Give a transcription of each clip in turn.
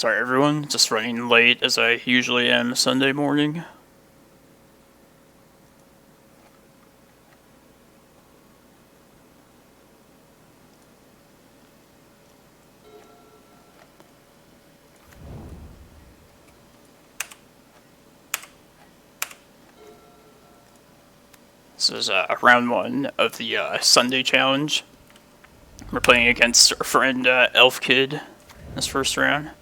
Sorry everyone, just running late as I usually am Sunday morning. This is round 1 of the Sunday challenge. We're playing against our friend Elf Kid this first round.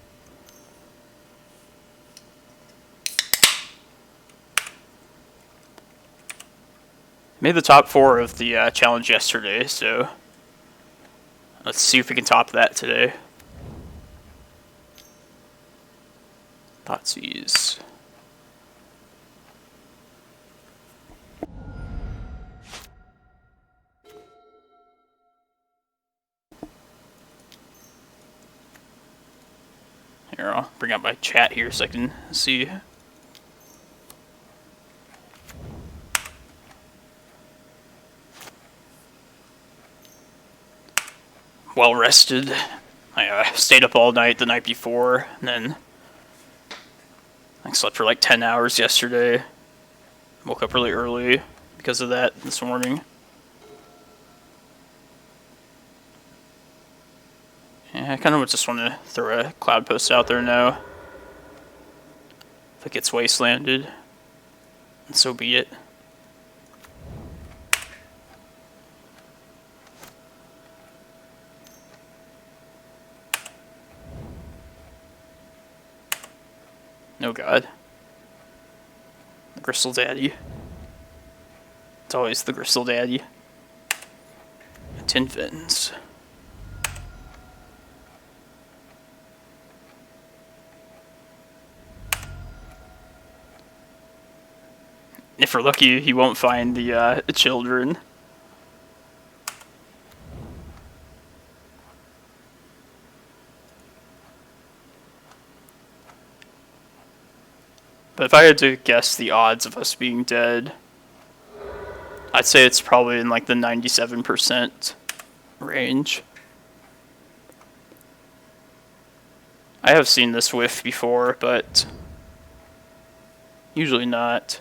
Made the top 4 of the challenge yesterday, so let's see if we can top that today. Thoughtseize. Here, I'll bring up my chat here so I can see. Well rested. I stayed up all night the night before, and then I slept for like 10 hours yesterday. Woke up really early because of that this morning. Yeah, I kind of just want to throw a Cloudpost out there now. If it gets wastelanded, and so be it. Oh god. The Gristle Daddy. It's always the Gristle Daddy. Tin Fins. If we're lucky, he won't find the children. But if I had to guess the odds of us being dead, I'd say it's probably in like the 97% range. I have seen this whiff before, but usually not.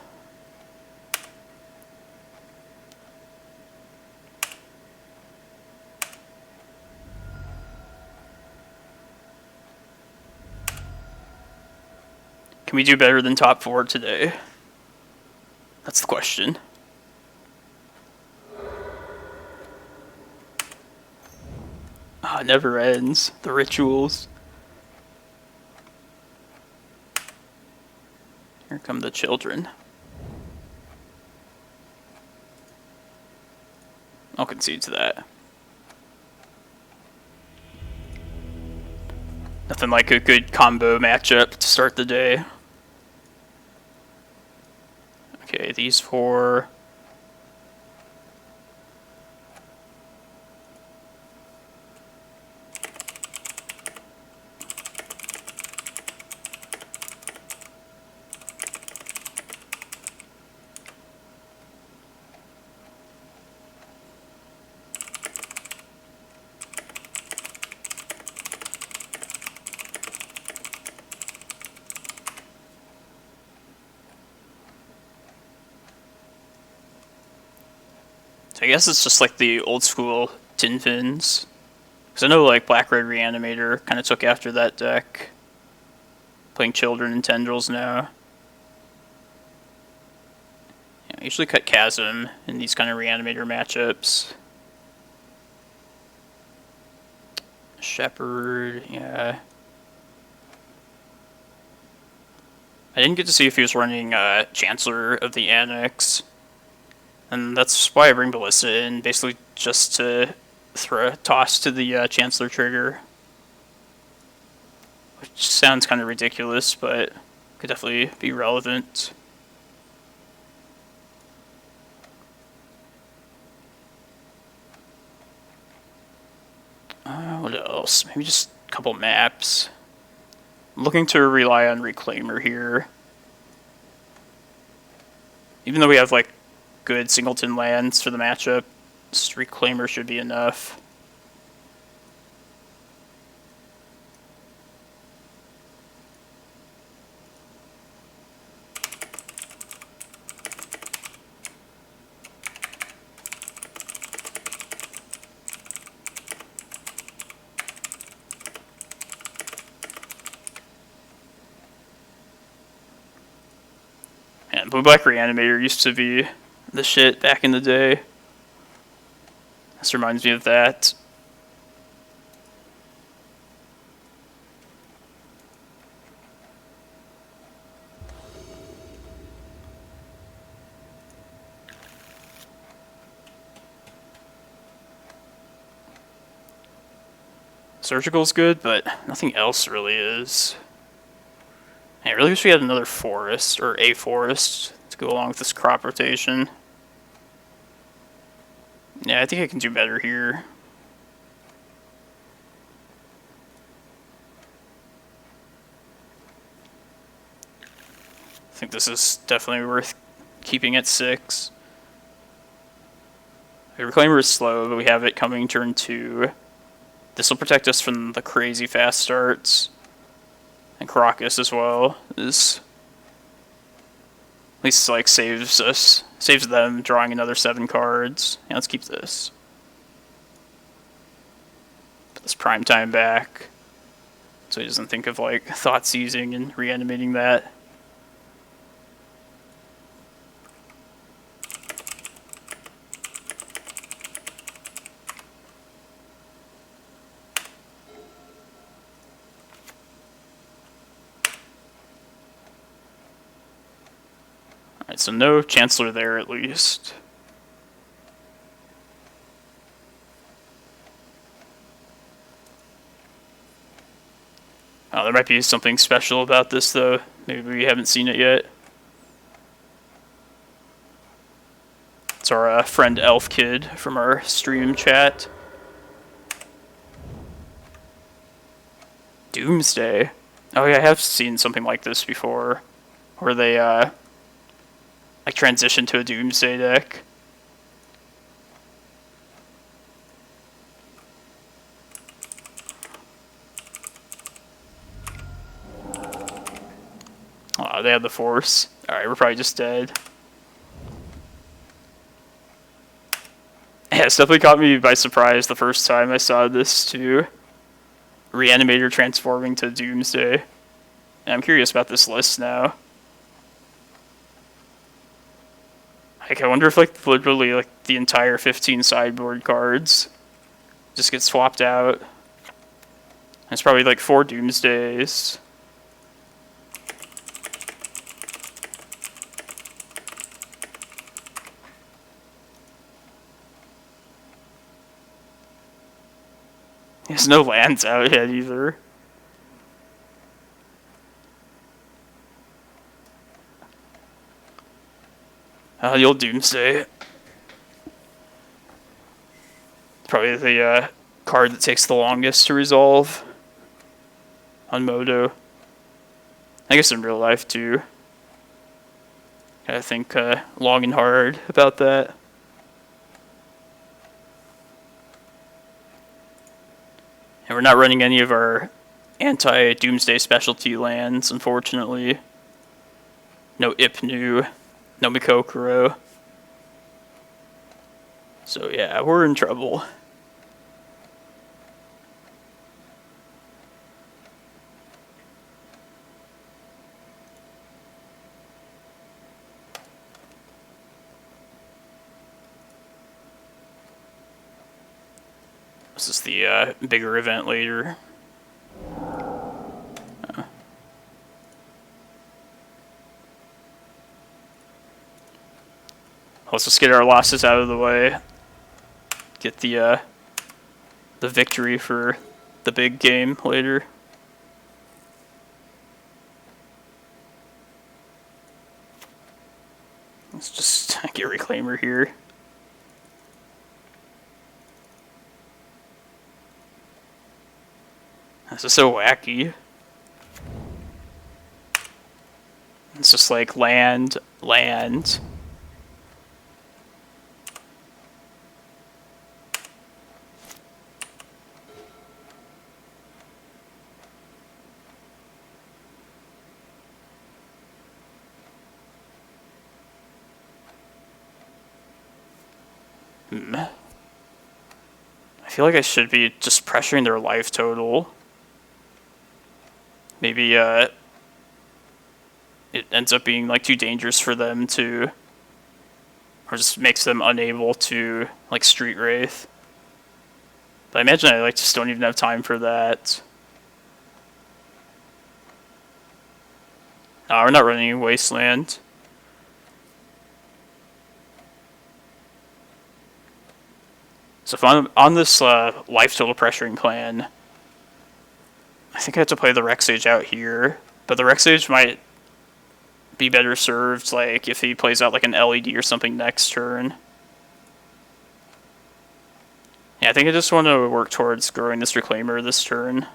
Can we do better than top 4 today? That's the question. Ah, it never ends. The rituals. Here come the children. I'll concede to that. Nothing like a good combo matchup to start the day. Okay, these 4. I guess it's just like the old school Tin Fins. Because I know like Black Red Reanimator kind of took after that deck. Playing Children and Tendrils now. Yeah, I usually cut Chasm in these kind of Reanimator matchups. Shepherd, yeah. I didn't get to see if he was running Chancellor of the Annex. And that's why I bring Ballista in, basically just to throw a toss to the Chancellor trigger. Which sounds kind of ridiculous, but could definitely be relevant. What else? Maybe just a couple maps. I'm looking to rely on Reclaimer here. Even though we have like good singleton lands for the matchup, just Reclaimer should be enough. Blue-Black Reanimator used to be the shit back in the day. This reminds me of that. Surgical's good, but nothing else really is. I really wish we had another forest, or a forest, to go along with this crop rotation. Yeah, I think I can do better here. I think this is definitely worth keeping at 6. The Reclaimer is slow, but we have it coming turn 2. This will protect us from the crazy fast starts. And Karakas as well is at least like saves them drawing another 7 cards. Yeah, let's keep this. Put this prime time back, so he doesn't think of like thought seizing and reanimating that. Alright, so no Chancellor there at least. Oh, there might be something special about this though. Maybe we haven't seen it yet. It's our friend Elf Kid from our stream chat. Doomsday. Oh yeah, I have seen something like this before, where they like transition to a Doomsday deck. Oh, they have the Force. Alright, we're probably just dead. Yeah, it's definitely caught me by surprise the first time I saw this too. Reanimator transforming to Doomsday. And I'm curious about this list now. Like, I wonder if like literally like the entire 15 sideboard cards just get swapped out. It's probably like 4 Doomsdays. There's no lands out yet either. The old Doomsday. Probably the card that takes the longest to resolve on Modo. I guess in real life too. Gotta think long and hard about that. And we're not running any of our anti-Doomsday specialty lands, unfortunately. No Ipnu, no Mikokoro. So yeah, we're in trouble. This is the bigger event later. Let's just get our losses out of the way. Get the victory for the big game later. Let's just get Reclaimer here. This is so wacky. It's just like land, land. I feel like I should be just pressuring their life total. Maybe it ends up being like too dangerous for them to, or just makes them unable to like Street Wraith. But I imagine I like just don't even have time for that. We're not running Wasteland. So if I'm on this life total pressuring plan, I think I have to play the Rec Sage out here. But the Rec Sage might be better served like if he plays out like an LED or something next turn. Yeah, I think I just want to work towards growing this Reclaimer this turn.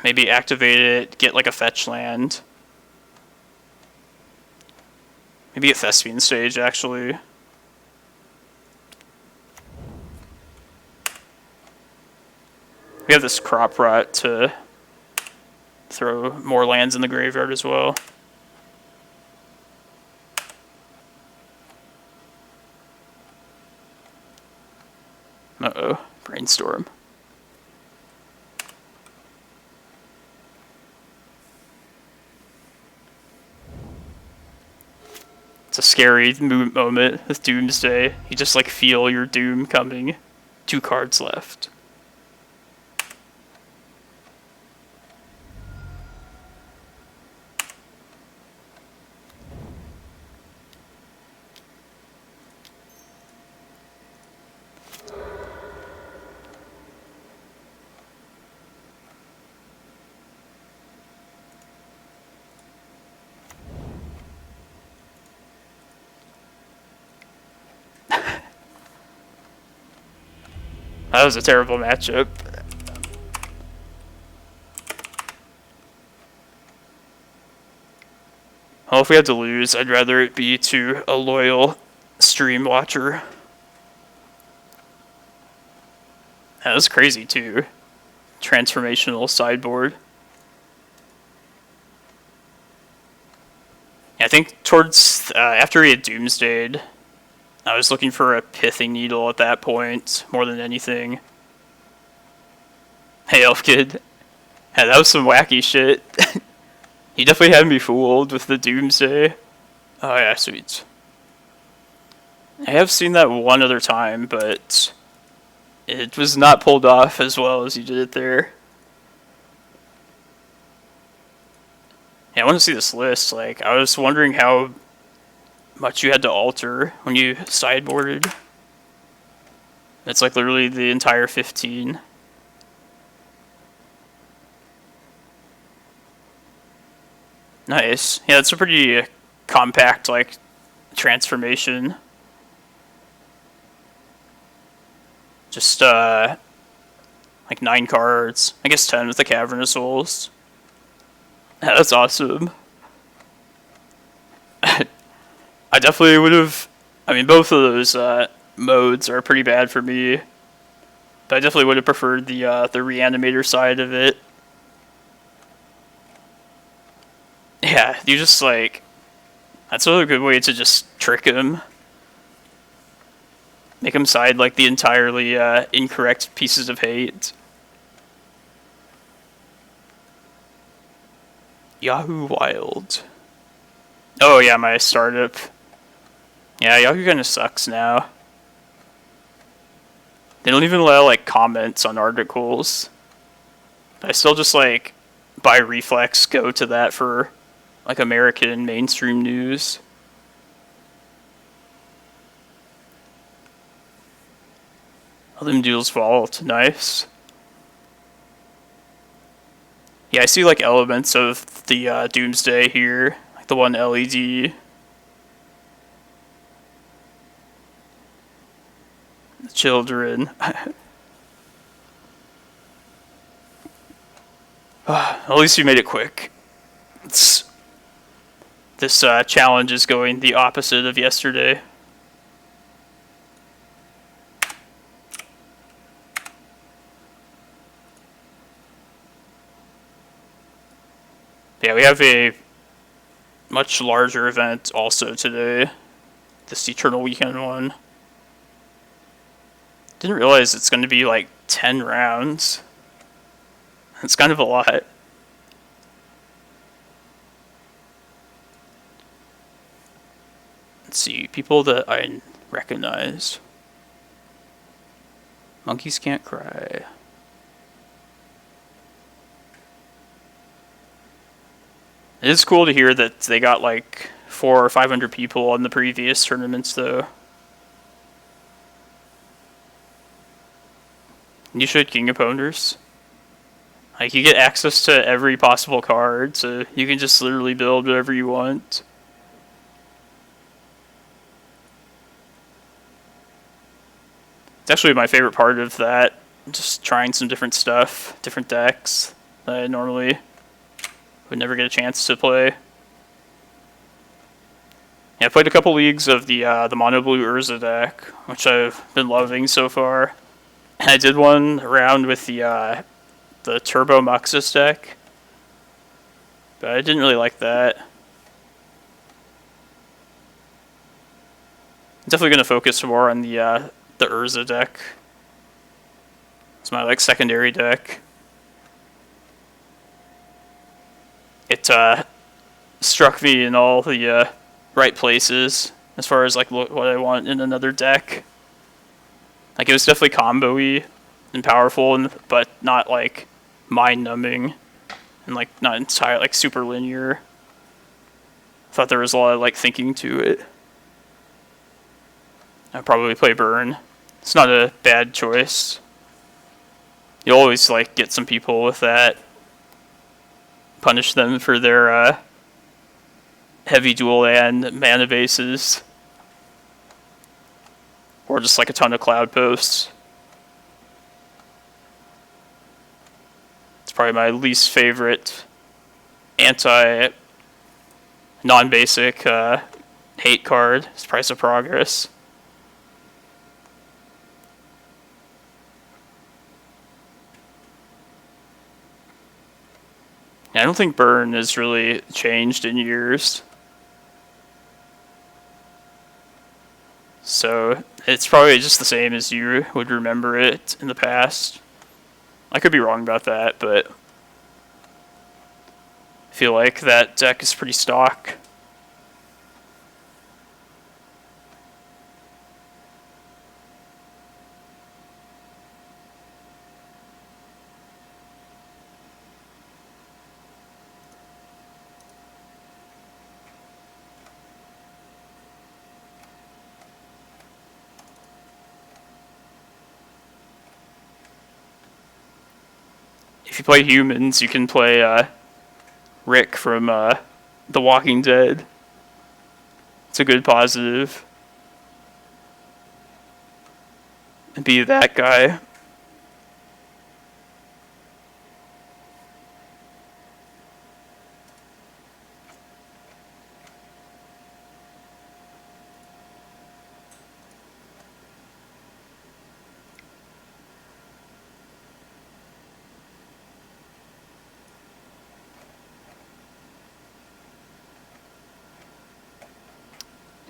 Maybe activate it, get like a fetch land. Maybe a Thespian Sage, actually. We have this Crop Rot to throw more lands in the graveyard as well. Uh-oh, Brainstorm. It's a scary moment with Doomsday. You just like feel your doom coming. 2 cards left. That was a terrible matchup. Well, if we had to lose, I'd rather it be to a loyal stream watcher. That was crazy too. Transformational sideboard. Yeah, I think towards after he had Doomsdayed, I was looking for a Pithing Needle at that point, more than anything. Hey, Elf Kid. Yeah, that was some wacky shit. He definitely had me fooled with the Doomsday. Oh yeah, sweet. I have seen that one other time, but it was not pulled off as well as you did it there. Yeah, I want to see this list. Like, I was wondering how much you had to alter when you sideboarded. It's like literally the entire 15. Nice. Yeah, it's a pretty compact like transformation. Just like 9 cards. I guess 10 with the Cavern of Souls. Yeah, that's awesome. I definitely would have. I mean, both of those modes are pretty bad for me, but I definitely would have preferred the reanimator side of it. Yeah, you just like. That's a good way to just trick him. Make him side like the entirely incorrect pieces of hate. Yahoo Wild. Oh yeah, my startup. Yeah, Yahoo kinda sucks now. They don't even allow like comments on articles. I still just like by reflex go to that for like American mainstream news. Limduel's Vault, nice. Yeah, I see like elements of the Doomsday here, like the one LED. The children. At least you made it quick. This challenge is going the opposite of yesterday. Yeah, we have a much larger event also today. This Eternal Weekend one. Didn't realize it's going to be like 10 rounds. It's kind of a lot. Let's see, people that I recognize. Monkeys Can't Cry. It is cool to hear that they got like 400 or 500 people on the previous tournaments, though. You should King Opponers. Like, you get access to every possible card, so you can just literally build whatever you want. It's actually my favorite part of that. Just trying some different stuff, different decks that I normally would never get a chance to play. Yeah, I played a couple leagues of the Mono Blue Urza deck, which I've been loving so far. And I did one round with the Turbo Muxus deck, but I didn't really like that. I'm definitely going to focus more on the Urza deck. It's my like secondary deck. It struck me in all the right places as far as like what I want in another deck. Like, it was definitely combo-y and powerful, but not like mind-numbing and like not entirely like super linear. I thought there was a lot of like thinking to it. I'd probably play Burn. It's not a bad choice. You'll always like get some people with that. Punish them for their heavy dual and mana bases. Or just like a ton of Cloudposts. It's probably my least favorite non-basic hate card. It's Price of Progress. I don't think Burn has really changed in years. So it's probably just the same as you would remember it in the past. I could be wrong about that, but I feel like that deck is pretty stock. If you play humans, you can play Rick from The Walking Dead. It's a good positive. And be that guy.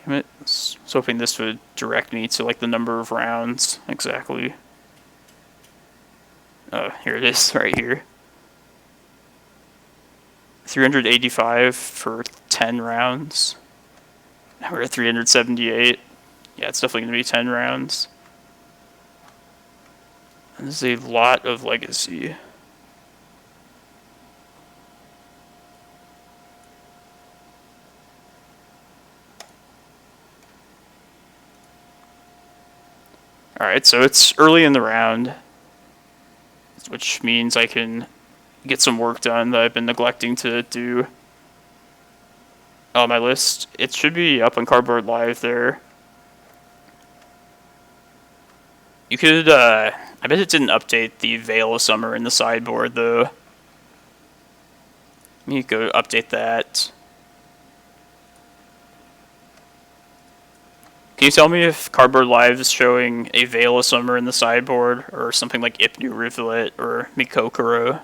Damn it. I was hoping this would direct me to like the number of rounds exactly. Oh, here it is, right here. 385 for 10 rounds. Now we're at 378. Yeah, it's definitely going to be 10 rounds. And this is a lot of legacy. Alright, so it's early in the round, which means I can get some work done that I've been neglecting to do on my list. It should be up on Cardboard Live there. You could, I bet it didn't update the Veil of Summer in the sideboard, though. Let me go update that. Can you tell me if Cardboard Live is showing a Veil of Summer in the sideboard, or something like Ipnu Rivulet or Mikokoro?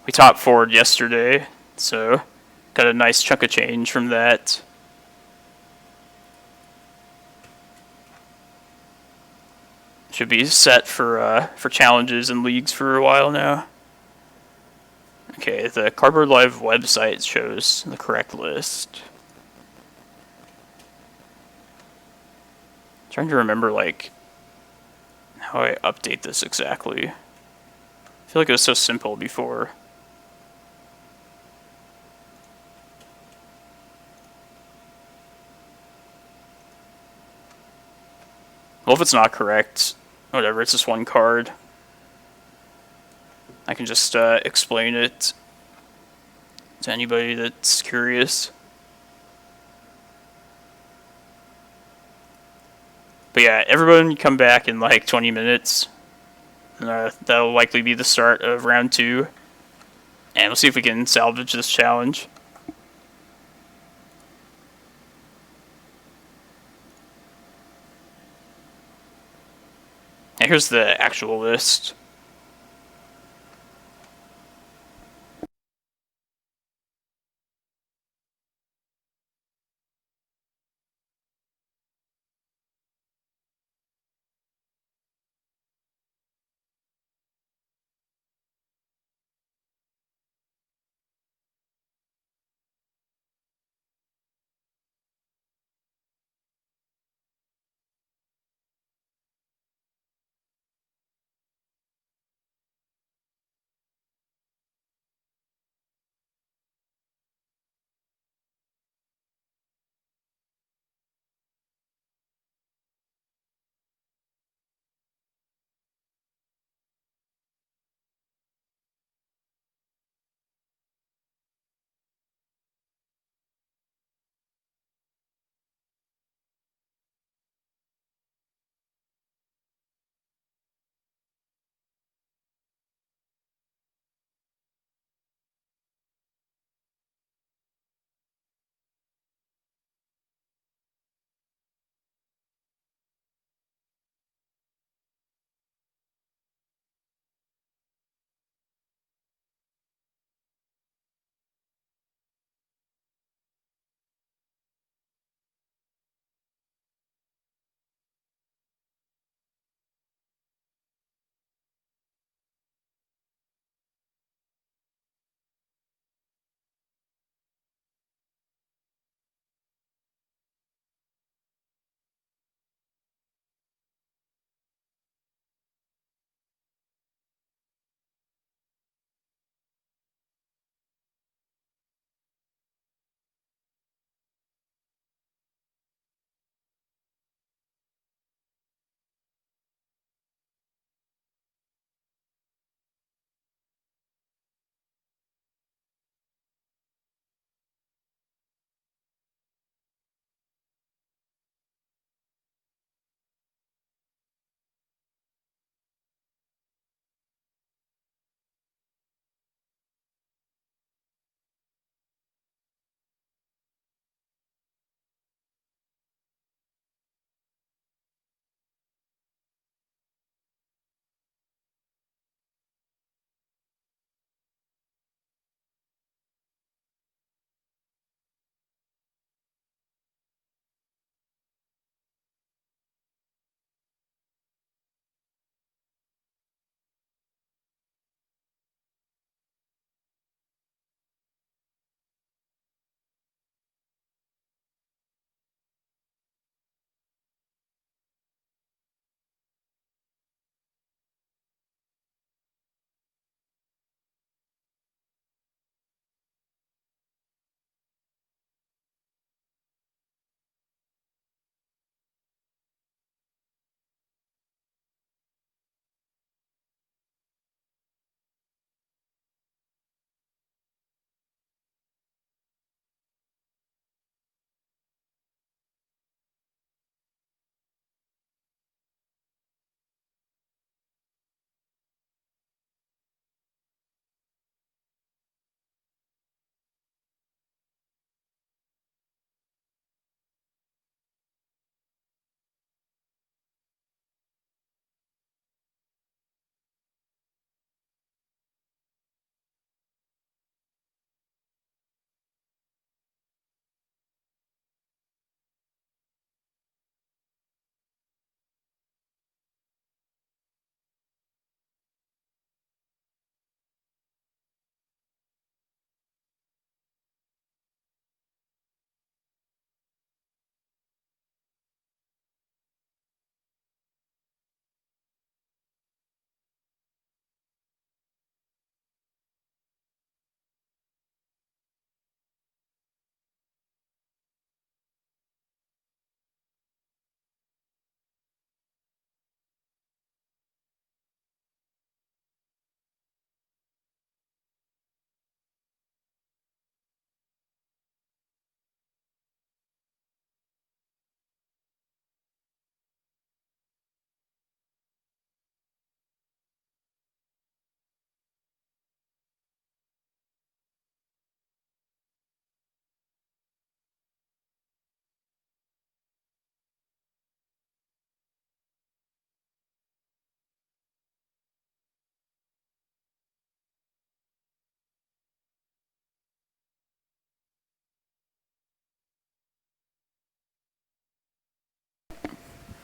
We top forward yesterday, so got a nice chunk of change from that. Should be set for challenges and leagues for a while now. Okay, the Cardboard Live website shows the correct list. Trying to remember, like, how I update this exactly. I feel like it was so simple before. Well, if it's not correct, whatever, it's just one card. I can just explain it to anybody that's curious. But yeah, everyone come back in like 20 minutes. That'll likely be the start of round 2. And we'll see if we can salvage this challenge. And here's the actual list.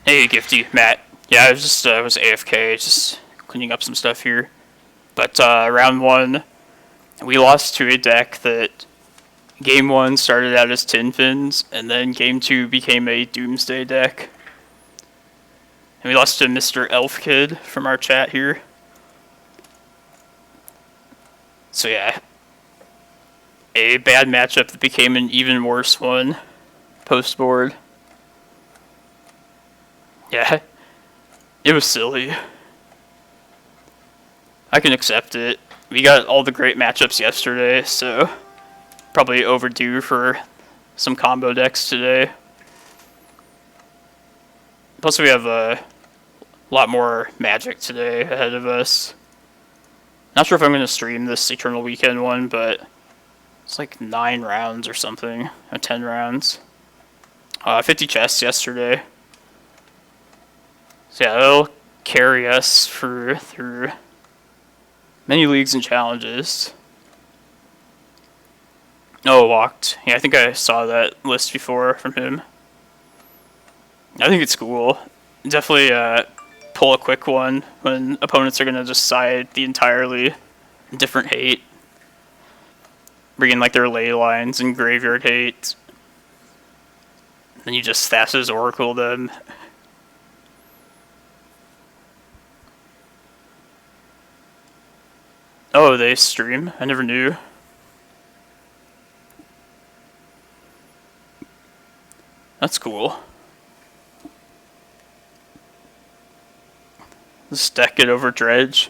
Hey, Gifty, Matt. Yeah, I was just was AFK, just cleaning up some stuff here. But round one, we lost to a deck that game one started out as Tin Fins, and then game two became a Doomsday deck. And we lost to Mr. Elf Kid from our chat here. So yeah, a bad matchup that became an even worse one post-board. Yeah, it was silly. I can accept it. We got all the great matchups yesterday, so probably overdue for some combo decks today. Plus we have a lot more Magic today ahead of us. Not sure if I'm going to stream this Eternal Weekend one, but it's like 9 rounds or something, or 10 rounds. 50 chests yesterday. So yeah, that'll carry us through many leagues and challenges. Oh, walked. Yeah, I think I saw that list before from him. I think it's cool. Definitely pull a quick one when opponents are going to just side the entirely different hate. Bring in like their ley lines and graveyard hate. Then you just Thassa's Oracle them. Oh, they stream? I never knew. That's cool. This deck get over Dredge.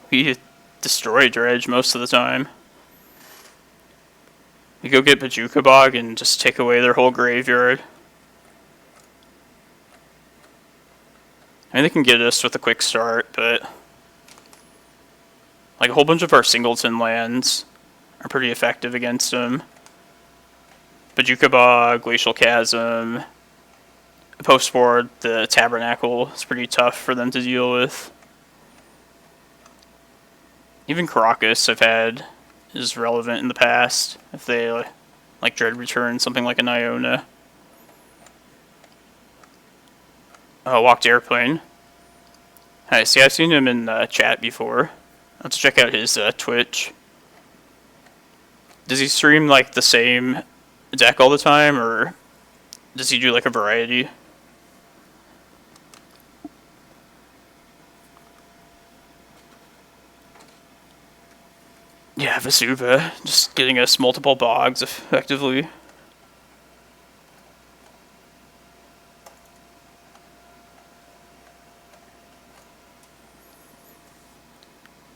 We destroy Dredge most of the time. We go get Bojuka Bog and just take away their whole graveyard. I mean, they can get us with a quick start, but like a whole bunch of our singleton lands are pretty effective against them. Bojuka Bog, Glacial Chasm, post-board, the Tabernacle is pretty tough for them to deal with. Even Karakas I've had is relevant in the past if they like Dread Return, something like an Iona. Walked Airplane. Hi, see, I've seen him in chat before. Let's check out his Twitch. Does he stream like the same deck all the time, or does he do like a variety? Yeah, Vesuva, just getting us multiple bogs effectively.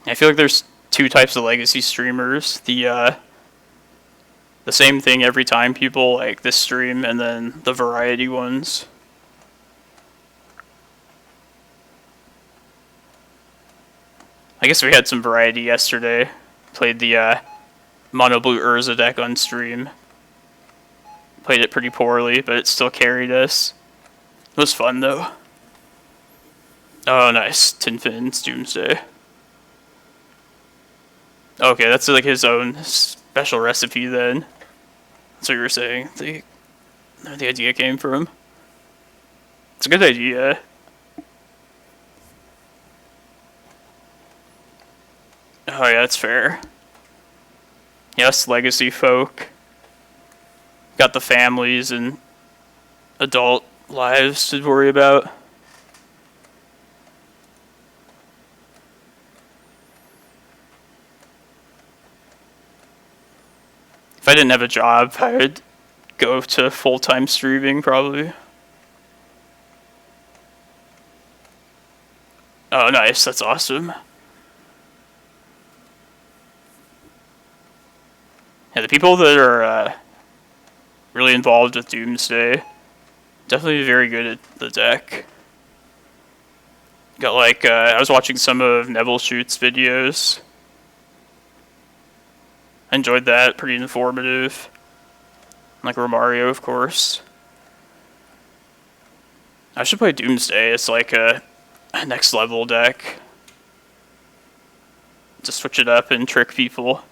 I feel like there's two types of legacy streamers. The same thing every time people like this stream, and then the variety ones. I guess we had some variety yesterday. Played the Mono Blue Urza deck on stream. Played it pretty poorly, but it still carried us. It was fun though. Oh, nice. Tin Fins, Doomsday. Okay, that's like his own special recipe then. That's what you were saying. The idea came from. It's a good idea. Oh yeah, that's fair. Yes, legacy folk. Got the families and adult lives to worry about. If I didn't have a job, I would go to full-time streaming probably. Oh, nice. That's awesome. Yeah, the people that are really involved with Doomsday, definitely very good at the deck. Got like, I was watching some of Neville Shoot's videos. I enjoyed that, pretty informative. Like Romario, of course. I should play Doomsday, it's like a next level deck. To switch it up and trick people.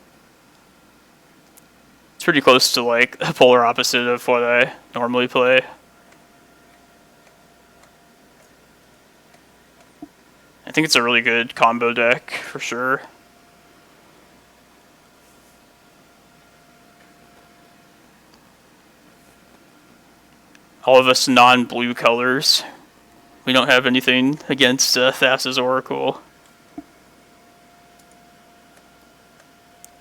It's pretty close to like the polar opposite of what I normally play. I think it's a really good combo deck, for sure. All of us non-blue colors. We don't have anything against Thassa's Oracle.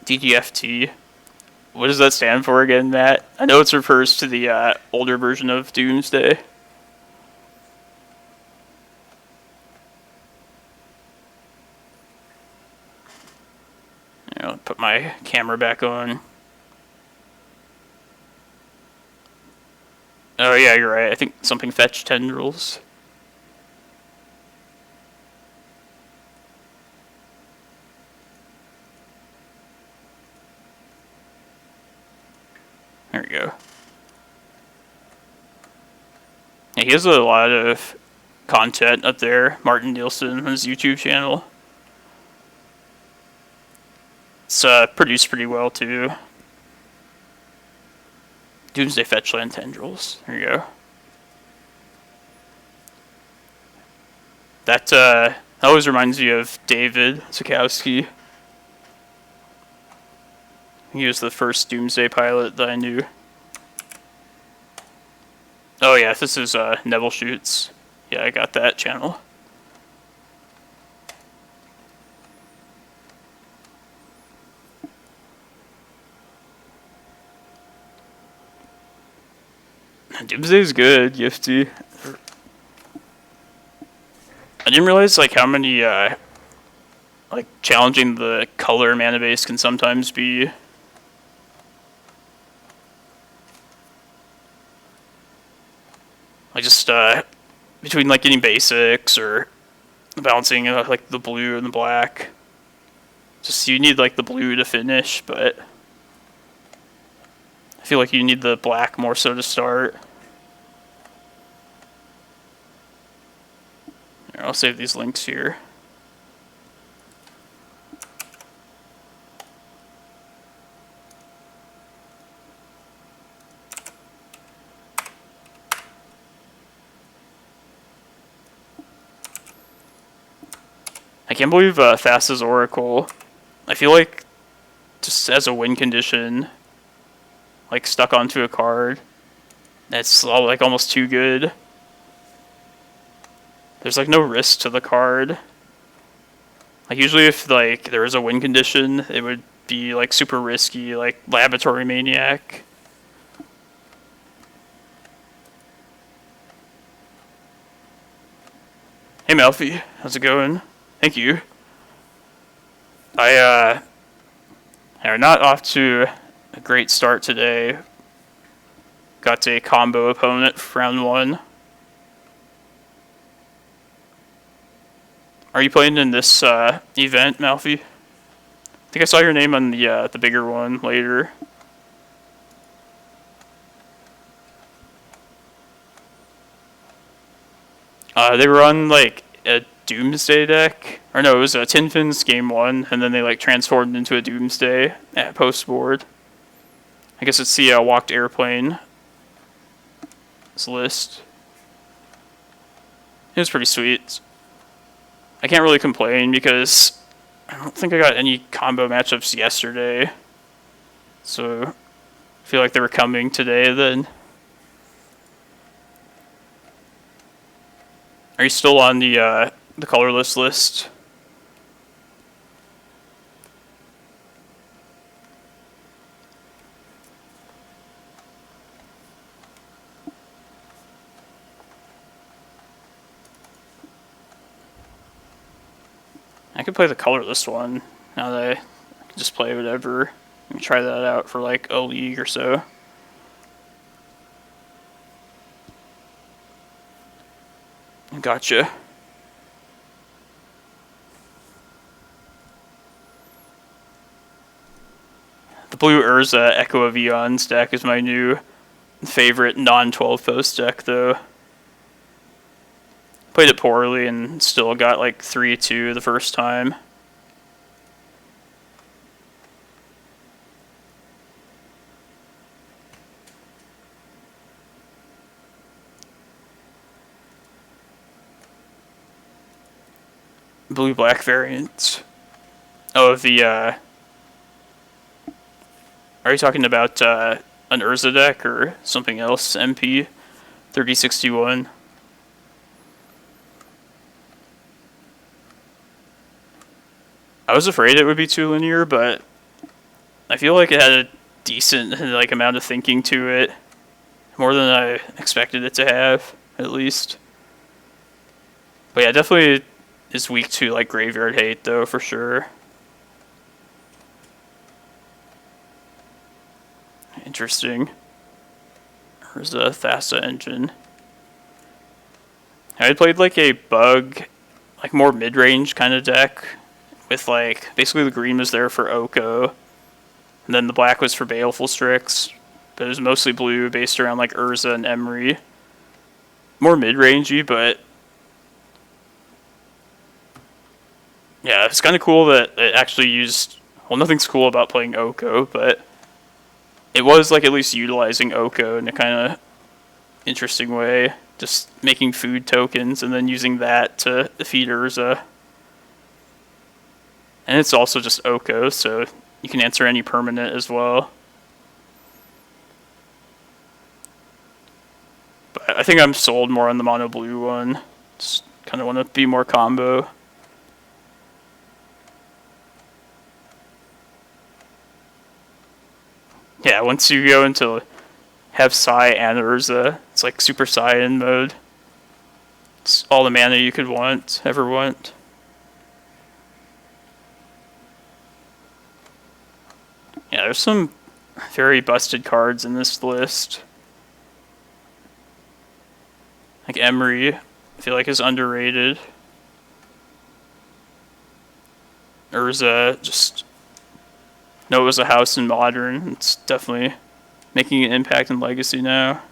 DGFT. What does that stand for again, Matt? I know it refers to the older version of Doomsday. I'll put my camera back on. Oh yeah, you're right. I think something fetch tendrils. There we go. Yeah, he has a lot of content up there, Martin Nielsen, on his YouTube channel. It's produced pretty well, too. Doomsday Fetchland Tendrils. There you go. That always reminds me of David Zukowski. He was the first Doomsday pilot that I knew. Oh yeah, this is Neville Shoots. Yeah, I got that channel. Doomsday's good, Gifty. I didn't realize like how many like challenging the color mana base can sometimes be. Like just between like getting basics or balancing like the blue and the black. Just you need like the blue to finish, but I feel like you need the black more so to start. Here, I'll save these links here. I can't believe Thassa's Oracle. I feel like just as a win condition, like stuck onto a card, that's like almost too good. There's like no risk to the card. Like usually if like there was a win condition, it would be like super risky, like Laboratory Maniac. Hey Malfi, how's it going? Thank you. We're not off to a great start today. Got a combo opponent for round 1. Are you playing in this event, Malfi? I think I saw your name on the bigger one later. They were on like a Doomsday deck, or no, it was a Tinfin's game 1, and then they like transformed into a Doomsday at post-board. I guess it's the Walked Airplane. This list. It was pretty sweet. I can't really complain because I don't think I got any combo matchups yesterday. So I feel like they were coming today then. Are you still on the colorless list? I could play the colorless one now that I can just play whatever. Let me try that out for like a league or so. Gotcha. The blue Urza Echo of Eons deck is my new favorite non-12 post deck though. Played it poorly and still got like 3-2 the first time. blue-black variant. Oh, of the, are you talking about, an Urza deck or something else? MP 3061? I was afraid it would be too linear, but I feel like it had a decent, like, amount of thinking to it. More than I expected it to have, at least. But yeah, definitely is weak to, like, graveyard hate, though, for sure. Interesting. There's a Thassa engine. I had played, like, a bug, like, more mid-range kind of deck. With, like, basically the green was there for Oko. And then the black was for Baleful Strix. But it was mostly blue, based around, like, Urza and Emery. More mid-rangey, but yeah, it's kind of cool that it actually used... Well, nothing's cool about playing Oko, but it was, like, at least utilizing Oko in a kind of interesting way. Just making food tokens and then using that to defeat Urza. And it's also just Oko, so you can answer any permanent as well. But I think I'm sold more on the mono blue one. Just kind of want to be more combo. Yeah, once you go into have Psy and Urza, it's like Super Saiyan mode. It's all the mana you could ever want. Yeah, there's some very busted cards in this list. Like Emery, I feel like is underrated. Urza, just know it was a house in Modern. It's definitely making an impact in Legacy now.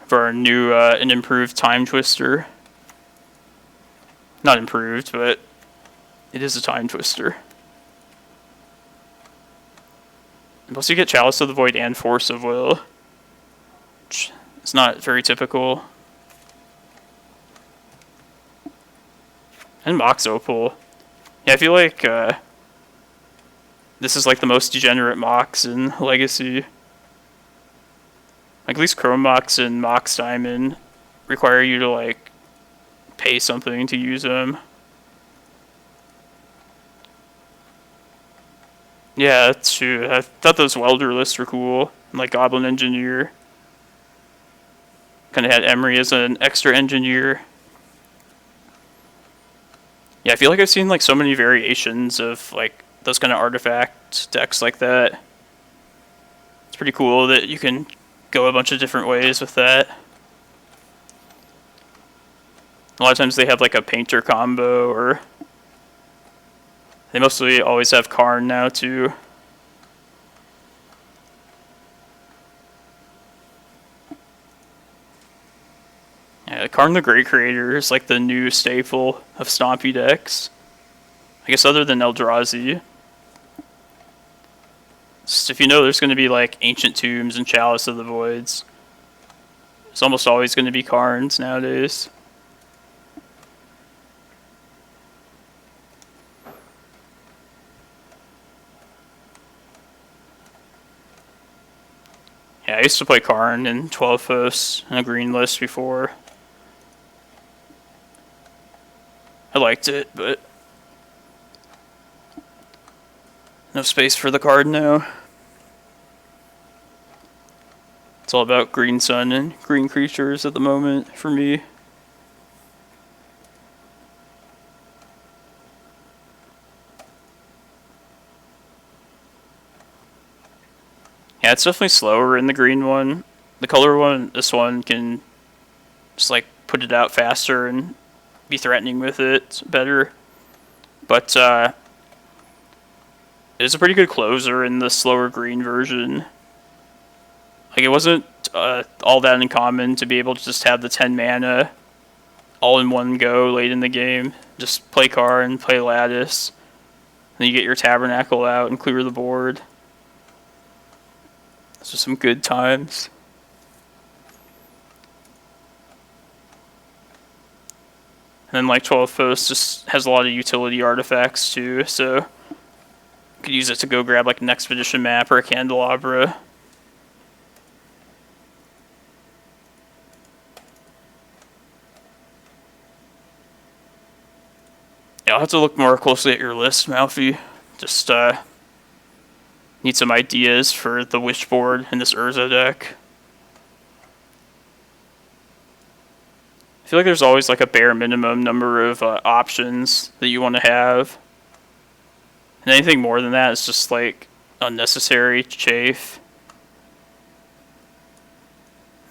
For our new and improved Time Twister. Not improved, but it is a Time Twister. Plus you get Chalice of the Void and Force of Will. Which is not very typical. And Mox Opal. Yeah, I feel like this is like the most degenerate Mox in Legacy. Like at least Chrome Mox and Mox Diamond require you to like pay something to use them. Yeah, that's true. I thought those welder lists were cool. Like Goblin Engineer. Kind of had Emery as an extra engineer. Yeah, I feel like I've seen like so many variations of like those kind of artifact decks like that. It's pretty cool that you can go a bunch of different ways with that. A lot of times they have like a painter combo, or they mostly always have Karn now too. Yeah, Karn the Great Creator is like the new staple of Stompy decks. I guess other than Eldrazi. Just if you know there's going to be like Ancient Tombs and Chalice of the Voids, it's almost always going to be Karns nowadays. Yeah, I used to play Karn in 12 hosts and a green list before. I liked it, but no space for the card now. It's all about green sun and green creatures at the moment for me. Yeah, it's definitely slower in the green one. The color one, this one can just like put it out faster and be threatening with it better. But it's a pretty good closer in the slower green version. Like it wasn't all that uncommon to be able to just have the 10 mana all in one go late in the game. Just play Karn, play Lattice, then you get your Tabernacle out and clear the board. Those are some good times. And then like 12 Post just has a lot of utility artifacts too, so you could use it to go grab like an expedition map or a candelabra. Yeah, I'll have to look more closely at your list, Malfi. Just need some ideas for the Wishboard in this Urza deck. I feel like there's always like a bare minimum number of options that you want to have. And anything more than that is just like unnecessary chafe.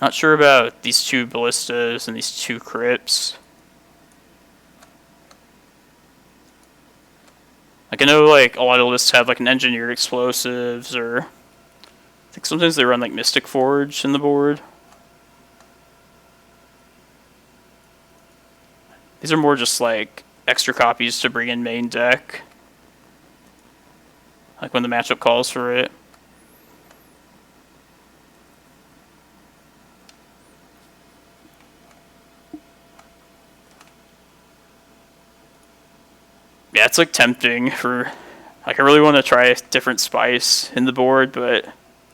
Not sure about these 2 ballistas and these 2 crypts. Like I know like a lot of lists have like an engineered explosives, or I think sometimes they run like Mystic Forge in the board. These are more just like extra copies to bring in main deck. Like when the matchup calls for it. Yeah, it's like tempting for, like I really want to try a different spice in the board, but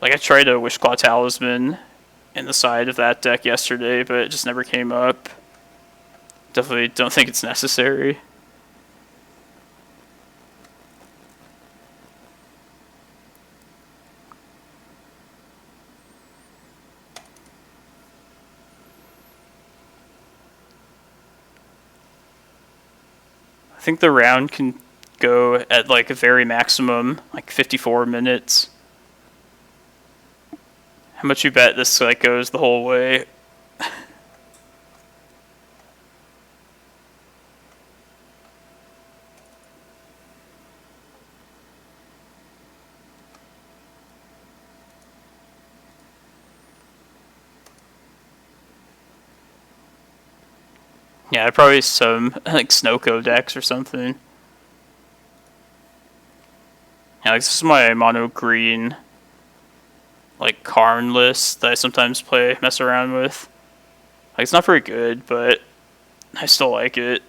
like I tried a Wishclaw Talisman in the side of that deck yesterday, but it just never came up. Definitely don't think it's necessary. I think the round can go at like a very maximum, like 54 minutes. How much you bet this like goes the whole way? Yeah, probably some like Snowco decks or something. Yeah, like this is my mono green like Karn list that I sometimes mess around with. Like it's not very good, but I still like it.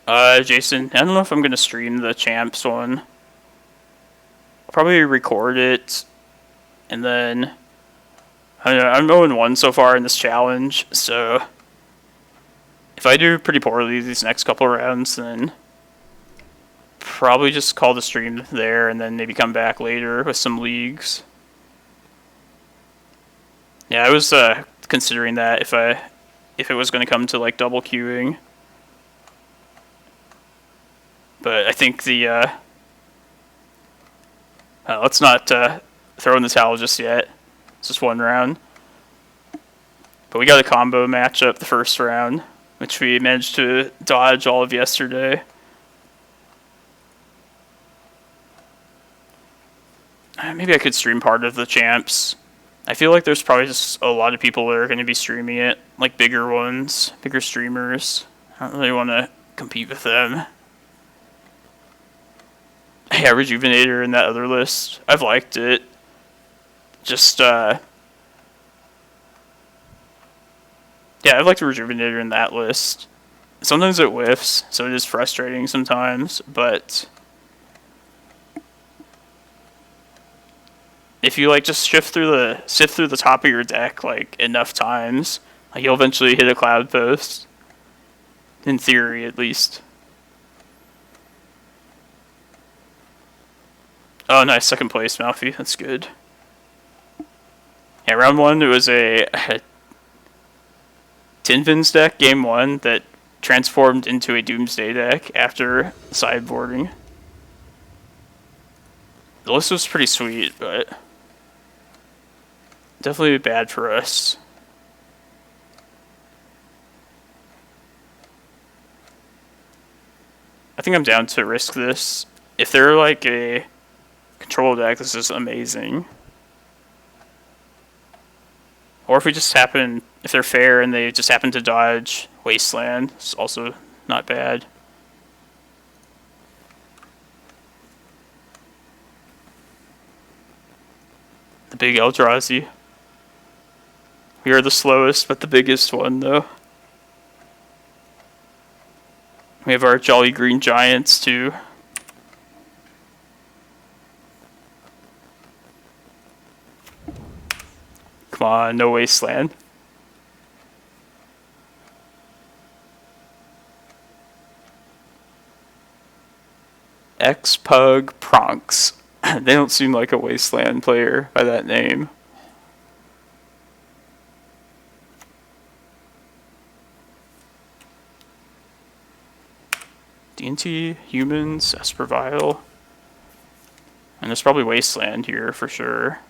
Jason, I don't know if I'm gonna stream the champs one. I'll probably record it, and then I don't know, I'm 0-1 so far in this challenge, so if I do pretty poorly these next couple rounds, then probably just call the stream there and then maybe come back later with some leagues. Yeah, I was considering that if it was going to come to like double queuing, but I think the let's not throw in the towel just yet. It's just one round, but we got a combo matchup the first round, which we managed to dodge all of yesterday. Maybe I could stream part of the champs. I feel like there's probably just a lot of people that are going to be streaming it, like bigger ones, bigger streamers. I don't really want to compete with them. Yeah, Rejuvenator in that other list. I've liked it. Just, yeah, I've liked Rejuvenator in that list. Sometimes it whiffs, so it is frustrating sometimes, but if you like just sift through the top of your deck like enough times, like you'll eventually hit a Cloudpost. In theory, at least. Oh, nice, second place, Malfi. That's good. Yeah, round one, it was a Tinvin's deck, game one, that transformed into a Doomsday deck after sideboarding. The list was pretty sweet, but definitely bad for us. I think I'm down to risk this. If they're like a control deck, this is amazing. Or if if they're fair and they just happen to dodge Wasteland, it's also not bad. The big Eldrazi. We are the slowest, but the biggest one, though. We have our Jolly Green Giants too. Come on, no Wasteland. X-Pug Pronks. They don't seem like a Wasteland player by that name. D&T, Humans, Espervile. And there's probably Wasteland here for sure.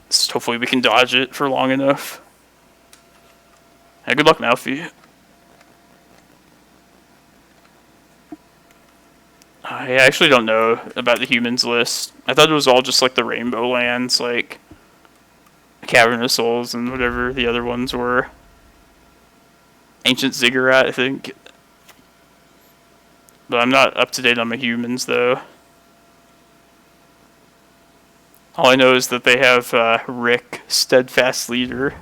Just hopefully we can dodge it for long enough. Hey, good luck, Malfi. I actually don't know about the Humans list. I thought it was all just like the Rainbow Lands, like Cavern of Souls and whatever the other ones were. Ancient Ziggurat, I think. But I'm not up to date on my Humans, though. All I know is that they have Rick, Steadfast Leader.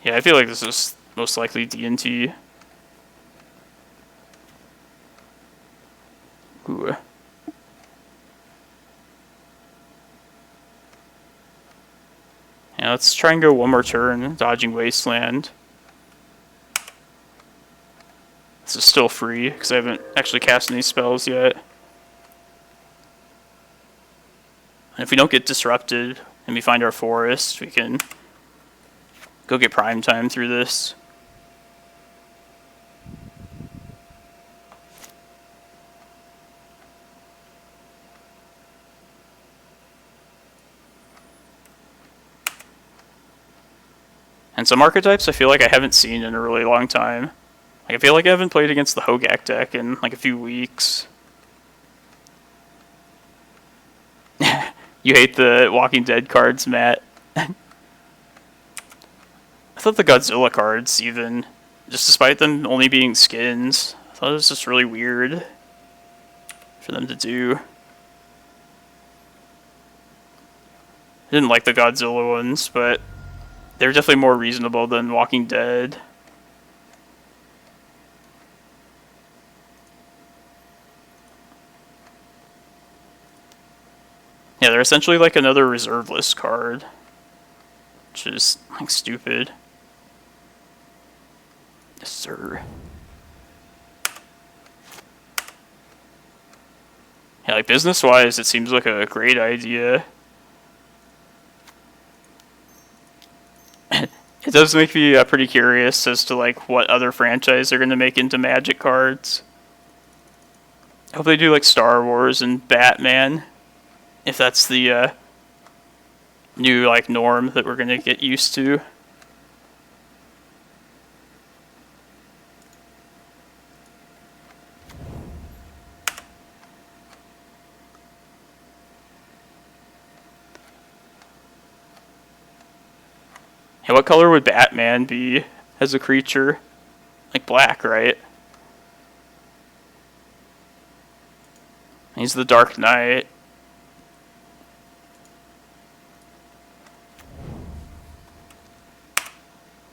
Yeah, I feel like this is most likely D&T. Ooh. Yeah, let's try and go one more turn, dodging Wasteland. This is still free, because I haven't actually cast any spells yet. And if we don't get disrupted, and we find our forest, we can go get prime time through this. And some archetypes I feel like I haven't seen in a really long time. Like, I feel like I haven't played against the Hogak deck in like a few weeks. You hate the Walking Dead cards, Matt. I thought the Godzilla cards, even, just despite them only being skins, I thought it was just really weird for them to do. I didn't like the Godzilla ones, but they're definitely more reasonable than Walking Dead. Yeah, they're essentially like another reserve list card, which is like stupid. Yes, sir. Yeah, like business-wise, it seems like a great idea. It does make me pretty curious as to like what other franchise they're gonna make into Magic cards. I hope they do like Star Wars and Batman, if that's the new like norm that we're gonna get used to. Hey, what color would Batman be as a creature? Like black, right? He's the Dark Knight.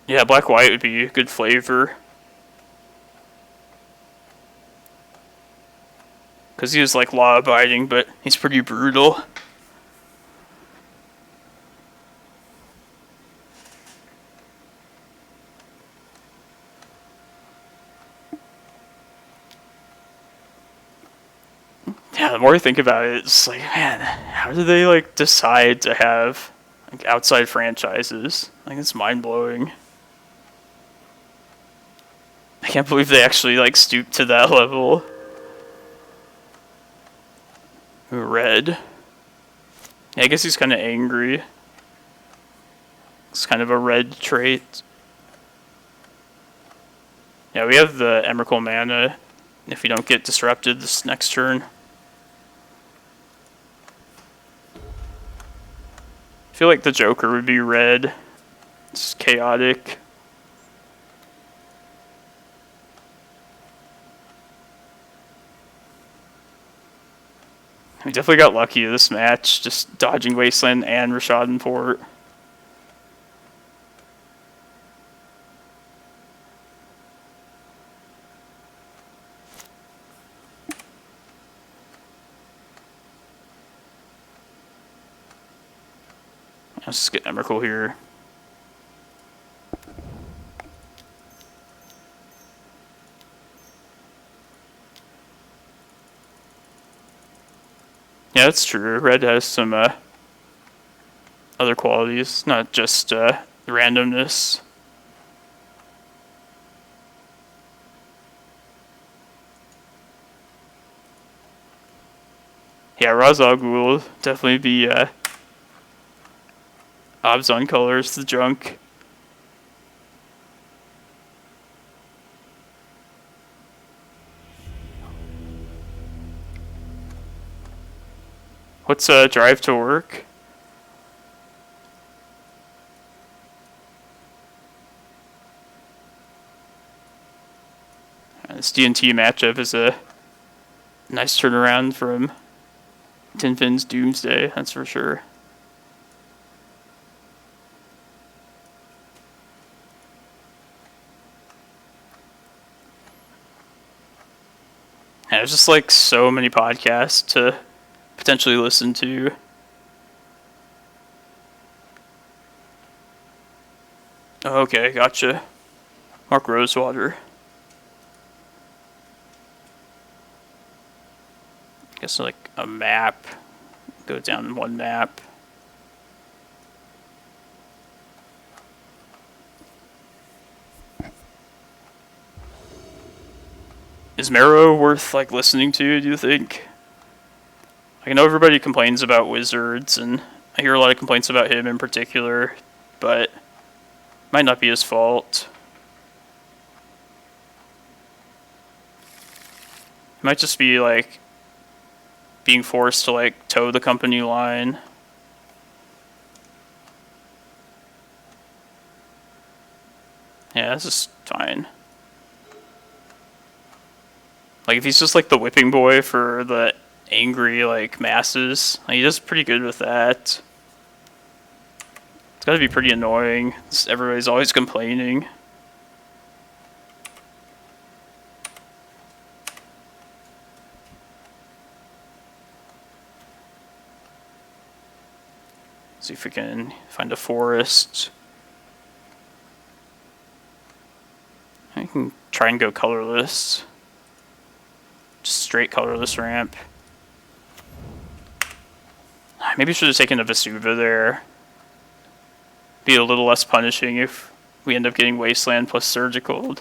Yeah, black-white would be a good flavor. Because he is like law-abiding, but he's pretty brutal. Yeah, the more I think about it, it's like, man, how do they like decide to have like outside franchises? Like, it's mind-blowing. I can't believe they actually like stooped to that level. Red. Yeah, I guess he's kind of angry. It's kind of a red trait. Yeah, we have the Emrakul mana if we don't get disrupted this next turn. I feel like the Joker would be red. It's chaotic. We definitely got lucky this match, just dodging Wasteland and Rishadan Port. Let's just get Emrakul here. Yeah, that's true. Red has some other qualities, not just randomness. Yeah, Razog will definitely be obs on colors, the junk. What's drive to work? This D&T matchup is a nice turnaround from Tinfin's Doomsday, that's for sure. And there's just like so many podcasts to potentially listen to. Okay, gotcha. Mark Rosewater. Guess like a map. Go down one map. Is Marrow worth like listening to, do you think? I know everybody complains about Wizards, and I hear a lot of complaints about him in particular, but it might not be his fault. It might just be like being forced to like toe the company line. Yeah, this is fine. Like if he's just like the whipping boy for the angry like masses, like, he does pretty good with that. It's gotta be pretty annoying. Everybody's always complaining. See if we can find a forest. I can try and go colorless. Just straight colorless ramp. Maybe I should have taken a Vesuva there. Be a little less punishing if we end up getting Wasteland plus Surgical.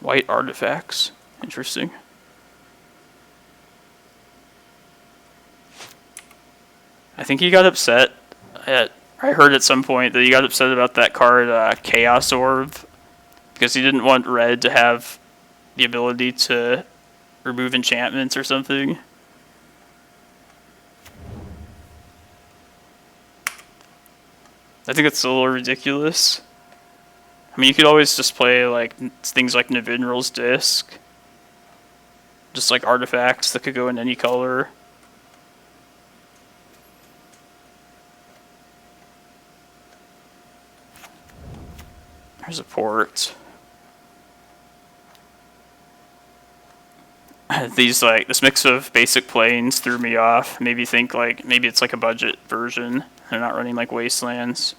White artifacts. Interesting. I think he got upset. I heard at some point that he got upset about that card, Chaos Orb, because he didn't want red to have the ability to remove enchantments or something. I think it's a little ridiculous. I mean, you could always just play like things like Navinral's Disc. Just like artifacts that could go in any color. There's a port. This mix of basic planes threw me off. Maybe think like, maybe it's like a budget version. They're not running like Wastelands.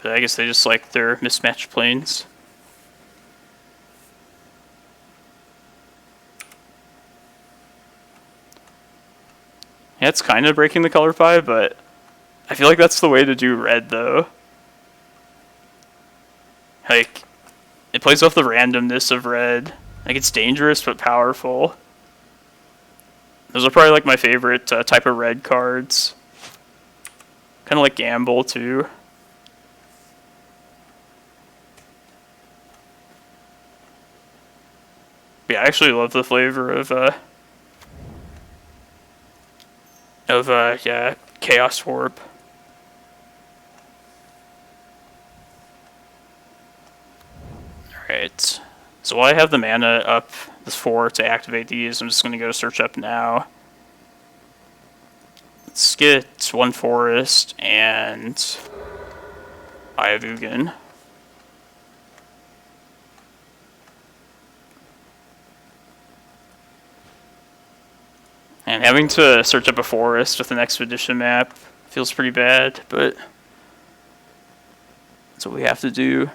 But I guess they just like their mismatched planes. Yeah, it's kind of breaking the color pie, but I feel like that's the way to do red though. Like, it plays off the randomness of red. Like, it's dangerous but powerful. Those are probably like my favorite type of red cards. Kind of like Gamble too. But yeah, I actually love the flavor of Chaos Warp. So while I have the mana up before to activate these, I'm just going to go search up now. Let's get one forest and Eye of Ugin. And having to search up a forest with an expedition map feels pretty bad, but that's what we have to do.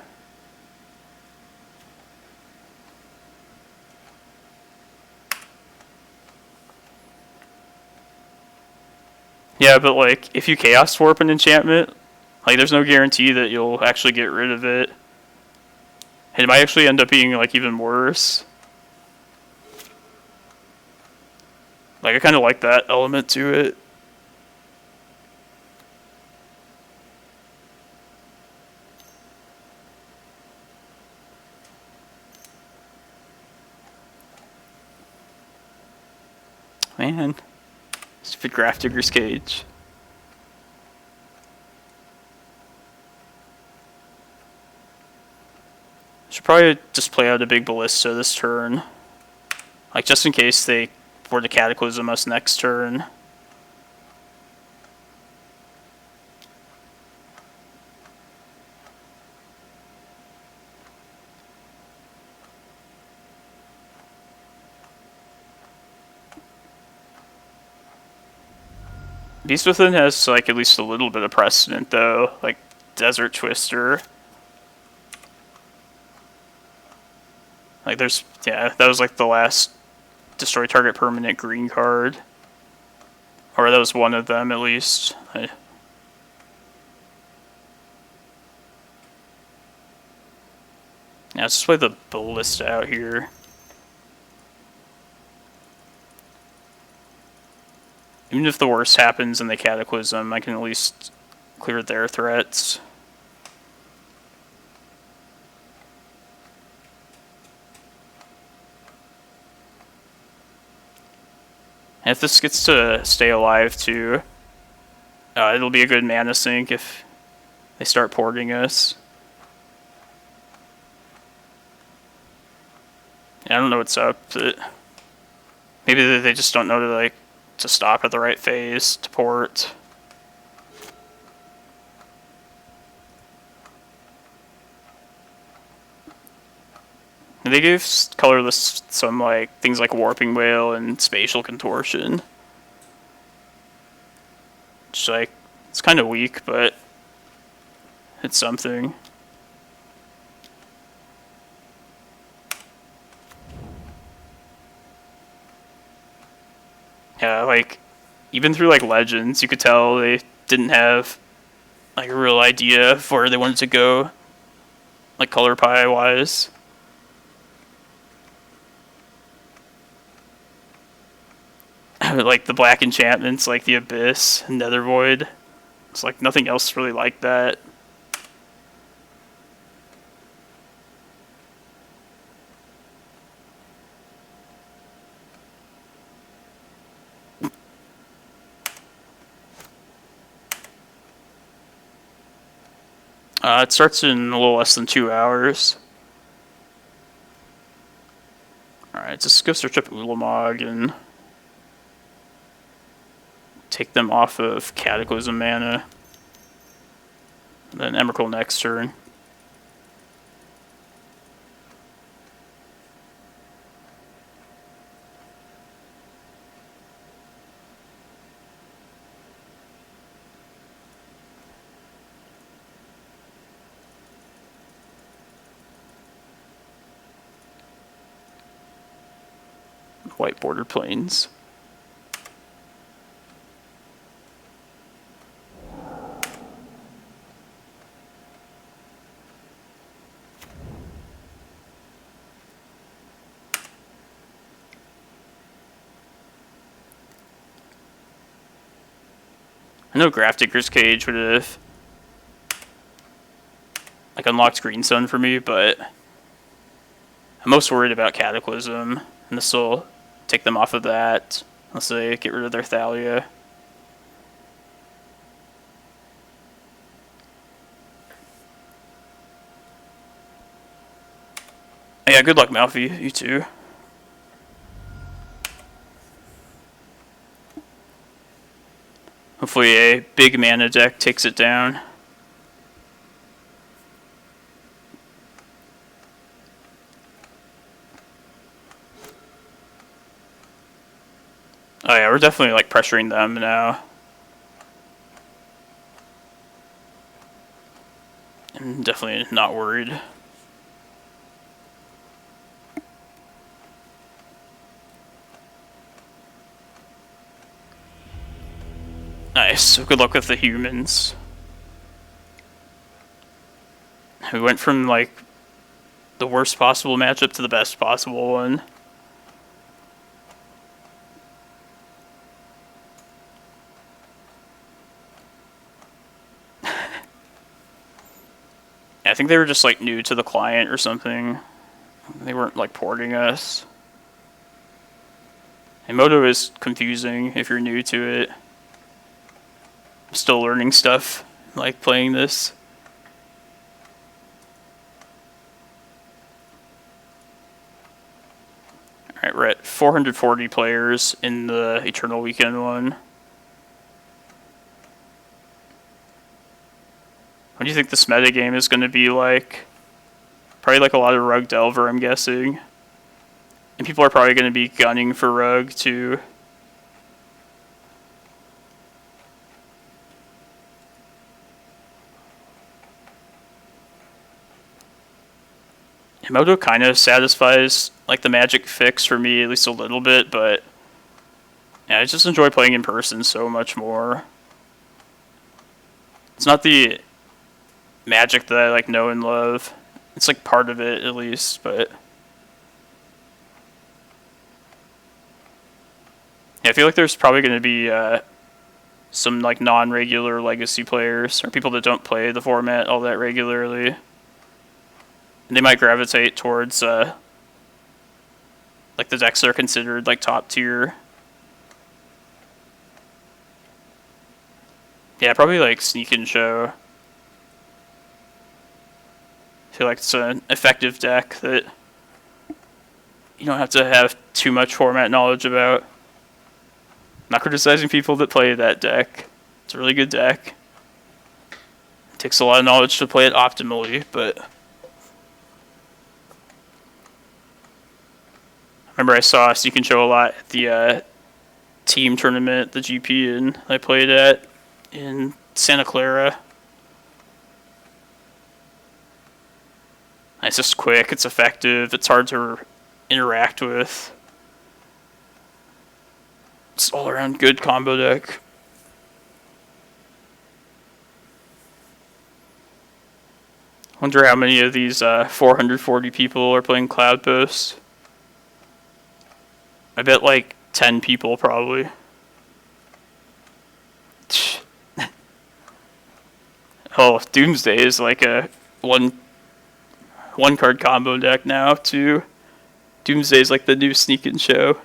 Yeah, but like, if you Chaos Warp an enchantment, like, there's no guarantee that you'll actually get rid of it. It might actually end up being, like, even worse. Like, I kind of like that element to it. Man. Stupid Grafdigger's Cage. Should probably just play out a big Ballista this turn. Like, just in case they were to Cataclysm us next turn. Beast Within has, like, at least a little bit of precedent, though. Like, Desert Twister. Like, there's... yeah, that was, like, the last destroy target permanent green card. Or that was one of them, at least. Yeah, let's just play the Ballista out here. Even if the worst happens and they Cataclysm, I can at least clear their threats. And if this gets to stay alive too, it'll be a good mana sink if they start porting us. Yeah, I don't know what's up, but maybe they just don't know to stop at the right phase to port. And they gave colorless some like things like Warping Whale and Spatial Contortion. Which, like, it's kind of weak, but it's something. Yeah, like, even through, like, Legends, you could tell they didn't have, like, a real idea of where they wanted to go, like, color pie-wise. Like, the black enchantments, like the Abyss and Nethervoid. It's like, nothing else really like that. It starts in a little less than 2 hours. Alright, just go search up Ulamog and take them off of Cataclysm mana. And then Emrakul next turn. White border plains. I know Grafdigger's Cage would have like unlocked Green Sun for me, but I'm most worried about Cataclysm, and this will take them off of that unless they get rid of their Thalia. Yeah, good luck, Malfi. You too. Hopefully a big mana deck takes it down. Oh yeah, we're definitely like pressuring them now. I'm definitely not worried. Nice, so good luck with the humans. We went from like the worst possible matchup to the best possible one. I think they were just like new to the client or something. They weren't like porting us. And Moto is confusing if you're new to it. I'm still learning stuff, like playing this. Alright, we're at 440 players in the Eternal Weekend one. What do you think this metagame is going to be like? Probably like a lot of Rug Delver, I'm guessing. And people are probably going to be gunning for Rug, too. Moto kind of satisfies like the magic fix for me, at least a little bit, but yeah, I just enjoy playing in person so much more. It's not the magic that I like know and love. It's like part of it at least, but yeah, I feel like there's probably going to be some like non-regular legacy players or people that don't play the format all that regularly. And they might gravitate towards like the decks that are considered like top tier. Yeah, probably like Sneak and Show. I feel like it's an effective deck that you don't have to have too much format knowledge about. I'm not criticizing people that play that deck. It's a really good deck. It takes a lot of knowledge to play it optimally, but remember I saw Sneak and Show a lot at the team tournament, the GP, and I played at in Santa Clara. It's just quick, it's effective, it's hard to interact with. It's all around good combo deck. Wonder how many of these 440 people are playing Cloudpost. I bet like 10 people probably. Oh, Doomsday is like a one card combo deck now too. Doomsday is like the new Sneak and Show.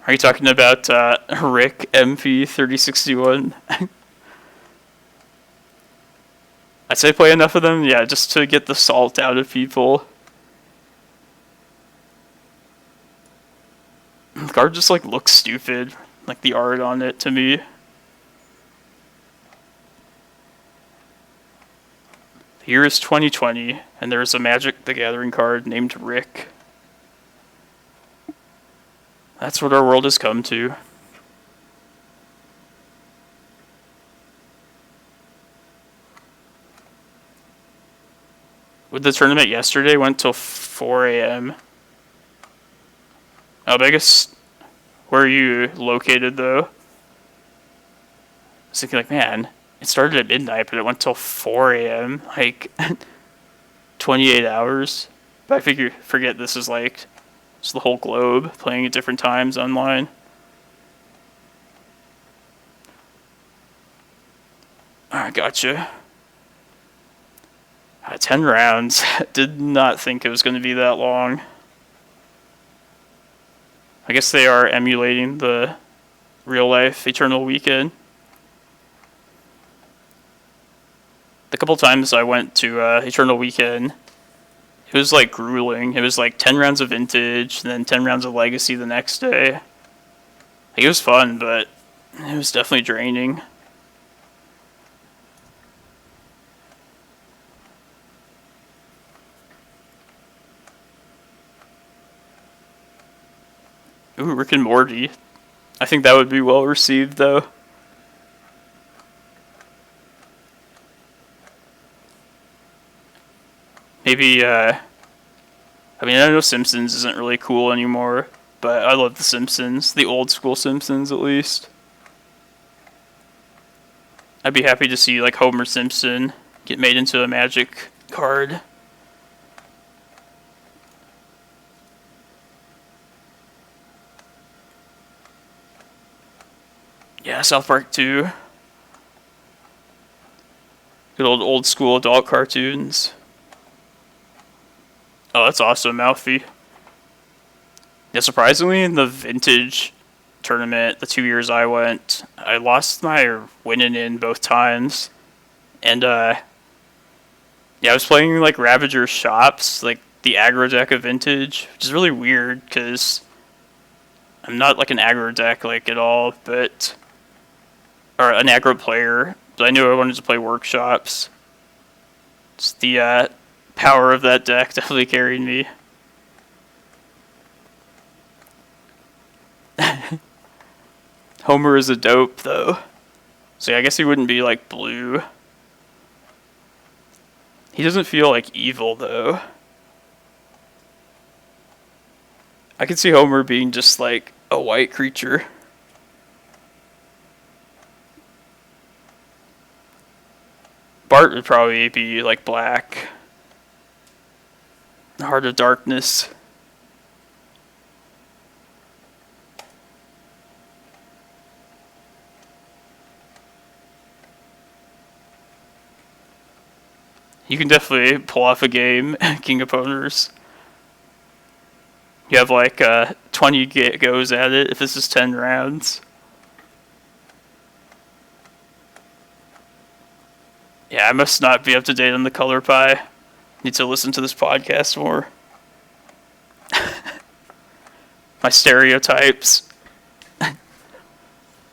Are you talking about Rick MP 3061? I'd say play enough of them, yeah, just to get the salt out of people. The card just like looks stupid, like the art on it to me. The year is 2020, and there's a Magic the Gathering card named Rick. That's what our world has come to. With the tournament yesterday, went till 4 a.m. Oh, but I guess, where are you located though? I was thinking like, man, it started at midnight, but it went till 4 a.m. Like, 28 hours. But I forget this is like, it's the whole globe playing at different times online. Alright, gotcha. 10 rounds. Did not think it was going to be that long. I guess they are emulating the real life Eternal Weekend. The couple times I went to Eternal Weekend, it was like grueling. It was like 10 rounds of Vintage, and then 10 rounds of Legacy the next day. Like, it was fun, but it was definitely draining. Ooh, Rick and Morty. I think that would be well received, though. Maybe, I mean, I know Simpsons isn't really cool anymore, but I love The Simpsons. The old school Simpsons, at least. I'd be happy to see, like, Homer Simpson get made into a Magic card. Yeah, South Park 2. Good old school adult cartoons. Oh, that's awesome, Malfi. Yeah, surprisingly, in the Vintage tournament, the 2 years I went, I lost my winning in both times. And, yeah, I was playing, like, Ravager Shops, like, the aggro deck of Vintage, which is really weird, because I'm not, like, an aggro deck, like, at all, but... or an aggro player, but I knew I wanted to play Workshops. Just the, power of that deck definitely carried me. Homer is a dope, though. So yeah, I guess he wouldn't be, like, blue. He doesn't feel, like, evil, though. I could see Homer being just, like, a white creature. Bart would probably be, like, black. Heart of Darkness. You can definitely pull off a game, King of Pwners. You have like 20 goes at it if this is 10 rounds. Yeah, I must not be up to date on the color pie. Need to listen to this podcast more. My stereotypes.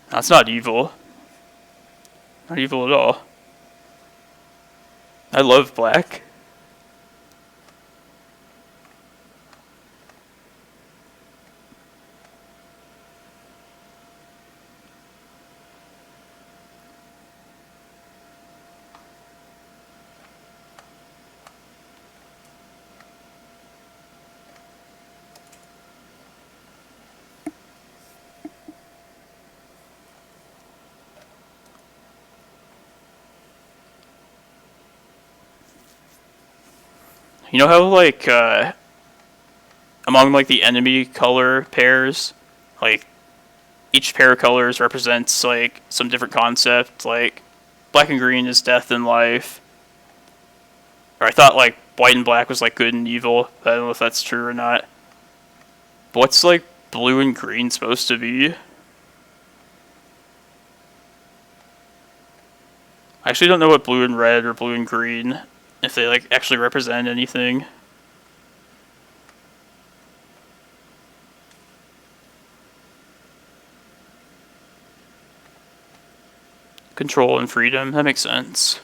That's not evil. Not evil at all. I love black. You know how, like, among, like, the enemy color pairs, like, each pair of colors represents, like, some different concept, like, black and green is death and life. Or I thought, like, white and black was, like, good and evil. I don't know if that's true or not. But what's, like, blue and green supposed to be? I actually don't know what blue and red or blue and green, if they, like, actually represent anything. Control and freedom, that makes sense.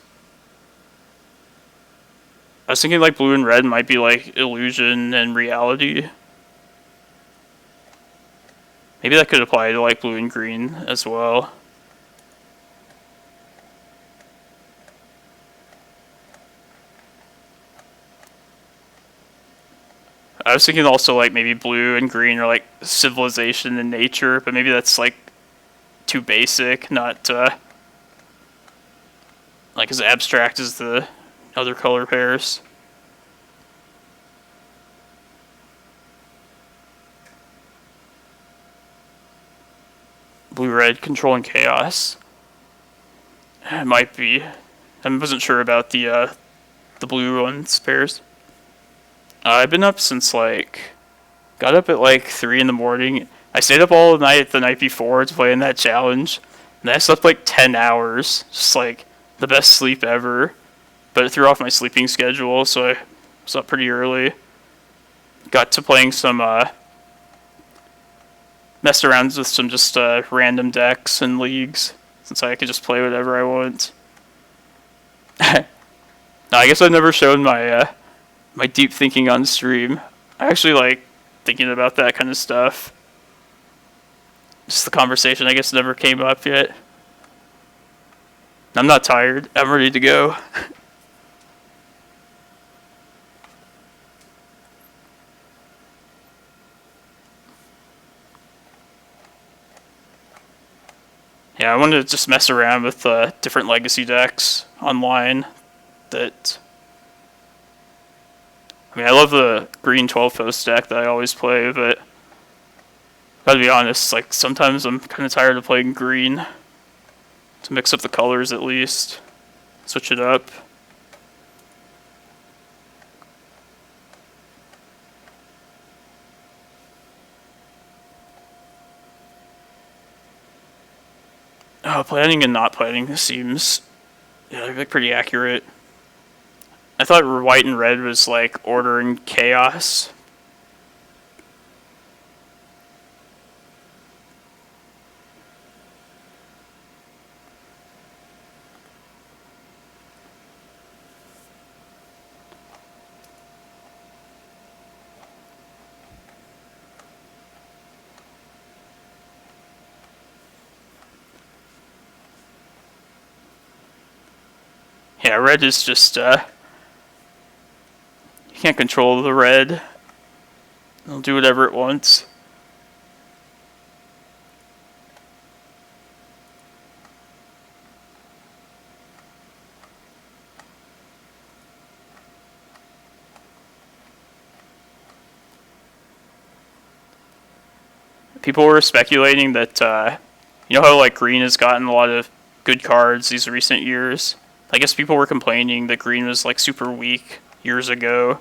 I was thinking, like, blue and red might be, like, illusion and reality. Maybe that could apply to, like, blue and green as well. I was thinking also, like, maybe blue and green are, like, civilization and nature, but maybe that's, like, too basic, not, like, as abstract as the other color pairs. Blue-red, control and chaos. It might be. I wasn't sure about the blue ones pairs. I've been up since, like, got up at, like, 3 in the morning. I stayed up all night the night before to play in that challenge, and I slept like 10 hours, just like the best sleep ever. But it threw off my sleeping schedule, so I was up pretty early. Got to playing some, messed around with some just random decks and leagues, since I could just play whatever I want. No, I guess I've never shown my my deep thinking on stream. I actually like thinking about that kind of stuff. Just the conversation, I guess, never came up yet. I'm not tired. I'm ready to go. Yeah, I wanted to just mess around with different legacy decks online. That, I mean, I love the green 12-post deck that I always play, but gotta be honest, like sometimes I'm kind of tired of playing green. To mix up the colors at least, switch it up. Planning and not planning seems, yeah, like pretty accurate. I thought white and red was like order and chaos. Yeah, red is just, you can't control the red. It'll do whatever it wants. People were speculating that, you know how like green has gotten a lot of good cards these recent years? I guess people were complaining that green was like super weak years ago,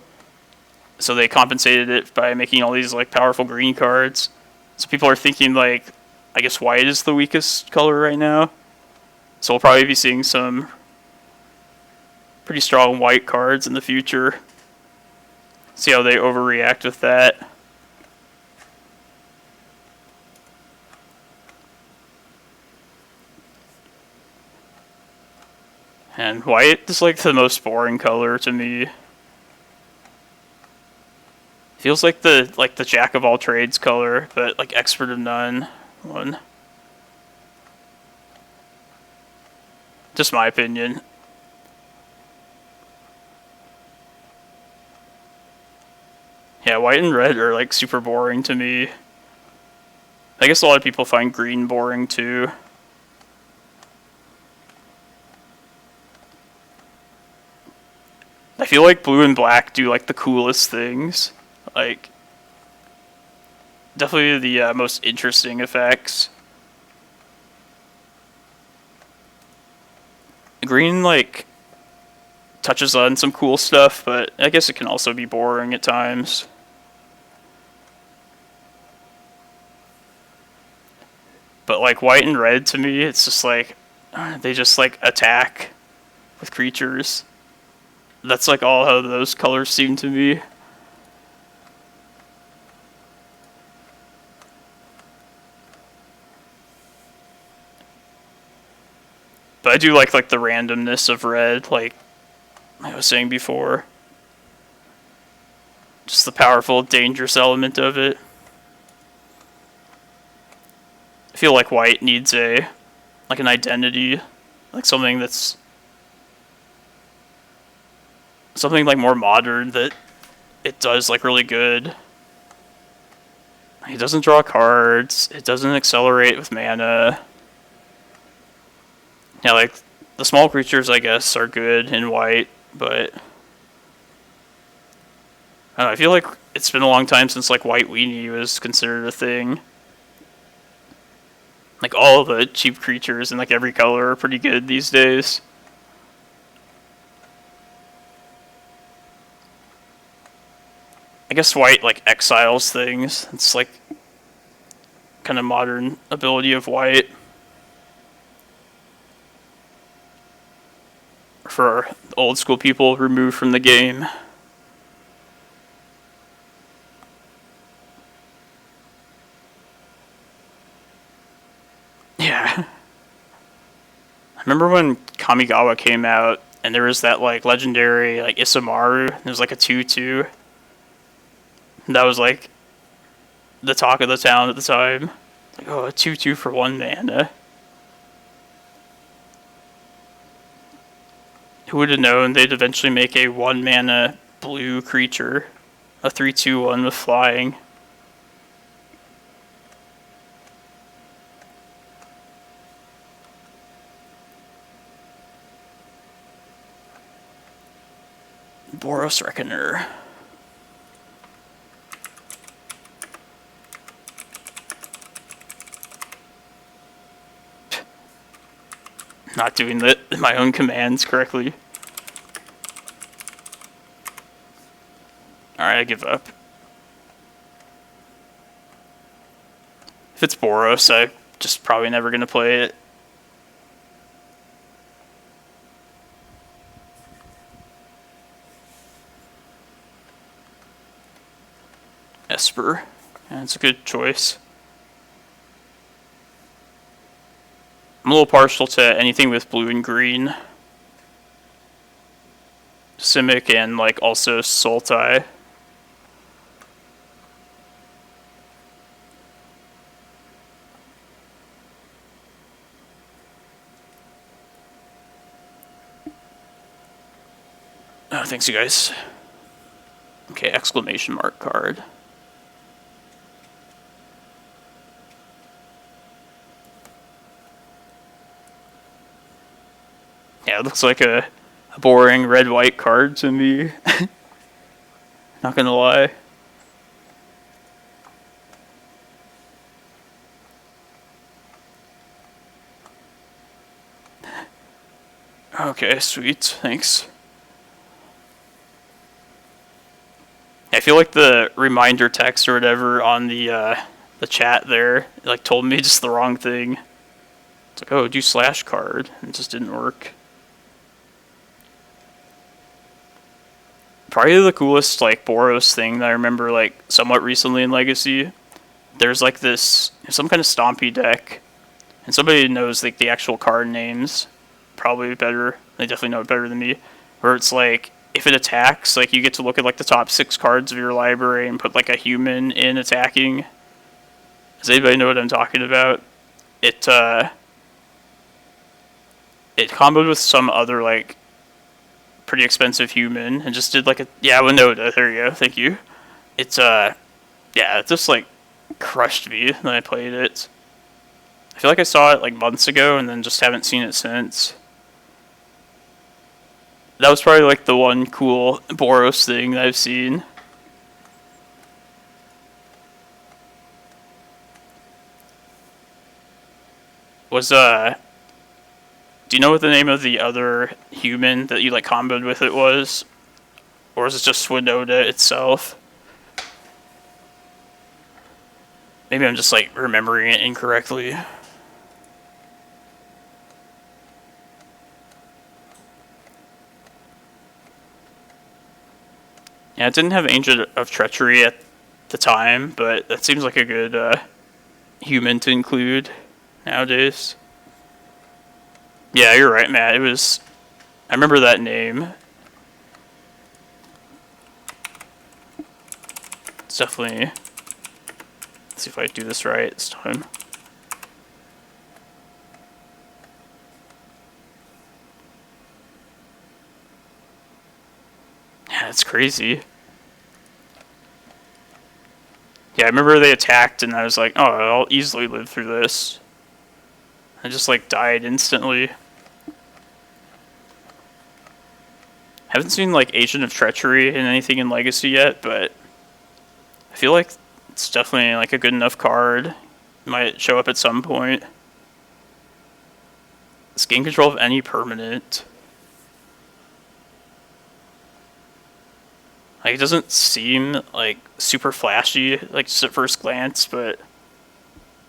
so they compensated it by making all these like powerful green cards. So people are thinking like, I guess white is the weakest color right now. So we'll probably be seeing some pretty strong white cards in the future. See how they overreact with that. And white is like the most boring color to me. Feels like the jack of all trades color, but like expert of none one. Just my opinion. Yeah, white and red are like super boring to me. I guess a lot of people find green boring too. I feel like blue and black do like the coolest things. Like, definitely the most interesting effects. Green, like, touches on some cool stuff, but I guess it can also be boring at times. But, like, white and red, to me, it's just like, they just, like, attack with creatures. That's, like, all how those colors seem to me. But I do like the randomness of red, like I was saying before. Just the powerful, dangerous element of it. I feel like white needs an identity, like something that's something like more modern that it does like really good. It doesn't draw cards. It doesn't accelerate with mana. Yeah, like the small creatures, I guess, are good in white, but I don't know, I feel like it's been a long time since like white weenie was considered a thing. Like all the cheap creatures in like every color are pretty good these days. I guess white like exiles things. It's like kind of modern ability of white. For old school people, removed from the game. Yeah. I remember when Kamigawa came out, and there was that, like, legendary, like, Isamaru. It was, like, a 2-2. That was, like, the talk of the town at the time. Like, oh, a 2-2 for 1 mana. Who would have known they'd eventually make a 1 mana blue creature? A 3/2/1 with flying. Boros Reckoner. Not doing my own commands correctly. Alright, I give up. If it's Boros, I'm just probably never gonna play it. Esper. Yeah, it's a good choice. I'm a little partial to anything with blue and green. Simic and, like, also Sultai. Oh, thanks, you guys. Okay, exclamation mark card. Yeah, it looks like a boring red-white card to me. Not gonna lie. Okay, sweet. Thanks. I feel like the reminder text or whatever on the chat there, like, told me just the wrong thing. It's like, oh, do slash card. It just didn't work. Probably the coolest, like, Boros thing that I remember, like, somewhat recently in Legacy. There's, like, this, some kind of stompy deck. And somebody knows, like, the actual card names. Probably better. They definitely know it better than me. Where it's, like, if it attacks, like, you get to look at, like, the top 6 cards of your library and put, like, a human in attacking. Does anybody know what I'm talking about? It comboed with some other, like, pretty expensive human and just did, like, a... Yeah, Winota. There you go. Thank you. It's, yeah, it just, like, crushed me when I played it. I feel like I saw it, like, months ago and then just haven't seen it since. That was probably, like, the one cool Boros thing that I've seen. Was, do you know what the name of the other human that you, like, comboed with it was? Or is it just Swinoda itself? Maybe I'm just, like, remembering it incorrectly. Yeah, it didn't have Agent of Treachery at the time, but that seems like a good human to include nowadays. Yeah, you're right, Matt. It was... I remember that name. It's definitely... Let's see if I do this right this time. Yeah, that's crazy. Yeah, I remember they attacked and I was like, oh, I'll easily live through this. I just, like, died instantly. Haven't seen, like, Agent of Treachery in anything in Legacy yet, but I feel like it's definitely, like, a good enough card. It might show up at some point. It's gain control of any permanent. Like, it doesn't seem, like, super flashy, like, just at first glance, but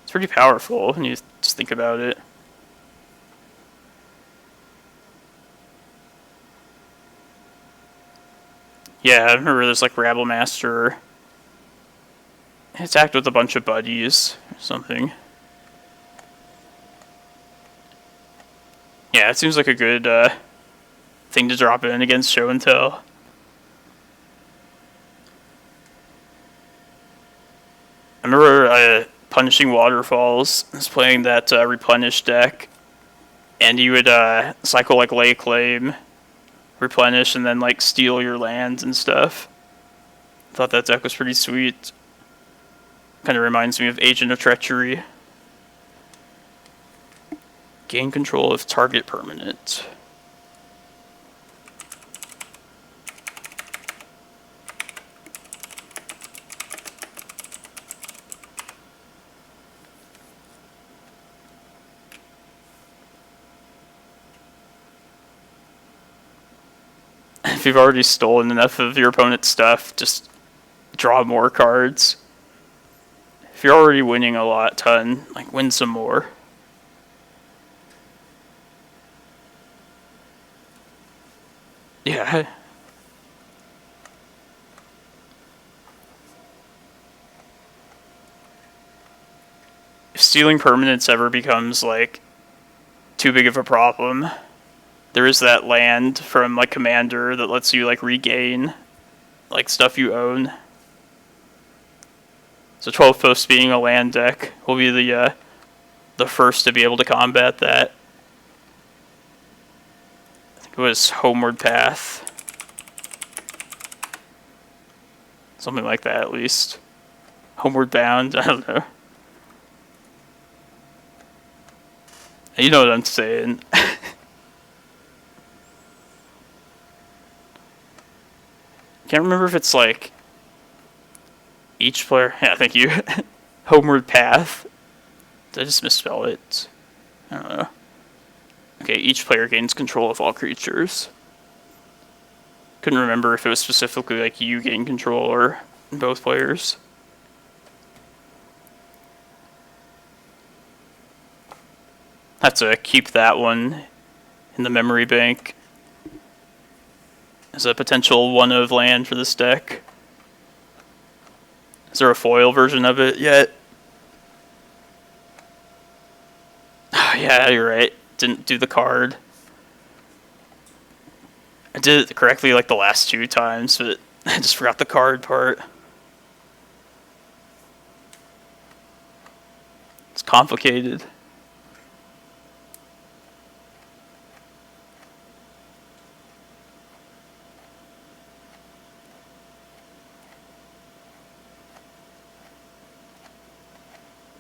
It's pretty powerful when you just think about it. Yeah, I remember there's like Rabble Master. He attacked with a bunch of buddies or something. Yeah, it seems like a good thing to drop in against Show and Tell. I remember Punishing Waterfalls. I was playing that Replenish deck, and you would cycle like Lay Claim, Replenish, and then like steal your lands and stuff. Thought that deck was pretty sweet. Kind of reminds me of Agent of Treachery. Gain control of target permanent. If you've already stolen enough of your opponent's stuff, just draw more cards. If you're already winning a ton, like win some more. Yeah. If stealing permanents ever becomes like too big of a problem, there is that land from like Commander that lets you like regain like stuff you own. So 12 Post being a land deck will be the first to be able to combat that. I think it was Homeward Path. Something like that at least. Homeward Bound, I don't know. You know what I'm saying. Can't remember if it's like each player. Yeah, thank you. Homeward Path. Did I just misspell it? I don't know. Okay, each player gains control of all creatures. Couldn't remember if it was specifically like you gain control or both players. Have to keep that one in the memory bank as a potential one of land for this deck. Is there a foil version of it yet? Oh, yeah, you're right. Didn't do the card. I did it correctly like the last 2 times, but I just forgot the card part. It's complicated.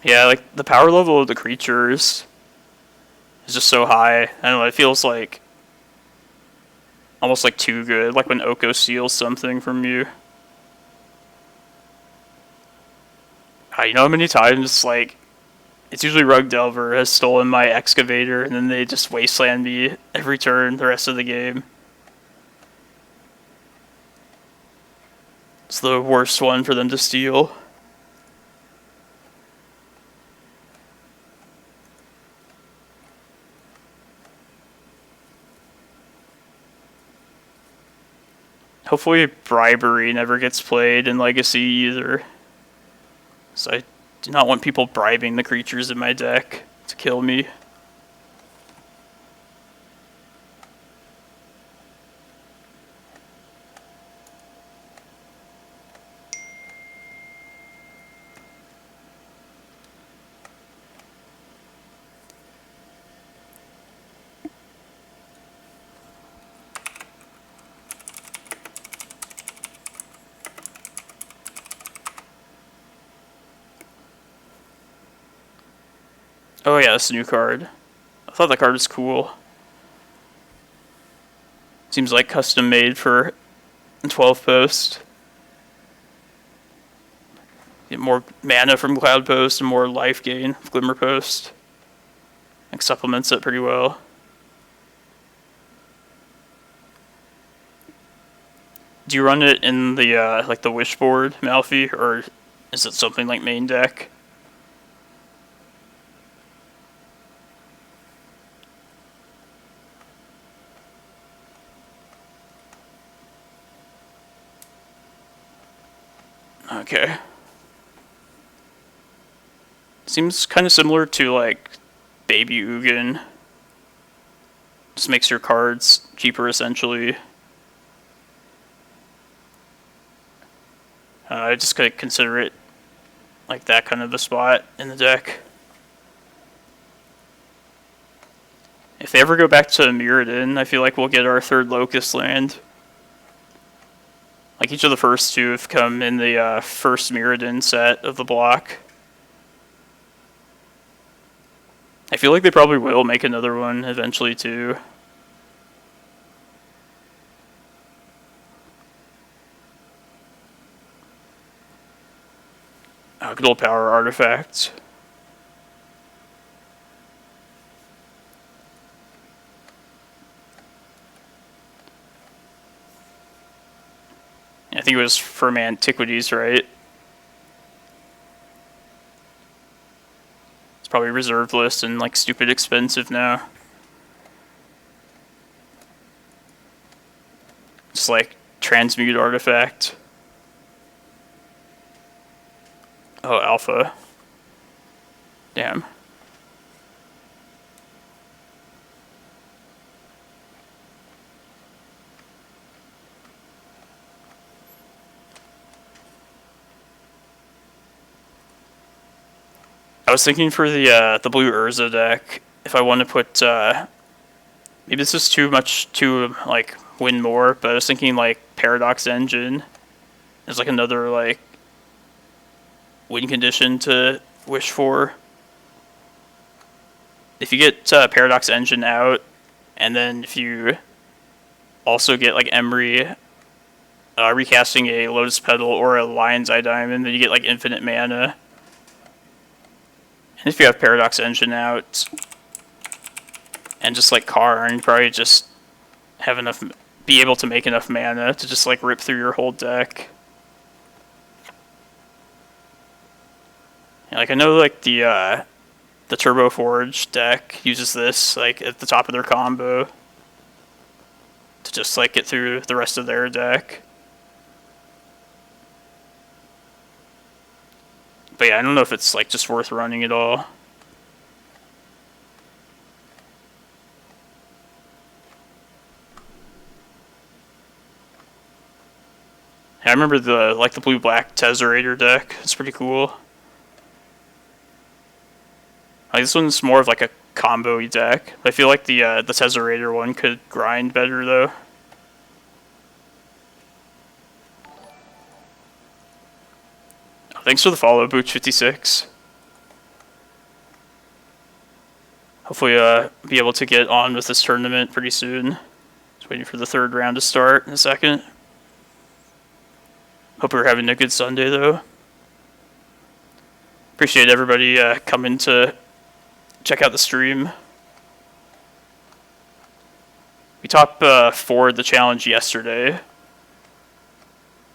Yeah, like the power level of the creatures is just so high. I don't know, it feels like almost like too good, like when Oko steals something from you. You know how many times, like, it's usually Rug Delver has stolen my Excavator and then they just wasteland me every turn the rest of the game. It's the worst one for them to steal. Hopefully bribery never gets played in Legacy either. So I do not want people bribing the creatures in my deck to kill me. Oh yeah, that's a new card. I thought that card was cool. Seems like custom made for 12 Post. Get more mana from Cloudpost and more life gain with Glimmerpost. Like supplements it pretty well. Do you run it in the like the Wishboard, Malfi, or is it something like main deck? Okay. Seems kind of similar to, like, Baby Ugin. Just makes your cards cheaper, essentially. I just could consider it like that kind of a spot in the deck. If they ever go back to Mirrodin, I feel like we'll get our third Locust land. Like, each of the first two have come in the first Mirrodin set of the block. I feel like they probably will make another one eventually, too. Good old power artifact. I think it was from Antiquities, right? It's probably reserved list and like stupid expensive now. Just like transmute artifact. Oh, alpha. Damn. I was thinking for the blue Urza deck, if I want to put maybe this is too much to like win more, but I was thinking like Paradox Engine is like another like win condition to wish for. If you get Paradox Engine out, and then if you also get like Emry recasting a Lotus Petal or a Lion's Eye Diamond, then you get like infinite mana. And if you have Paradox Engine out and just like Karn, you probably just have enough, be able to make enough mana to just like rip through your whole deck. Yeah, like I know like the Turbo Forge deck uses this like at the top of their combo to just like get through the rest of their deck. But yeah, I don't know if it's like just worth running at all. I remember the blue-black Tesserator deck. It's pretty cool. Like this one's more of like a combo-y deck. I feel like the Tesserator one could grind better though. Thanks for the follow, Booch56. Hopefully be able to get on with this tournament pretty soon. Just waiting for the third round to start in a second. Hope you're having a good Sunday though. Appreciate everybody coming to check out the stream. We top 4'd the challenge yesterday.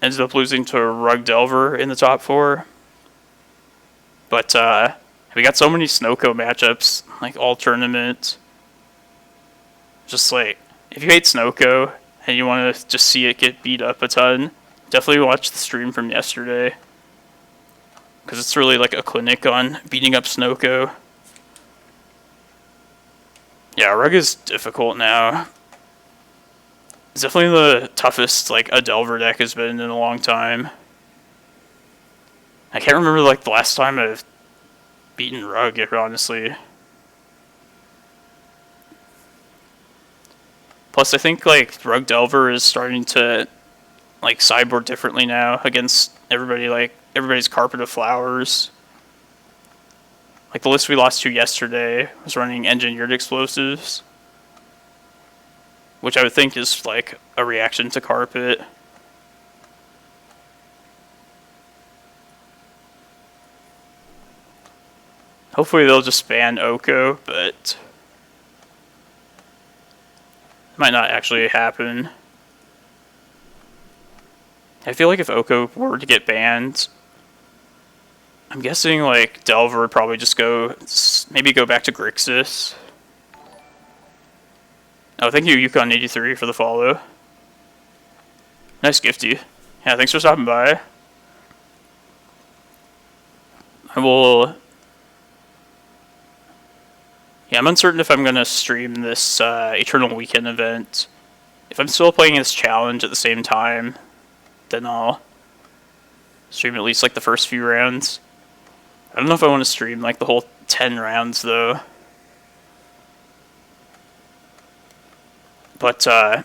Ended up losing to Rug Delver in the top 4. But we got so many Snowco matchups, like all tournament. Just like, if you hate Snowco and you want to just see it get beat up a ton, definitely watch the stream from yesterday. Because it's really like a clinic on beating up Snowco. Yeah, Rug is difficult now. It's definitely the toughest like a Delver deck has been in a long time. I can't remember like the last time I've beaten Rug, honestly. Plus I think like Rug Delver is starting to like sideboard differently now against everybody, like everybody's Carpet of Flowers. Like the list we lost to yesterday was running Engineered Explosives, which I would think is like a reaction to Carpet. Hopefully they'll just ban Oko, but it might not actually happen. I feel like if Oko were to get banned, I'm guessing like Delver would probably just maybe go back to Grixis. Oh, thank you, Yukon83, for the follow. Nice gifty. Yeah, thanks for stopping by. I will... Yeah, I'm uncertain if I'm going to stream this Eternal Weekend event. If I'm still playing this challenge at the same time, then I'll stream at least like the first few rounds. I don't know if I want to stream like the whole 10 rounds though. But I'll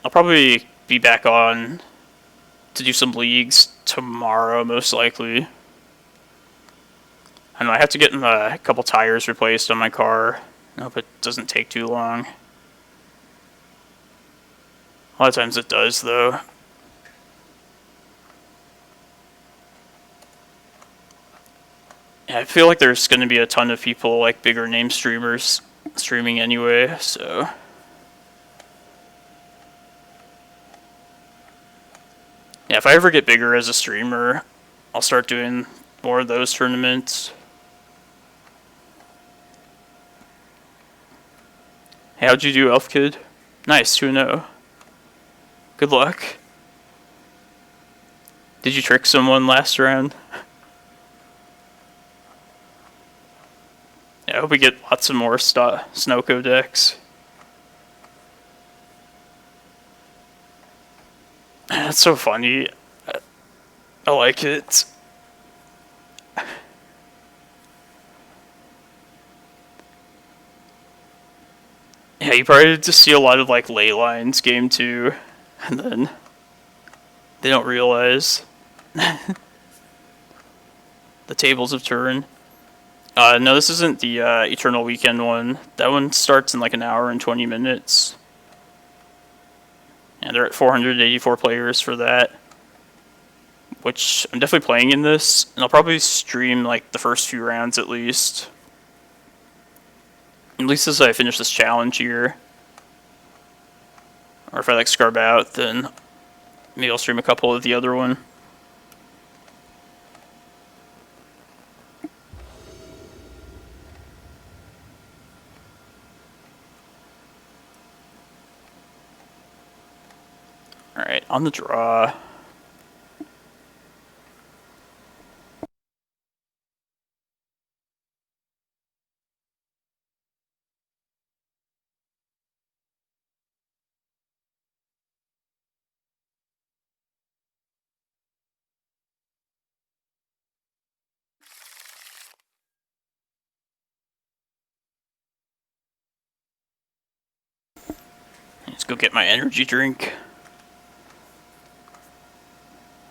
probably be back on to do some leagues tomorrow, most likely. I know I have to get a couple tires replaced on my car. I hope it doesn't take too long. A lot of times it does, though. Yeah, I feel like there's going to be a ton of people, like bigger name streamers, streaming anyway, so... Yeah, if I ever get bigger as a streamer, I'll start doing more of those tournaments. Hey, how'd you do, Elf Kid? Nice, 2-0. Good luck. Did you trick someone last round? Yeah, I hope we get lots of more Snowco decks. That's so funny. I like it. Yeah, you probably just see a lot of like ley lines game 2, and then they don't realize the tables have turned. No, this isn't the Eternal Weekend one. That one starts in like an hour and 20 minutes. And they're at 484 players for that. Which I'm definitely playing in this, and I'll probably stream like the first few rounds at least. At least as I finish this challenge here. Or if I like scrub out, then maybe I'll stream a couple of the other one. Alright, on the draw. Let's go get my energy drink.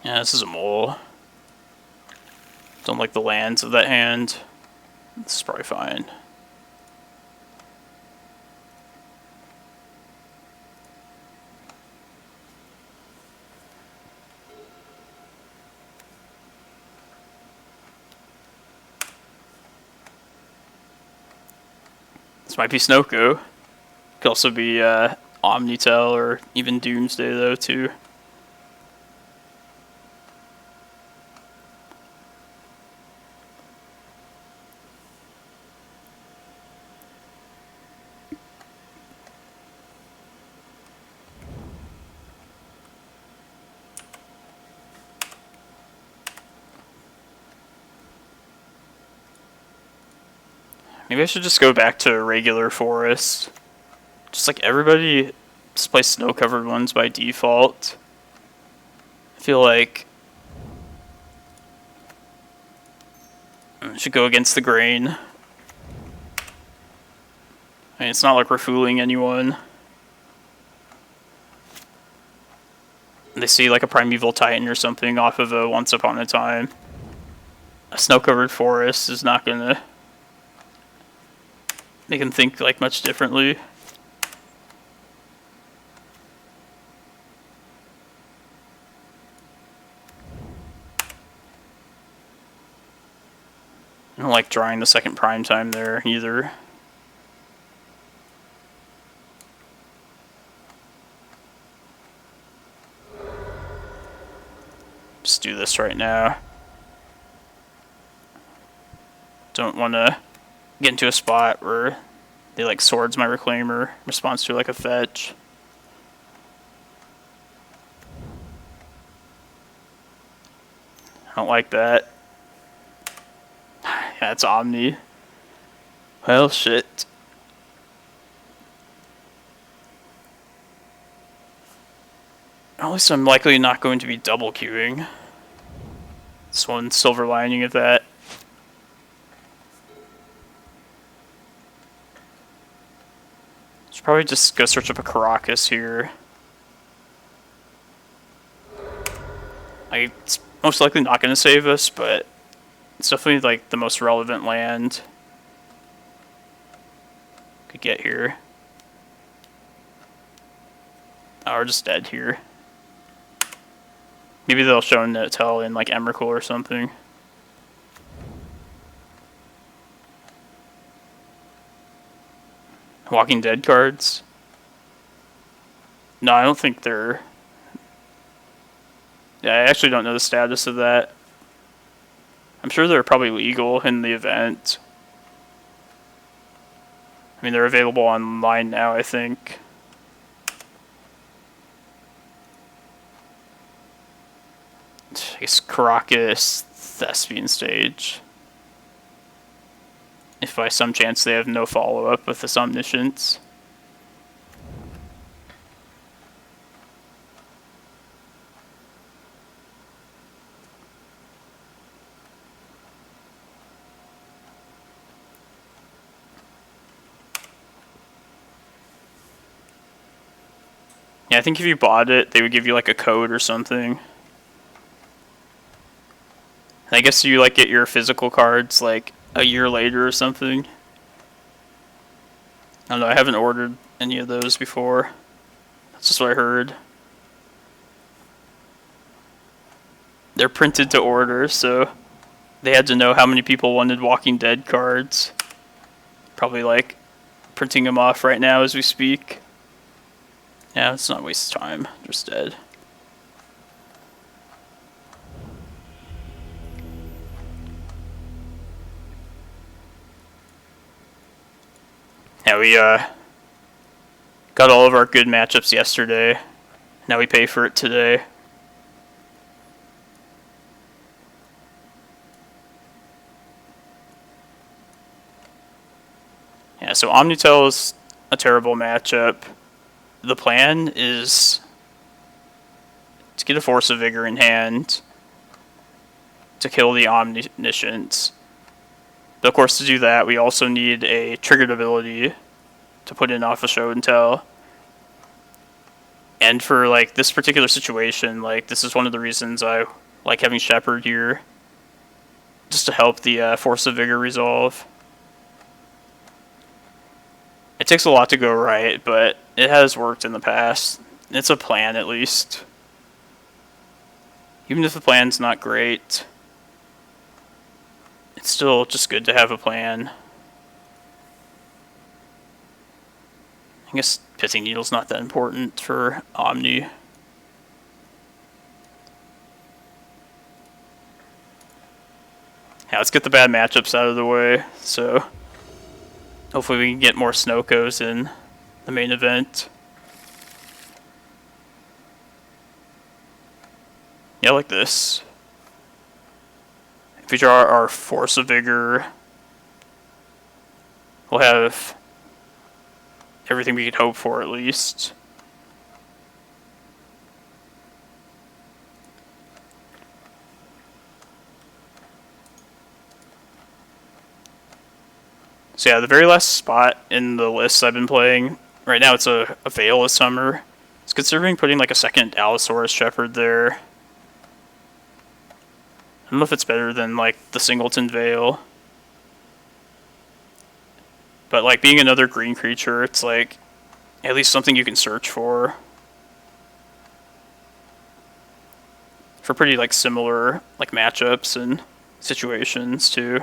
Yeah, this is a mole. Don't like the lands of that hand. This is probably fine. This might be Snoko. Could also be Omnitel or even Doomsday though too. Maybe I should just go back to regular forest. Just like everybody just plays snow-covered ones by default. I feel like I should go against the grain. I mean, it's not like we're fooling anyone. They see like a Primeval Titan or something off of a Once Upon a Time. A snow-covered forest is not gonna make them think like much differently. I don't like drawing the second prime time there either. Just do this right now. Don't want to get into a spot where they like swords my Reclaimer, responds to like a fetch. I don't like that. That's Omni. Well, shit. At least I'm likely not going to be double queuing. That's one silver lining of that. Should probably just go search up a Karakas here. It's most likely not going to save us, but it's definitely like the most relevant land could get here. Oh, we're just dead here. Maybe they'll show no tell in like Emrakul or something. Walking Dead cards? No, I don't think they're... Yeah, I actually don't know the status of that. I'm sure they're probably legal in the event. I mean, they're available online now, I think. I guess Karakas Thespian stage. If by some chance they have no follow-up with this Omniscience. Yeah, I think if you bought it, they would give you like a code or something. And I guess you like get your physical cards like a year later or something. I don't know, I haven't ordered any of those before. That's just what I heard. They're printed to order, so they had to know how many people wanted Walking Dead cards. Probably like printing them off right now as we speak. Yeah, it's not a waste of time. Just dead. Yeah, we got all of our good matchups yesterday. Now we pay for it today. Yeah, so Omnitel is a terrible matchup. The plan is to get a Force of Vigor in hand to kill the Omniscience. But of course, to do that, we also need a triggered ability to put in off a show and tell. And for like this particular situation, like this is one of the reasons I like having Shepherd here, just to help the Force of Vigor resolve. It takes a lot to go right, but it has worked in the past. It's a plan, at least. Even if the plan's not great, it's still just good to have a plan. I guess Pithing Needle's not that important for Omni. Yeah, let's get the bad matchups out of the way, so hopefully we can get more Snokos in the main event. Yeah, like this. If we draw our Force of Vigor, we'll have everything we could hope for, at least. So yeah, the very last spot in the list I've been playing, right now it's a Veil of Summer. It's considering putting like a second Allosaurus Shepherd there. I don't know if it's better than like the Singleton Veil. But like being another green creature, it's like at least something you can search for pretty like similar like matchups and situations too.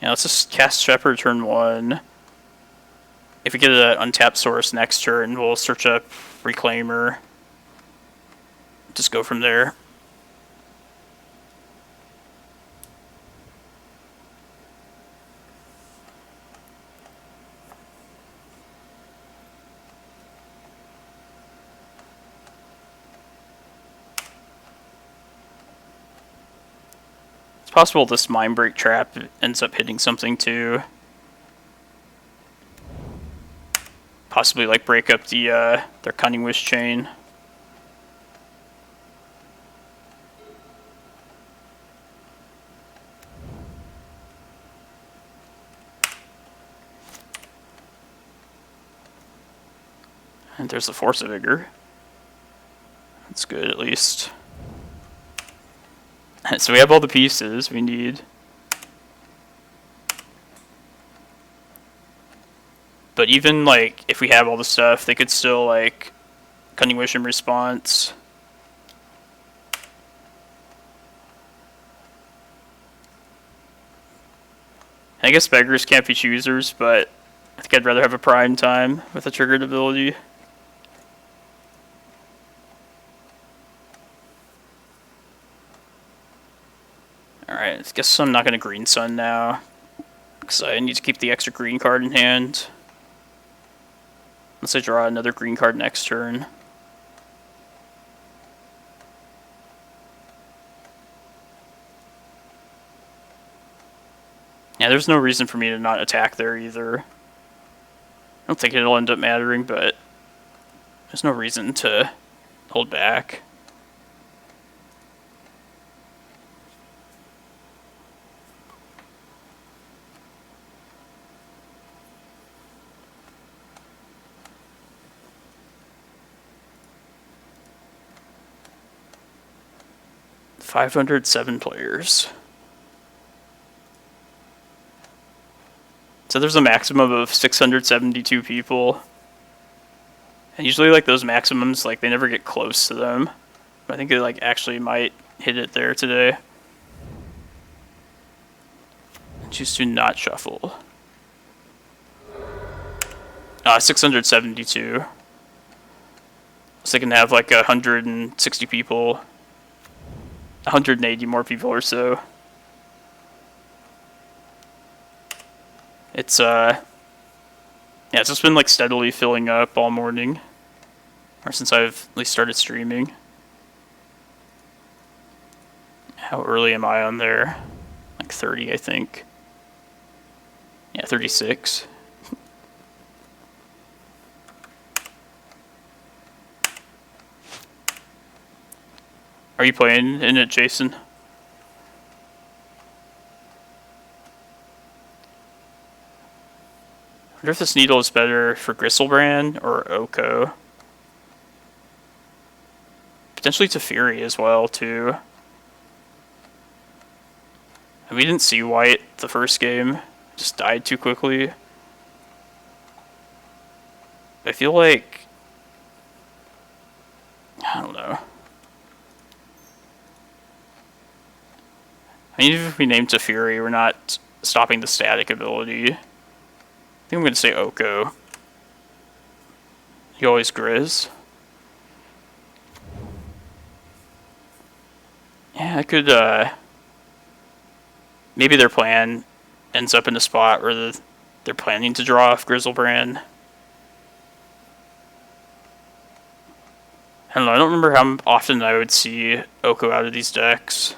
Yeah, let's just cast Shepherd turn 1. If we get an untapped source next turn, we'll search up Reclaimer. Just go from there. possible this Mindbreak Trap ends up hitting something too. Possibly like break up the their Cunning Wish chain. And there's the Force of Vigor. That's good, at least. So we have all the pieces we need. But even, like, if we have all the stuff, they could still, like, Cunning Wish in response. I guess beggars can't be choosers, but I think I'd rather have a prime time with a triggered ability. Alright, I guess I'm not going to Green Sun now, because I need to keep the extra green card in hand. Unless I draw another green card next turn. Yeah, there's no reason for me to not attack there either. I don't think it'll end up mattering, but there's no reason to hold back. $507 players. So there's a maximum of 672 people. And usually, like, those maximums, like, they never get close to them. But I think they, like, actually might hit it there today. Choose to not shuffle. 672. So they can have, like, 160 people. 180 more people or so. It's yeah, it's just been like steadily filling up all morning, or since I've at least started streaming. How early am I on there? Like 30, I think. Yeah, 36. Are you playing in it, Jason? I wonder if this needle is better for Gristlebrand or Oko. Potentially Teferi as well, too. And we didn't see white the first game. Just died too quickly. I feel like... I don't know. I mean, even if we name Teferi, we're not stopping the static ability. I think I'm going to say Oko. He always Grizz. Yeah, I could, maybe their plan ends up in a spot where they're planning to draw off Grizzlebrand. I don't know, I don't remember how often I would see Oko out of these decks.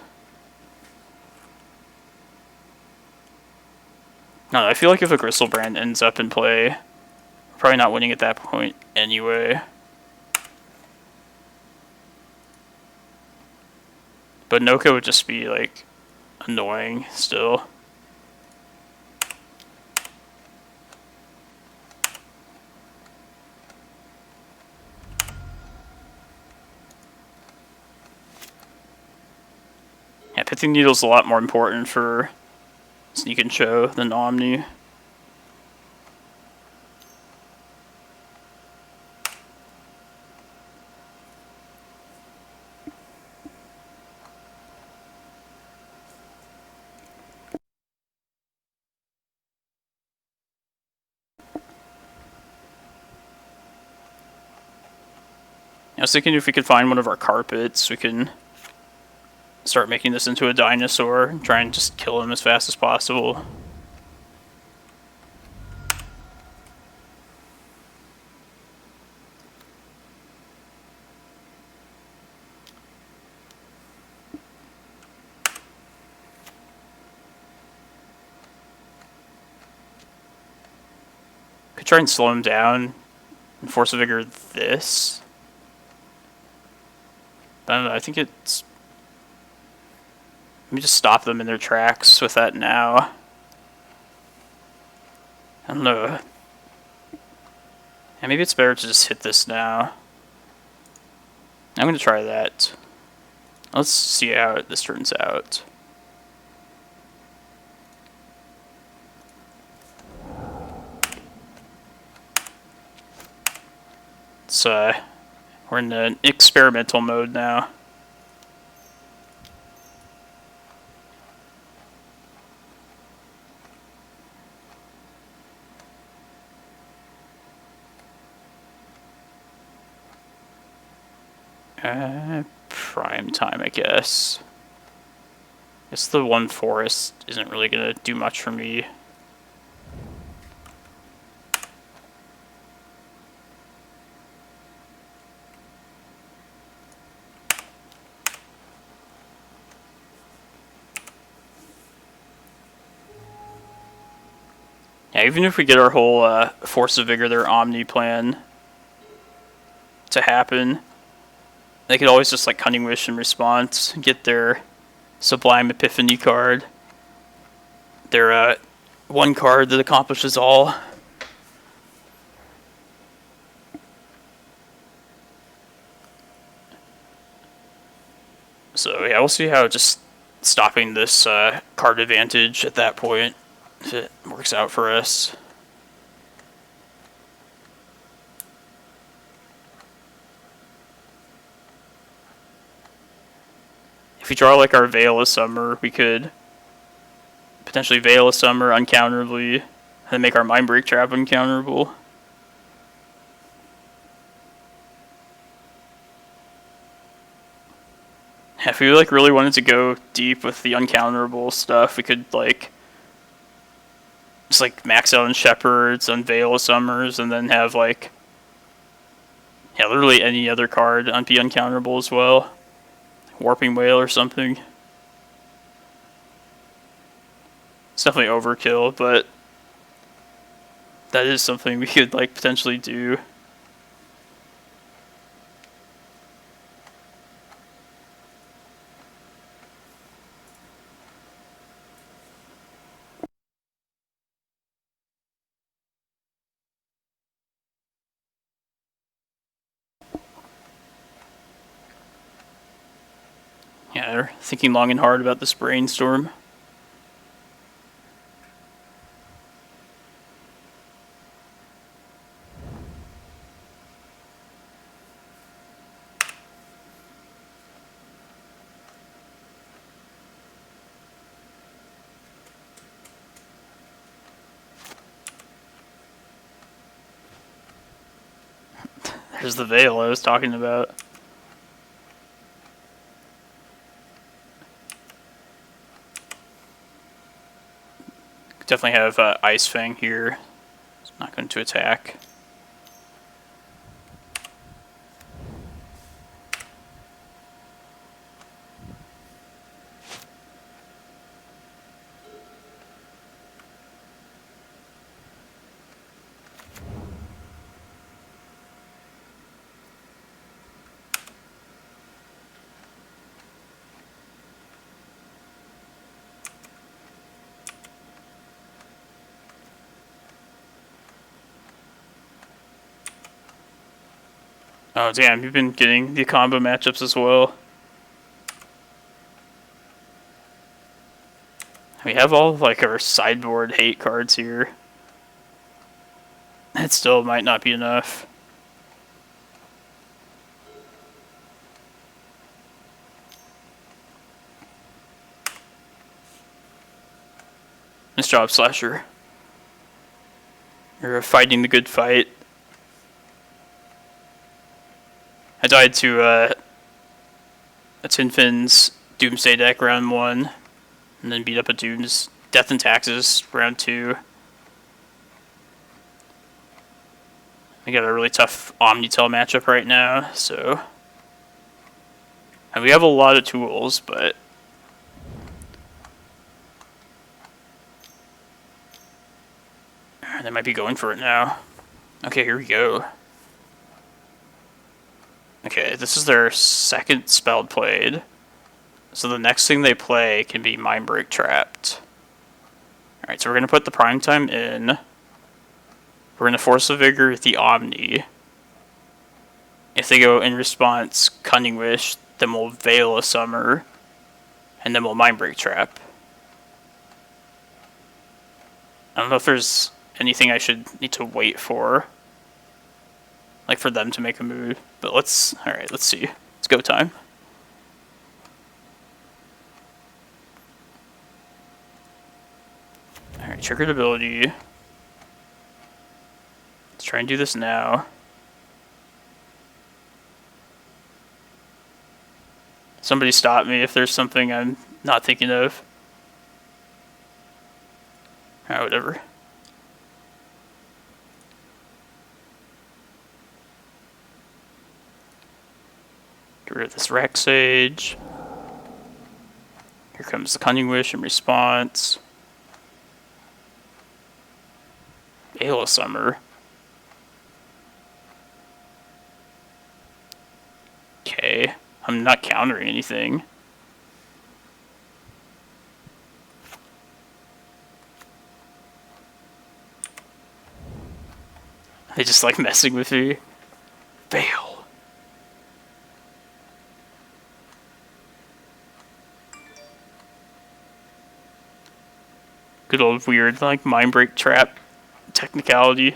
No, I feel like if a Grizzlebrand ends up in play, we're probably not winning at that point anyway. But Noko would just be, like, annoying still. Yeah, Pithing Needle's a lot more important for Sneak and Show than Omni. I was thinking if we could find one of our carpets, we can start making this into a dinosaur and try and just kill him as fast as possible. could try and slow him down and Force of Vigor this. But I don't know, I think it's... Let me just stop them in their tracks with that now. I don't know. Yeah, maybe it's better to just hit this now. I'm going to try that. Let's see how this turns out. It's, we're in an experimental mode now. Prime time, I guess. Guess the one forest isn't really gonna do much for me. Yeah, even if we get our whole Force of Vigor, their Omni plan to happen, they could always just like Cunning Wish in response, get their Sublime Epiphany card, their one card that accomplishes all. So yeah, we'll see how just stopping this card advantage at that point, if it works out for us. If we draw like our Veil of Summer, we could potentially Veil of Summer uncounterably, and then make our Mindbreak Trap uncounterable. If we like really wanted to go deep with the uncounterable stuff, we could like just like max out on Shepherds and Veil of Summers, and then have like, yeah, literally any other card be uncounterable as well. Warping Whale or something. It's definitely overkill, but that is something we could like potentially do. Yeah, they're thinking long and hard about this brainstorm. There's the Veil I was talking about. Definitely have Ice Fang here. It's not going to attack. Oh damn, you've been getting the combo matchups as well. We have all of like our sideboard hate cards here. It still might not be enough. Nice job, Slasher. You're fighting the good fight. I died to a Tinfin's Doomsday deck round 1, and then beat up a Doom's Death and Taxes round 2. We got a really tough Omnitel matchup right now, so... And we have a lot of tools, but... They might be going for it now. Okay, here we go. Okay, this is their second spell played. So the next thing they play can be Mindbreak Trapped. Alright, so we're going to put the Prime Time in. We're going to Force of Vigor the Omni. If they go in response Cunning Wish, then we'll Veil a Summer. And then we'll Mindbreak Trap. I don't know if there's anything I should need to wait for. Like for them to make a move. But alright, let's see. It's go time. Alright, triggered ability. Let's try and do this now. Somebody stop me if there's something I'm not thinking of. Alright, whatever. Get rid of this Reclamation Sage. Here comes the Cunning Wish in response. Veil Summer. Okay, I'm not countering anything. They just like messing with me. Veil. Good old weird like Mindbreak Trap technicality.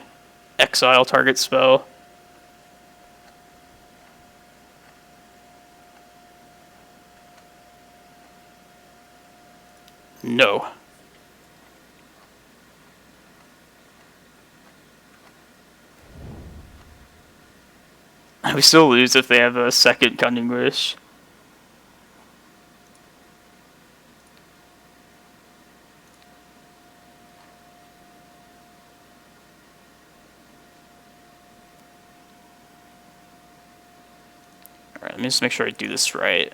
Exile target spell. No. We still lose if they have a second Cunning Wish. Alright, let me just make sure I do this right.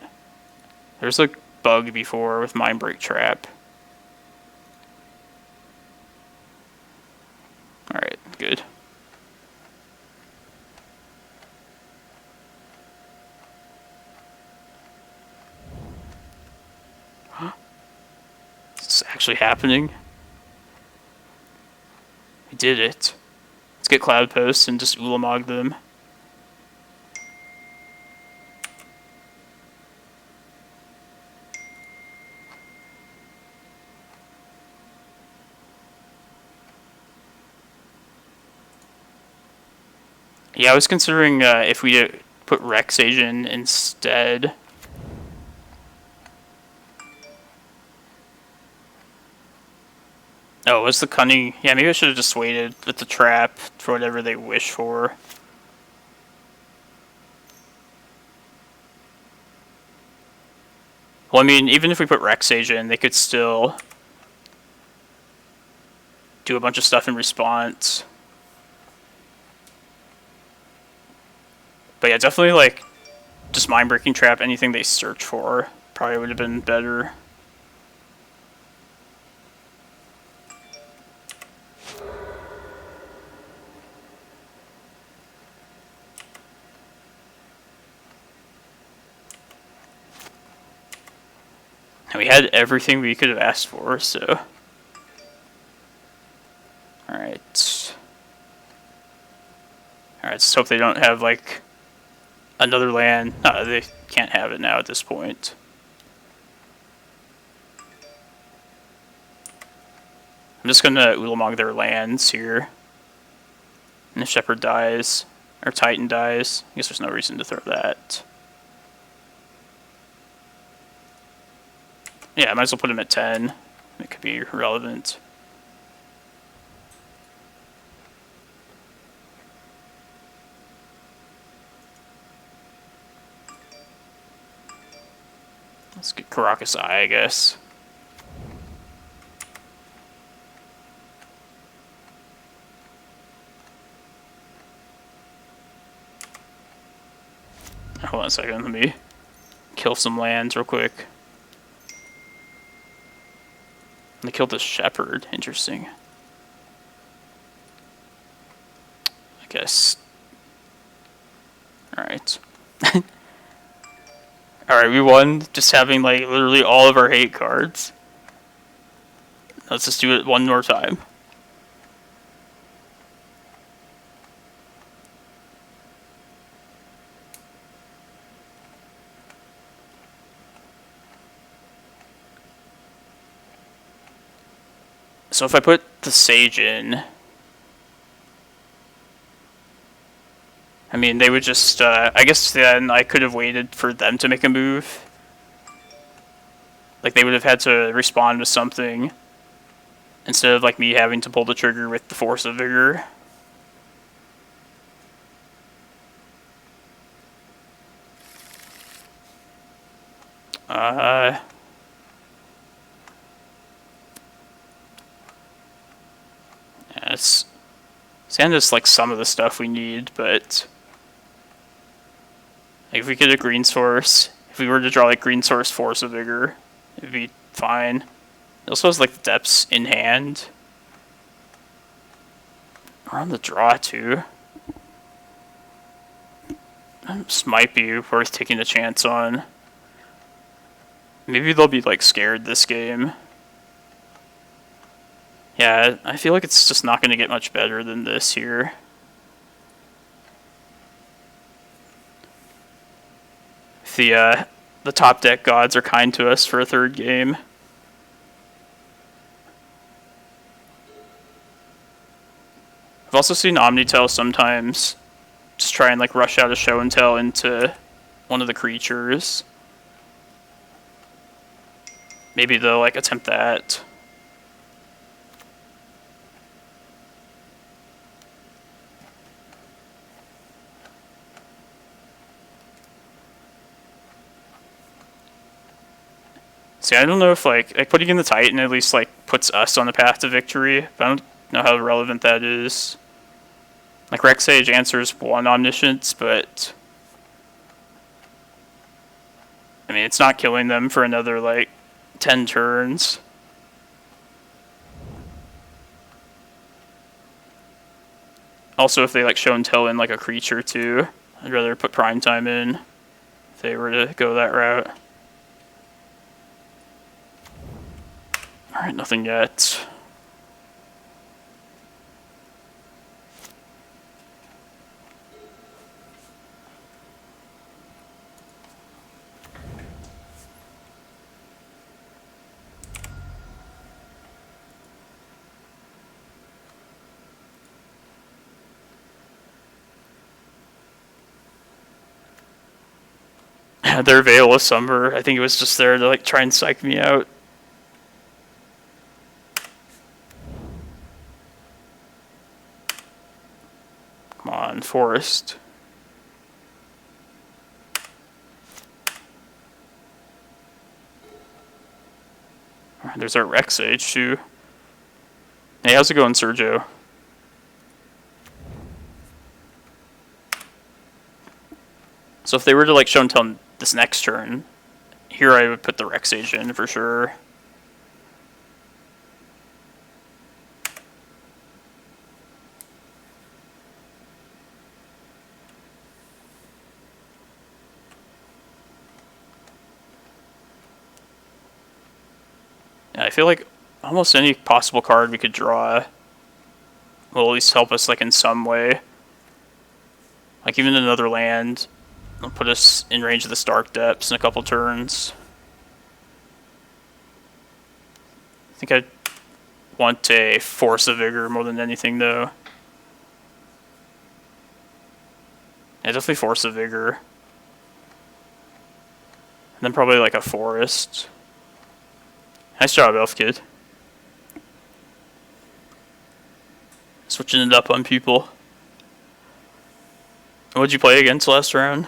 There's a bug before with Mindbreak Trap. Alright, good. Is this actually happening? We did it. Let's get Cloudpost and just Ulamog them. Yeah, I was considering if we put Reclamation Sage in instead. Oh, what's the Cunning? Yeah, maybe I should have just waited with the trap for whatever they wish for. Well, I mean, even if we put Reclamation Sage in, they could still do a bunch of stuff in response. But yeah, definitely like just Mindbreaking Trap, anything they search for probably would have been better. And we had everything we could have asked for, so. Alright. Alright, let's hope they don't have like another land. No, they can't have it now at this point. I'm just gonna Ulamog their lands here. And if Shepherd dies, or Titan dies, I guess there's no reason to throw that. Yeah, I might as well put him at 10. It could be relevant. Let's get Karakas Eye, I guess. Hold on a second, let me kill some lands real quick. They killed the Shepherd, interesting. I guess. Alright. Alright, we won just having like literally all of our hate cards. Let's just do it one more time. So if I put the Sage in, I mean, they would just, I guess then I could have waited for them to make a move. Like, they would have had to respond with something, instead of, like, me having to pull the trigger with the Force of Vigor. Yeah, it's kind of just, like, some of the stuff we need, but like, if we get a green source, if we were to draw, like, green source Force of Vigor, it'd be fine. It also has, like, the depths in hand. Or on the draw, too. This might be worth taking a chance on. Maybe they'll be, like, scared this game. Yeah, I feel like it's just not going to get much better than this here. If the top deck gods are kind to us for a third game. I've also seen Omnitel sometimes just try and like rush out a show and tell into one of the creatures. Maybe they'll like attempt that. See, I don't know if like putting in the Titan at least like puts us on the path to victory, but I don't know how relevant that is. Like Rec Sage answers one Omniscience, but I mean it's not killing them for another like 10 turns. Also, if they like show and tell in like a creature too, I'd rather put Prime Time in if they were to go that route. Alright, nothing yet. Their Veil of Summer, I think it was just there to like try and psych me out. Come on, Forest. There's our Rec Sage too. Hey, how's it going, Sergio? So if they were to like show and tell this next turn, here I would put the Rec Sage in for sure. Yeah, I feel like almost any possible card we could draw will at least help us like in some way. Like even another land will put us in range of the Stark Depths in a couple turns. I think I want a Force of Vigor more than anything though. Yeah, definitely Force of Vigor. And then probably like a Forest. Nice job, Elf Kid. Switching it up on people. What'd you play against last round?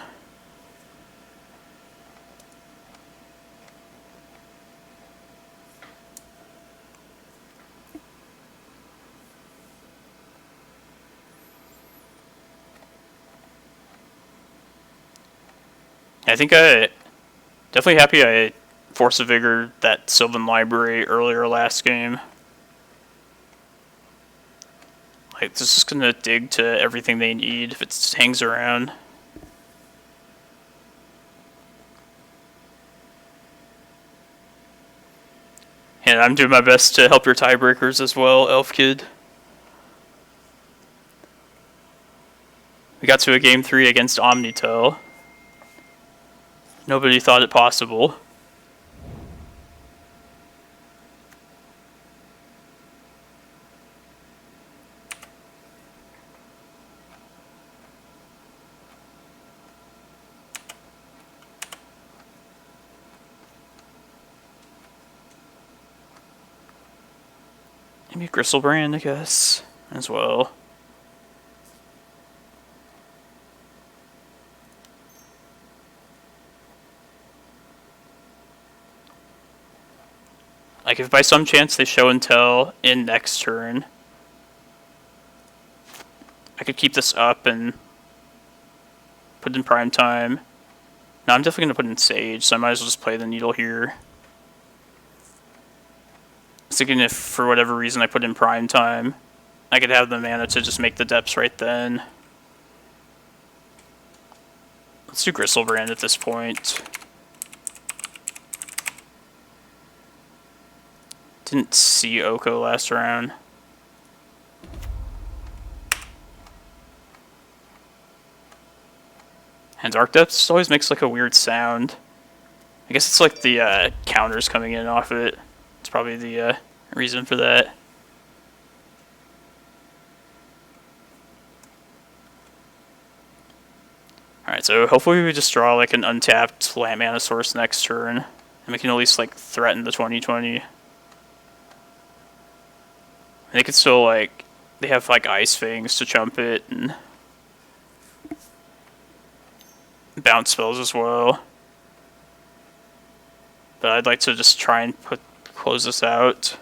I think I definitely happy I Force of Vigor that Sylvan Library earlier last game. Like, this is gonna dig to everything they need if it hangs around. And I'm doing my best to help your tiebreakers as well, Elf Kid. We got to a game 3 against Omnitel. Nobody thought it possible. Maybe Gristlebrand, I guess, as well. Like, if by some chance they show and tell in next turn, I could keep this up and put in prime time. No, I'm definitely going to put in Sage, so I might as well just play the Needle here. I was thinking if, for whatever reason, I put in prime time, I could have the mana to just make the depths right then. Let's do Gristlebrand at this point. Didn't see Oko last round. And Dark Depths always makes like a weird sound. I guess it's like the counters coming in off of it. It's probably the reason for that. Alright, so hopefully we just draw like an untapped land mana source next turn. And we can at least like threaten the 2020. They could still like, they have like Ice Fangs to chump it and bounce spells as well. But I'd like to just try and close this out.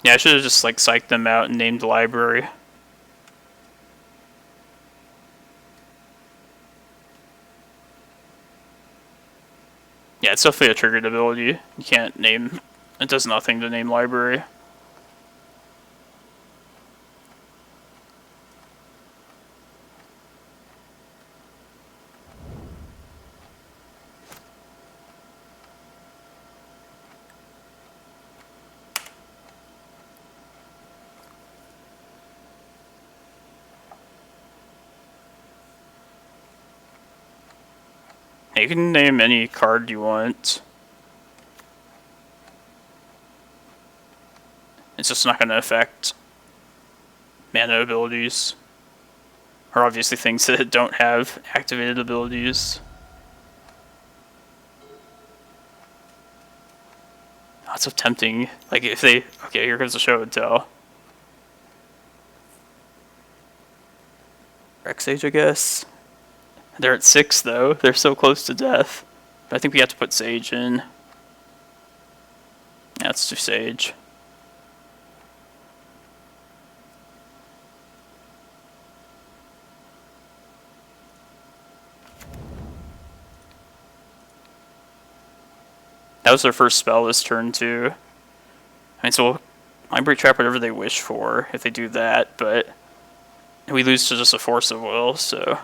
Yeah, I should have just like psyched them out and named the library. Yeah, it's definitely a triggered ability. You can't name... It does nothing to name library. You can name any card you want. It's just not going to affect mana abilities. Or obviously things that don't have activated abilities. Lots of tempting. Like if they... Okay, here comes the show and tell. Rec Sage, I guess. They're at 6 though. They're so close to death. But I think we have to put Sage in. Yeah, let's do Sage. That was their first spell this turn too. I mean, so Mindbreak Trap whatever they wish for if they do that, but we lose to just a Force of Will, so...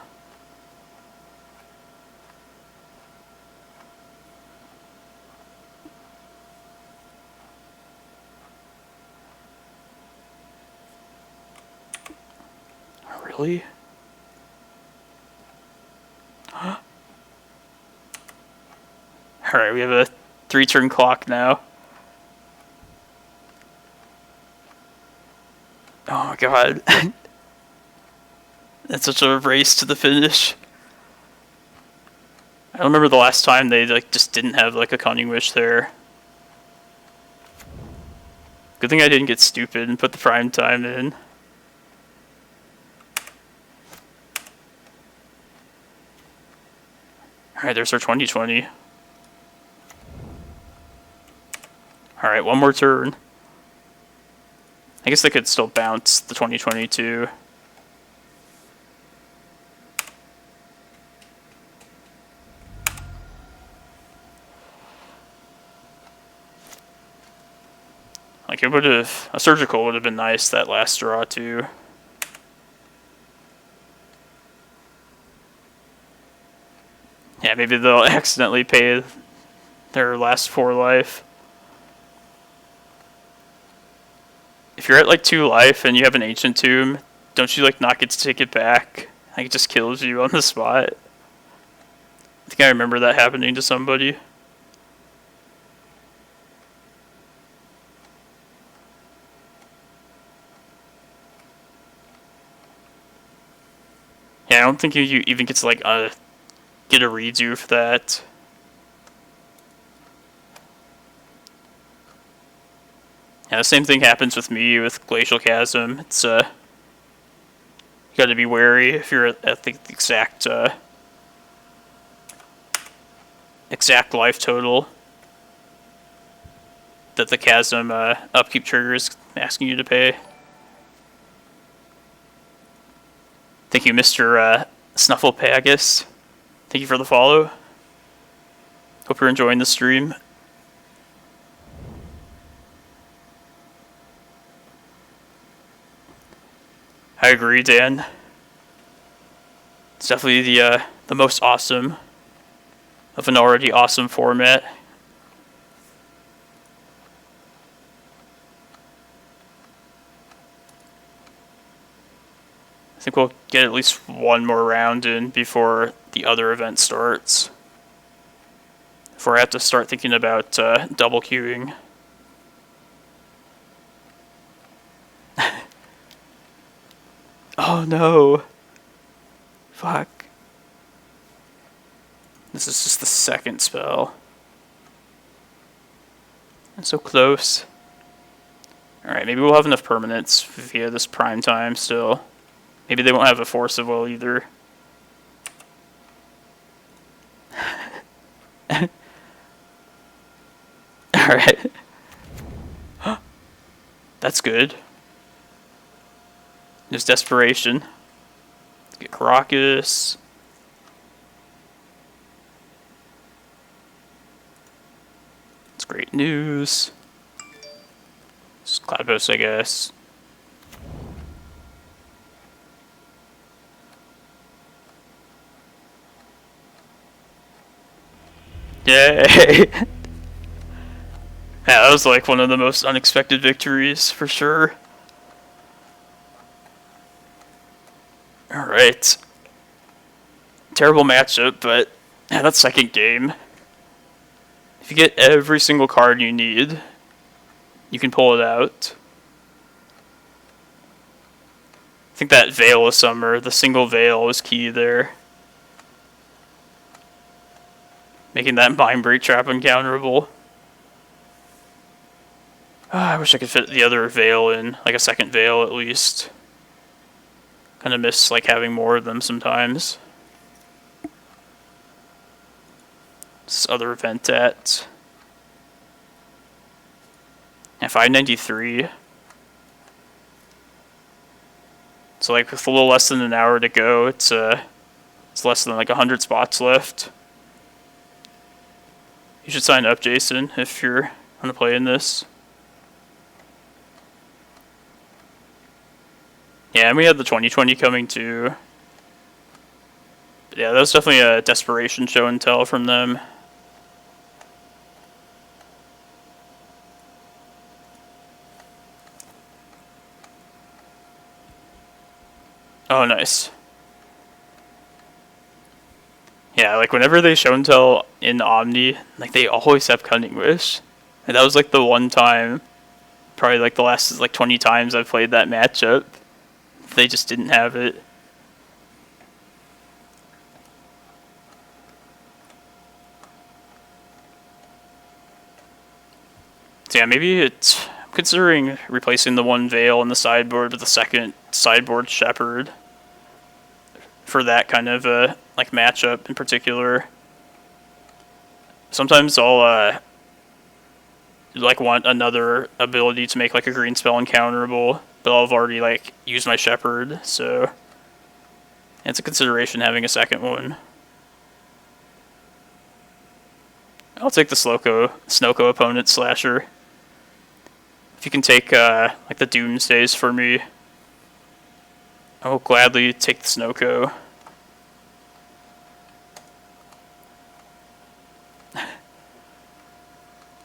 Really? Alright, we have a 3-turn clock now. Oh my god. That's such a race to the finish. I don't remember the last time they like just didn't have like a Cunning Wish there. Good thing I didn't get stupid and put the prime time in. Alright, there's our 2020. Alright, one more turn. I guess they could still bounce the 2022. Like, it would have... A surgical would have been nice that last draw, too. Yeah, maybe they'll accidentally pay their last 4 life. If you're at, like, 2 life and you have an Ancient Tomb, don't you, like, not get to take it back? Like, it just kills you on the spot. I think I remember that happening to somebody. Yeah, I don't think you even get to, like, get a redo for that. Yeah, the same thing happens with me with Glacial Chasm. It's, you gotta be wary if you're at the exact life total that the Chasm upkeep trigger is asking you to pay. Thank you, Mr. Snufflepagus. Thank you for the follow. Hope you're enjoying the stream. I agree, Dan. It's definitely the most awesome of an already awesome format. I think we'll get at least one more round in before the other event starts. Before I have to start thinking about double queuing. Oh no! Fuck. This is just the second spell. I'm so close. Alright, maybe we'll have enough permanents via this prime time still. Maybe they won't have a Force of Will either. Alright. That's good. There's Desperation. Let's get Karakas. It's great news. It's Cloudpost, I guess. Yay! Yeah, that was like one of the most unexpected victories, for sure. Alright. Terrible matchup, but yeah, that second game. If you get every single card you need, you can pull it out. I think that Veil of Summer, the single Veil, was key there. Making that Mindbreak Trap uncounterable. I wish I could fit the other Veil in, like a second Veil at least. Kind of miss like having more of them sometimes. This other event at 593. So like with a little less than an hour to go, it's less than like 100 spots left. You should sign up, Jason, if you're gonna play in this. Yeah, and we had the 2020 coming too. But yeah, that was definitely a desperation show and tell from them. Oh, nice. Yeah, like whenever they show and tell in Omni, like they always have Cunning Wish. And that was like the one time, probably like the last like 20 times I've played that matchup. They just didn't have it. So yeah, maybe it's... I'm considering replacing the one Veil in the sideboard with the second Sideboard Shepherd. For that kind of like matchup in particular. Sometimes I'll like want another ability to make like a green spell uncounterable, but I've already like used my Shepherd, so it's a consideration having a second one. I'll take the Snowco opponent slasher. if you can take like the Doomsdays for me, I will gladly take the Snowco.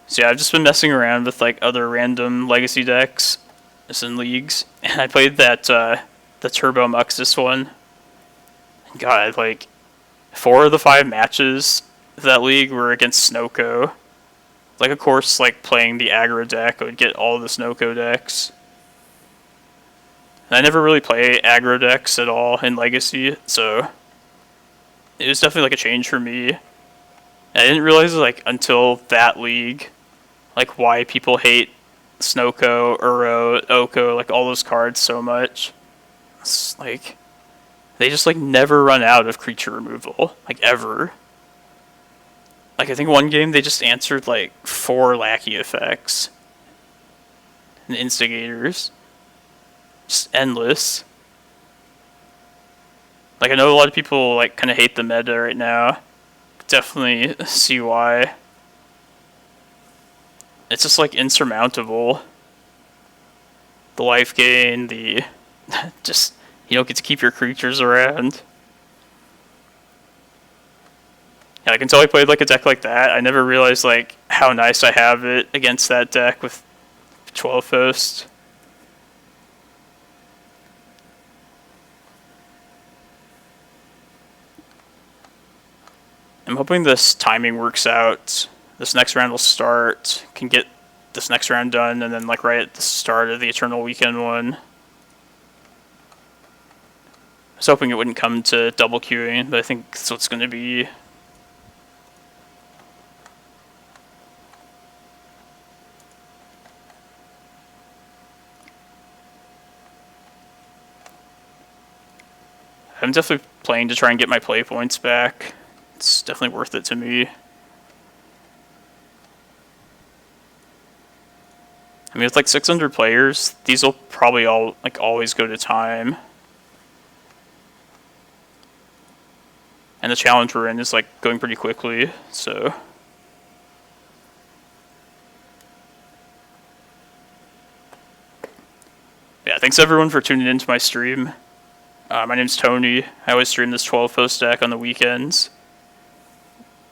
So yeah, I've just been messing around with like other random legacy decks, just in leagues, and I played that the Turbo Muxus one. God, like 4 of the 5 matches of that league were against Snowco. Like, of course, like playing the aggro deck, I would get all the Snowco decks. And I never really play aggro decks at all in Legacy, so it was definitely like a change for me. And I didn't realize like until that league, like why people hate Snowco, Uro, Oko, like all those cards so much. It's like they just like never run out of creature removal, like ever. Like I think one game they just answered like 4 lackey effects and instigators. Just endless. Like I know a lot of people like kind of hate the meta right now. Definitely see why. It's just like insurmountable. The life gain, the just you don't get to keep your creatures around. Yeah, like until I played like a deck like that, I never realized like how nice I have it against that deck with 12 Post. I'm hoping this timing works out. This next round will start, can get this next round done, and then like right at the start of the Eternal Weekend one. I was hoping it wouldn't come to double queuing, but I think that's what it's going to be. I'm definitely playing to try and get my play points back. It's definitely worth it to me. I mean, with like 600 players, these will probably all like always go to time. And the challenge we're in is like going pretty quickly, so. Yeah, thanks everyone for tuning into my stream. My name's Tony. I always stream this 12 Post deck on the weekends.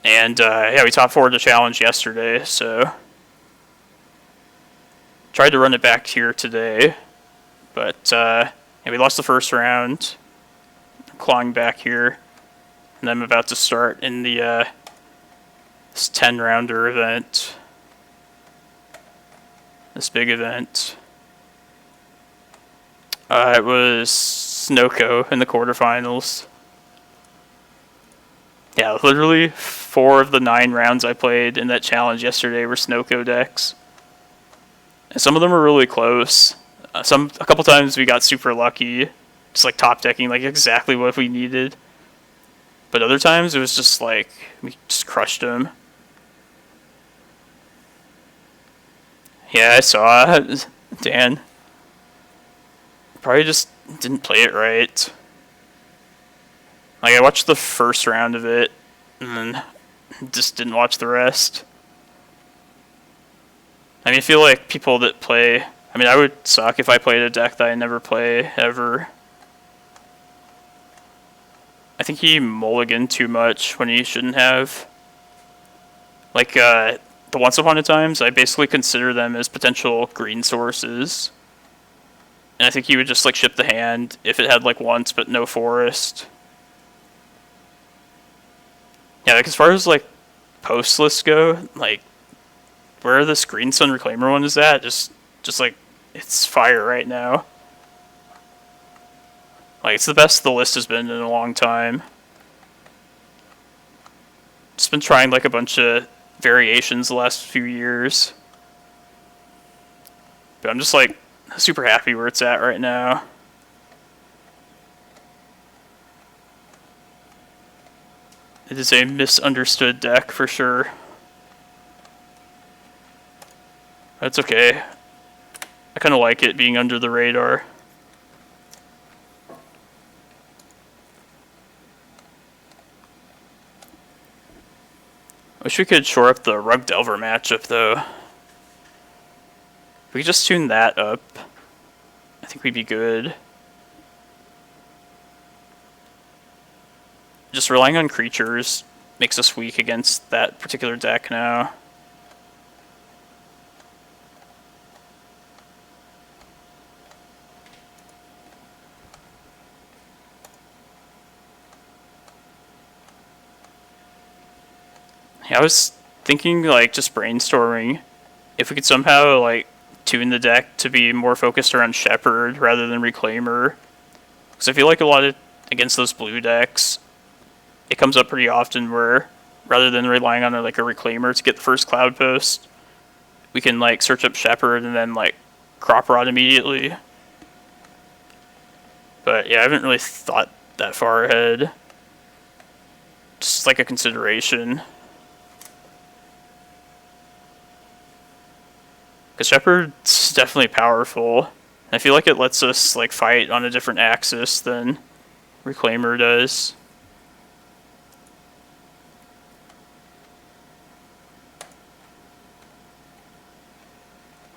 And yeah, we top 4'd the challenge yesterday, so tried to run it back here today, but yeah, we lost the first round. Clawing back here, and I'm about to start in the this 10-rounder event, this big event. It was Snowco in the quarterfinals. Yeah, literally 4 of the 9 rounds I played in that challenge yesterday were Snowco decks. And some of them were really close. A couple times we got super lucky, just like top decking like exactly what we needed. But other times it was just like we just crushed them. Yeah, I saw it. Dan. Probably just didn't play it right. Like, I watched the first round of it, and then just didn't watch the rest. I mean, I feel like people that play... I mean, I would suck if I played a deck that I never play, ever. I think he mulliganed too much when he shouldn't have. Like, the Once Upon a Times, I basically consider them as potential green sources. And I think he would just, like, ship the hand if it had, like, once but no forest. Yeah, like, as far as, like, post lists go, like, where this Green Sun Reclaimer one is at, just like, it's fire right now. Like, it's the best the list has been in a long time. Just been trying, like, a bunch of variations the last few years. But I'm just, like, super happy where it's at right now. It is a misunderstood deck for sure. That's okay. I kind of like it being under the radar. Wish we could shore up the Rug Delver matchup though. we could just tune that up, I think we'd be good. Just relying on creatures makes us weak against that particular deck now. Yeah, I was thinking, like, just brainstorming if we could somehow, like, tune the deck to be more focused around Shepherd rather than Reclaimer. Because I feel like a lot of, against those blue decks, it comes up pretty often where, rather than relying on, like, a Reclaimer to get the first Cloudpost, we can, like, search up Shepherd and then, like, Crop Rot immediately. But, yeah, I haven't really thought that far ahead. Just, like, a consideration. Because Shepherd's definitely powerful. I feel like it lets us, like, fight on a different axis than Reclaimer does.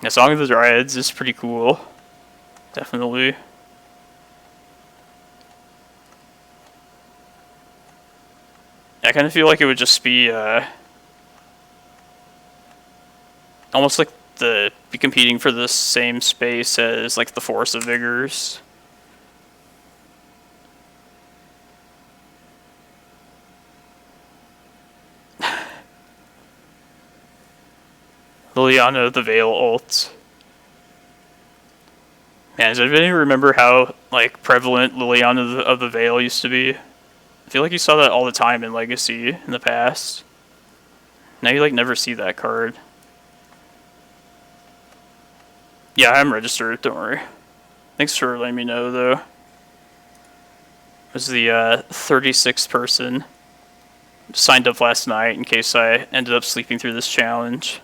Yeah, Song of the Dryads is pretty cool. Definitely. I kind of feel like it would just be, almost like be competing for the same space as, like, the Force of Vigors. Liliana of the Veil ult. Man, does anybody remember how, like, prevalent Liliana of the Veil used to be? I feel like you saw that all the time in Legacy in the past. Now you, like, never see that card. Yeah, I'm registered, don't worry. Thanks for letting me know, though. I was the 36th person. Signed up last night in case I ended up sleeping through this challenge.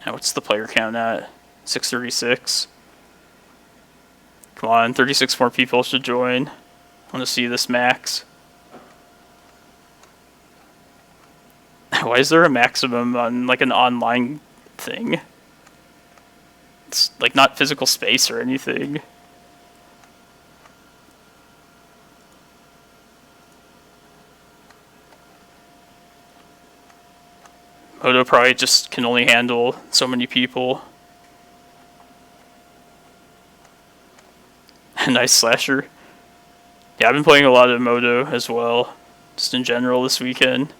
Now, what's the player count at? 636. Come on, 36 more people should join. I want to see this max. Why is there a maximum on, like, an online thing? It's, like, not physical space or anything. Moto probably just can only handle so many people. Nice slasher. Yeah, I've been playing a lot of Moto as well, just in general this weekend.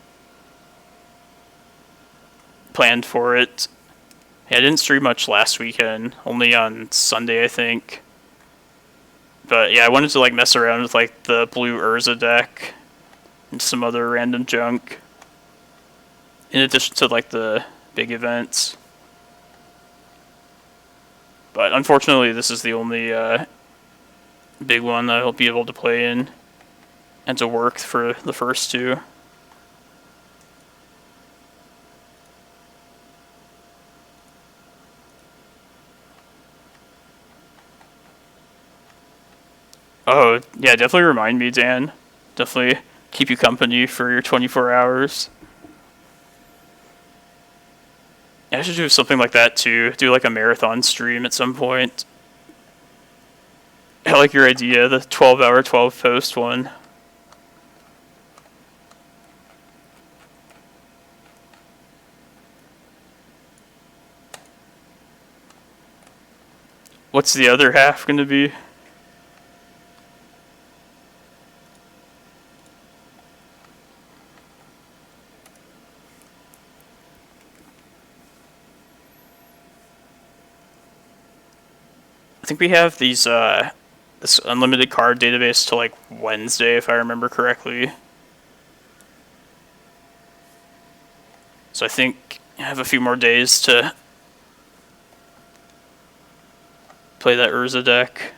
Planned for it. Yeah, I didn't stream much last weekend, only on Sunday, I think. But yeah, I wanted to, like, mess around with, like, the blue Urza deck and some other random junk. In addition to, like, the big events. But unfortunately, this is the only big one that I'll be able to play in and to work for the first two. Oh, yeah, definitely remind me, Dan. Definitely keep you company for your 24 hours. I should do something like that too. Do, like, a marathon stream at some point. I like your idea, the 12-hour, 12-post one. What's the other half going to be? I think we have these this unlimited card database till, like, Wednesday, if I remember correctly. So I think I have a few more days to play that Urza deck.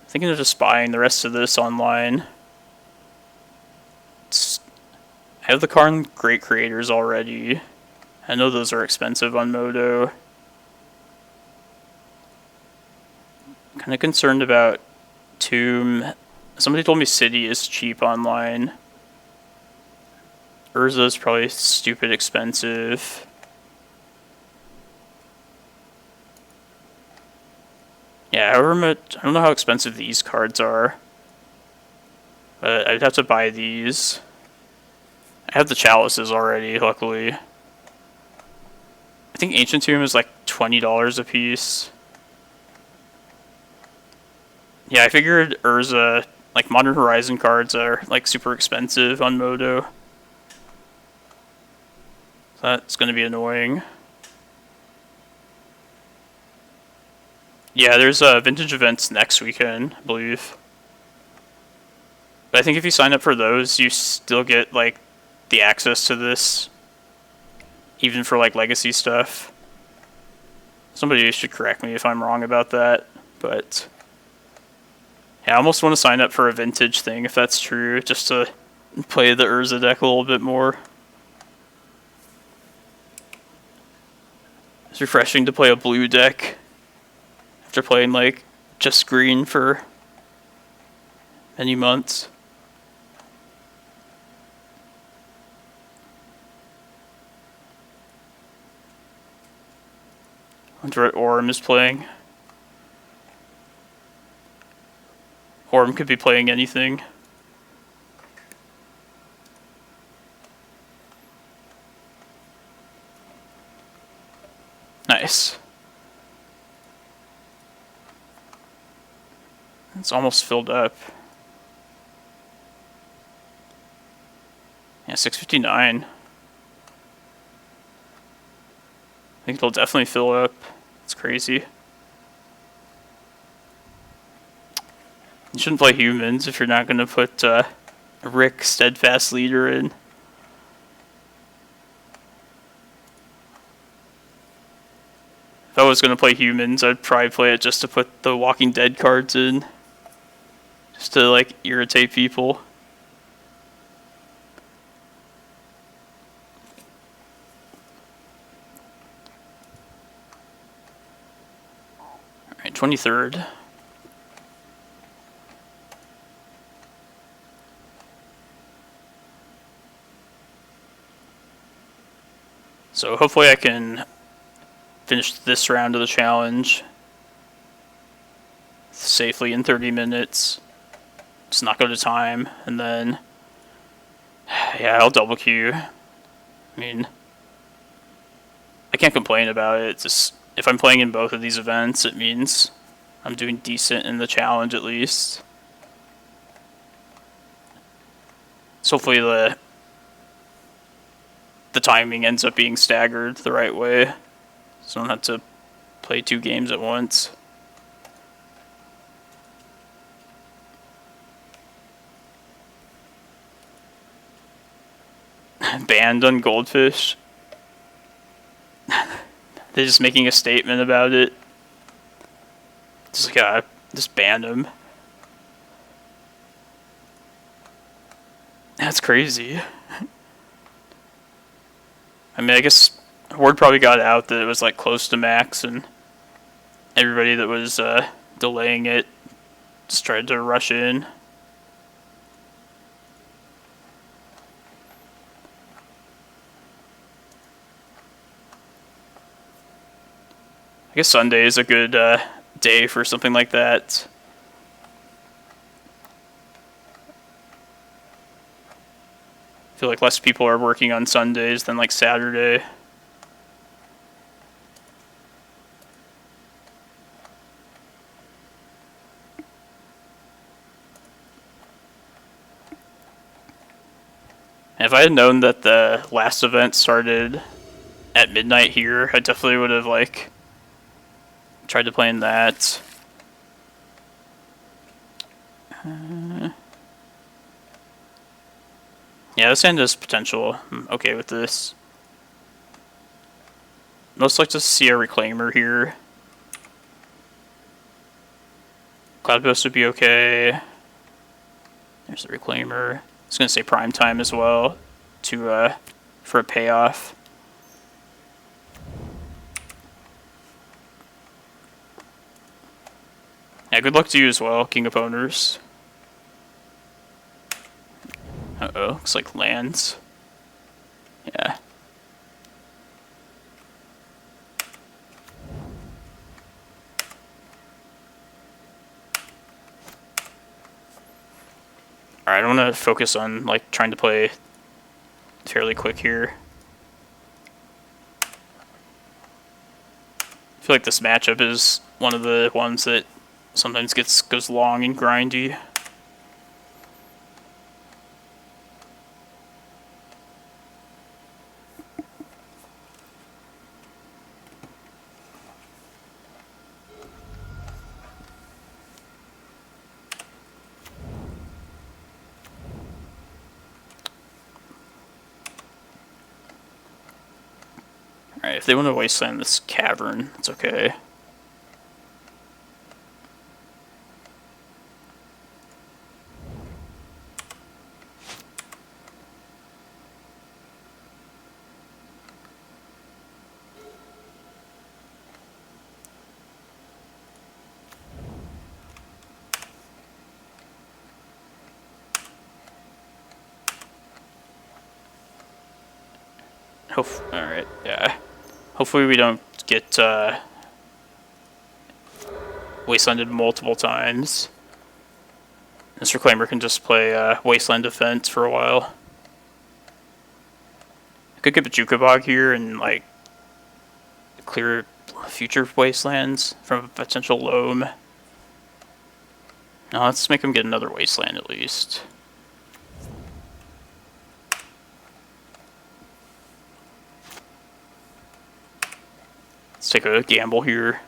Thinking of just buying the rest of this online. I have the Karn Great Creators already. I know those are expensive on Moto. Kind of concerned about Tomb. Somebody told me City is cheap online. Urza's probably stupid expensive. Yeah, however much, I don't know how expensive these cards are, but I'd have to buy these. I have the chalices already, luckily. I think Ancient Tomb is like $20 a piece. Yeah, I figured Urza, like Modern Horizon cards are like super expensive on Modo. So that's gonna be annoying. Yeah, there's vintage events next weekend, I believe. But I think if you sign up for those, you still get like the access to this, even for like legacy stuff. Somebody should correct me if I'm wrong about that, but yeah, I almost want to sign up for a vintage thing if that's true, just to play the Urza deck a little bit more. It's refreshing to play a blue deck after playing like just green for many months. I wonder what Orm is playing. Orm could be playing anything. Nice. It's almost filled up. Yeah, 659. I think it'll definitely fill up. It's crazy. You shouldn't play humans if you're not going to put Rick Steadfast Leader in. If I was going to play humans, I'd probably play it just to put the Walking Dead cards in. Just to, like, irritate people. Alright, 23rd. So hopefully I can finish this round of the challenge safely in 30 minutes. Just not go to time, and then yeah, I'll double queue. I mean, I can't complain about it. It's just, if I'm playing in both of these events, it means I'm doing decent in the challenge at least. So hopefully the timing ends up being staggered the right way, so I don't have to play 2 games at once. Banned on Goldfish. They're just making a statement about it. Just gotta just ban him. That's crazy. I mean, I guess word probably got out that it was like close to max, and everybody that was delaying it just tried to rush in. I guess Sunday is a good day for something like that. I feel like less people are working on Sundays than like Saturday. And if I had known that the last event started at midnight here, I definitely would have like tried to play in that. Yeah, this hand has potential. I'm okay with this. Most like to see a Reclaimer here. Cloudpost would be okay. There's the Reclaimer. I was gonna say Prime Time as well, to for a payoff. Yeah, good luck to you as well, King of Owners. Uh-oh, looks like lands. gonna focus on like trying to play fairly quick here. I feel like this matchup is one of the ones that sometimes goes long and grindy. Alright, if they want to wasteland this cavern, it's okay. Alright, yeah. Hopefully we don't get wastelanded multiple times. This Reclaimer can just play wasteland defense for a while. I could get Bojuka Bog here and like clear future wastelands from a potential loam. No, let's make him get another wasteland at least. Let's take a gamble here.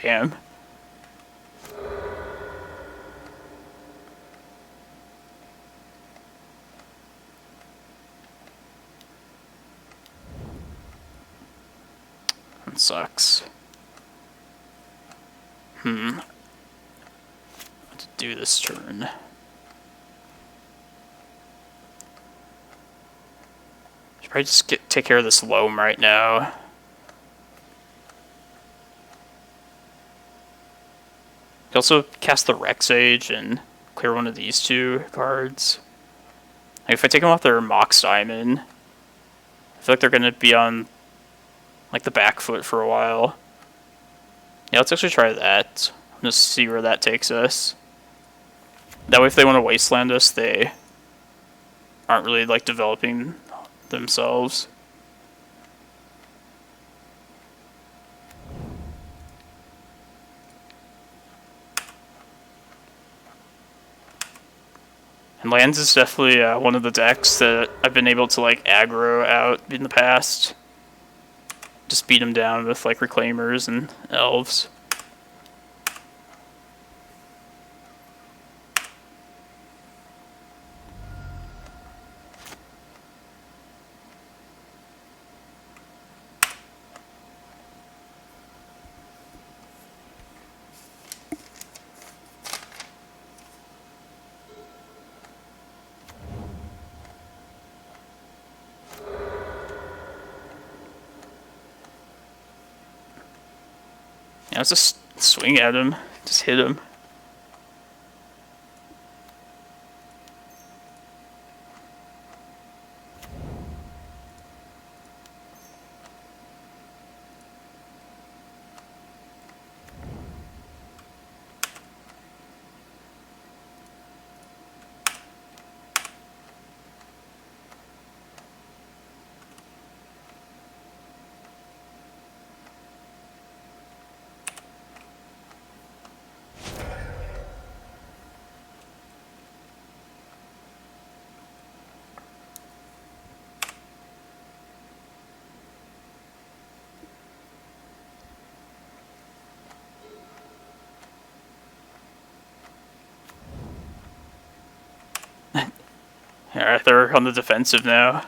Damn. That sucks. What to do this turn? Should probably just take care of this loam right now. Could also cast the Rec Sage and clear one of these two cards. Like if I take them off their Mox Diamond, I feel like they're gonna be on like the back foot for a while. Yeah, let's actually try that. Just see where that takes us. That way if they want to wasteland us, they aren't really like developing themselves. And lands is definitely one of the decks that I've been able to like aggro out in the past. Just beat them down with like Reclaimers and Elves. Yeah, let's just swing at him. Just hit him. Alright, they're on the defensive now.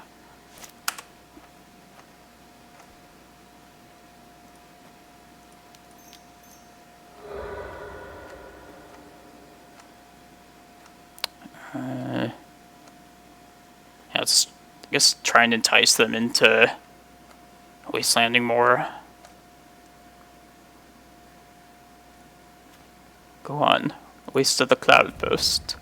Yeah, let's, I guess, try and entice them into wastelanding more. Go on, waste of the Cloudpost.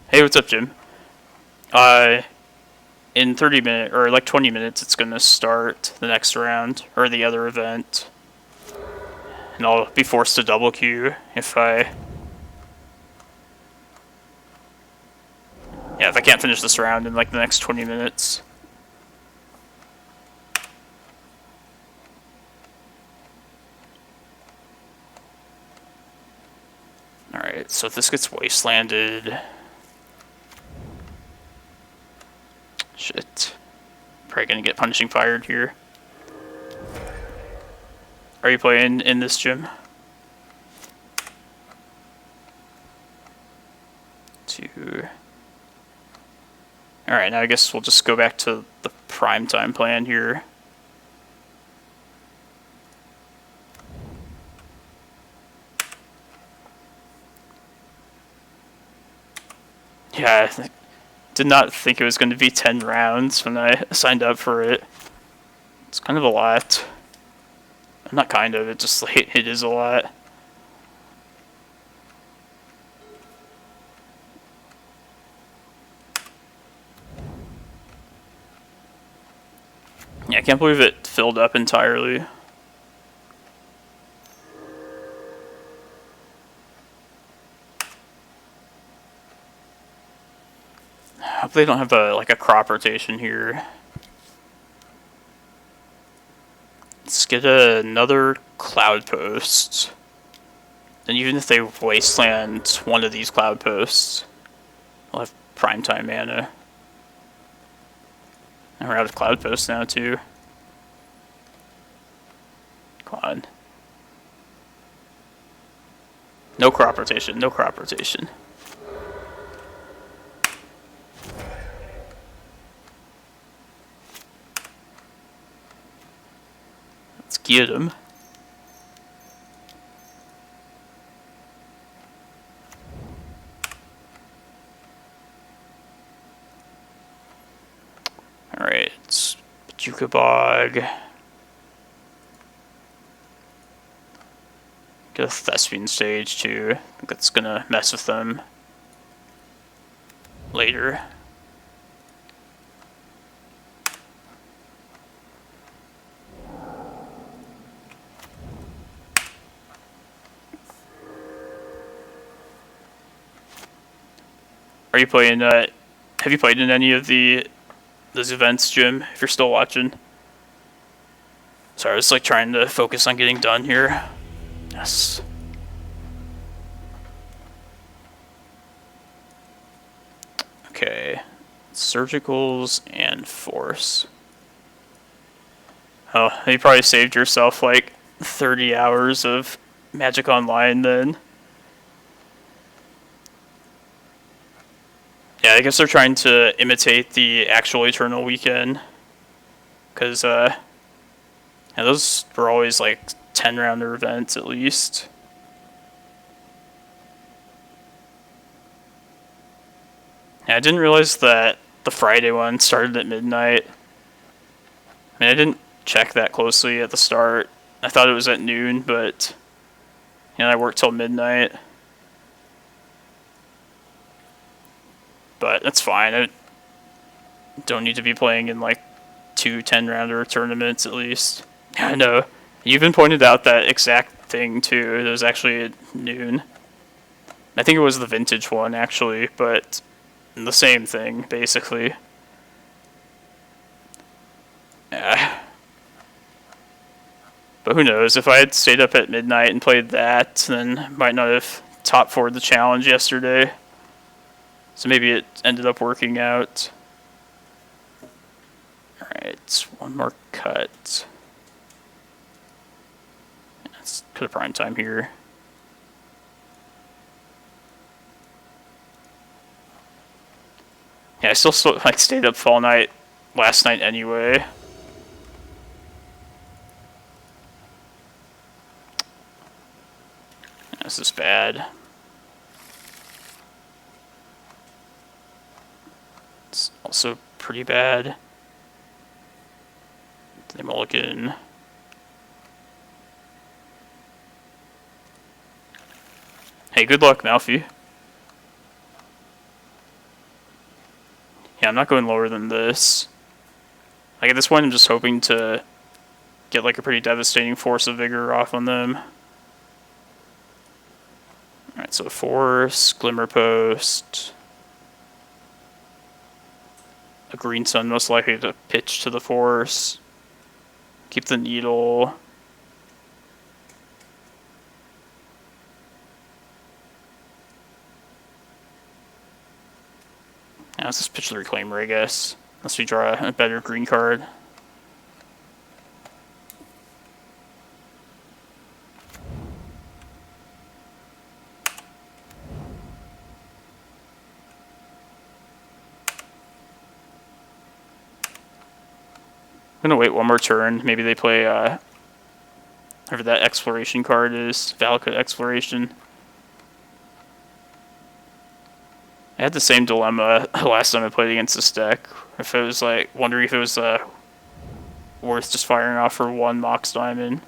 Hey, what's up, Jim? in 30 minutes, or like 20 minutes, it's gonna start the next round, or the other event. And I'll be forced to double queue if I... Yeah, if I can't finish this round in like the next 20 minutes. Alright, so if this gets wastelanded... Shit. Probably gonna get punishing fired here. Are you playing in this gym? 2. Alright, now I guess we'll just go back to the prime time plan here. Yeah, I did not think it was going to be 10 rounds when I signed up for it. It's kind of a lot. Not kind of, it just like, it is a lot. Yeah, I can't believe it filled up entirely. I hope they don't have like a crop rotation here. Let's get another Cloudpost. And even if they wasteland one of these Cloudposts, we'll have primetime mana. And we're out of Cloudpost now too. Come on. No crop rotation, no crop rotation. Let's get him. Alright, it's Bojuka Bog. Get a Thespian Sage too. I think that's gonna mess with them later. Are you playing, have you played in any of those events, Jim, if you're still watching? Sorry, I was like trying to focus on getting done here. Yes. Okay. Surgicals and force. Oh, you probably saved yourself like 30 hours of Magic Online then. Yeah, I guess they're trying to imitate the actual Eternal Weekend. Because, yeah, those were always like 10-rounder events at least. Yeah, I didn't realize that the Friday one started at midnight. I mean, I didn't check that closely at the start. I thought it was at noon, but, you know, I worked till midnight. But that's fine. I don't need to be playing in like 2 10-rounder tournaments at least. I know. You even pointed out that exact thing too. It was actually at noon. I think it was the vintage one actually, but the same thing basically. Yeah. But who knows? If I had stayed up at midnight and played that, then I might not have top 4'd the challenge yesterday. So maybe it ended up working out. Alright, one more cut. Let's put a prime time here. Yeah, I still like stayed up all night last night anyway. This is bad. It's also pretty bad. They mulligan. Hey, good luck, Malfi. Yeah, I'm not going lower than this. Like, at this point, I'm just hoping to get, like, a pretty devastating Force of Vigor off on them. Alright, so Force, Glimmerpost. A Green Sun most likely to pitch to the Force. Keep the Needle. Now let's just pitch the Reclaimer, I guess. Unless we draw a better green card. I'm gonna wait one more turn. Maybe they play whatever that Exploration card is. Valakut Exploration. I had the same dilemma last time I played against this deck. If it was like, wondering if it was worth just firing off for one Mox Diamond.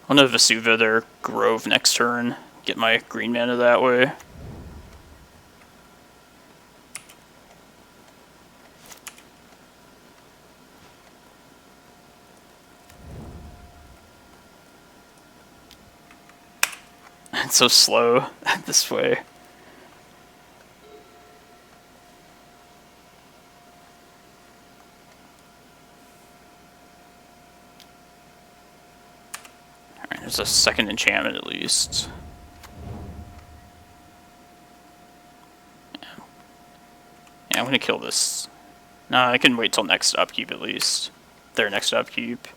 I'll know Vesuva their Grove next turn. Get my green mana that way. It's so slow this way. Alright, there's a second enchantment at least. Yeah, I'm gonna kill this. No, I can wait till next upkeep at least. Their next upkeep.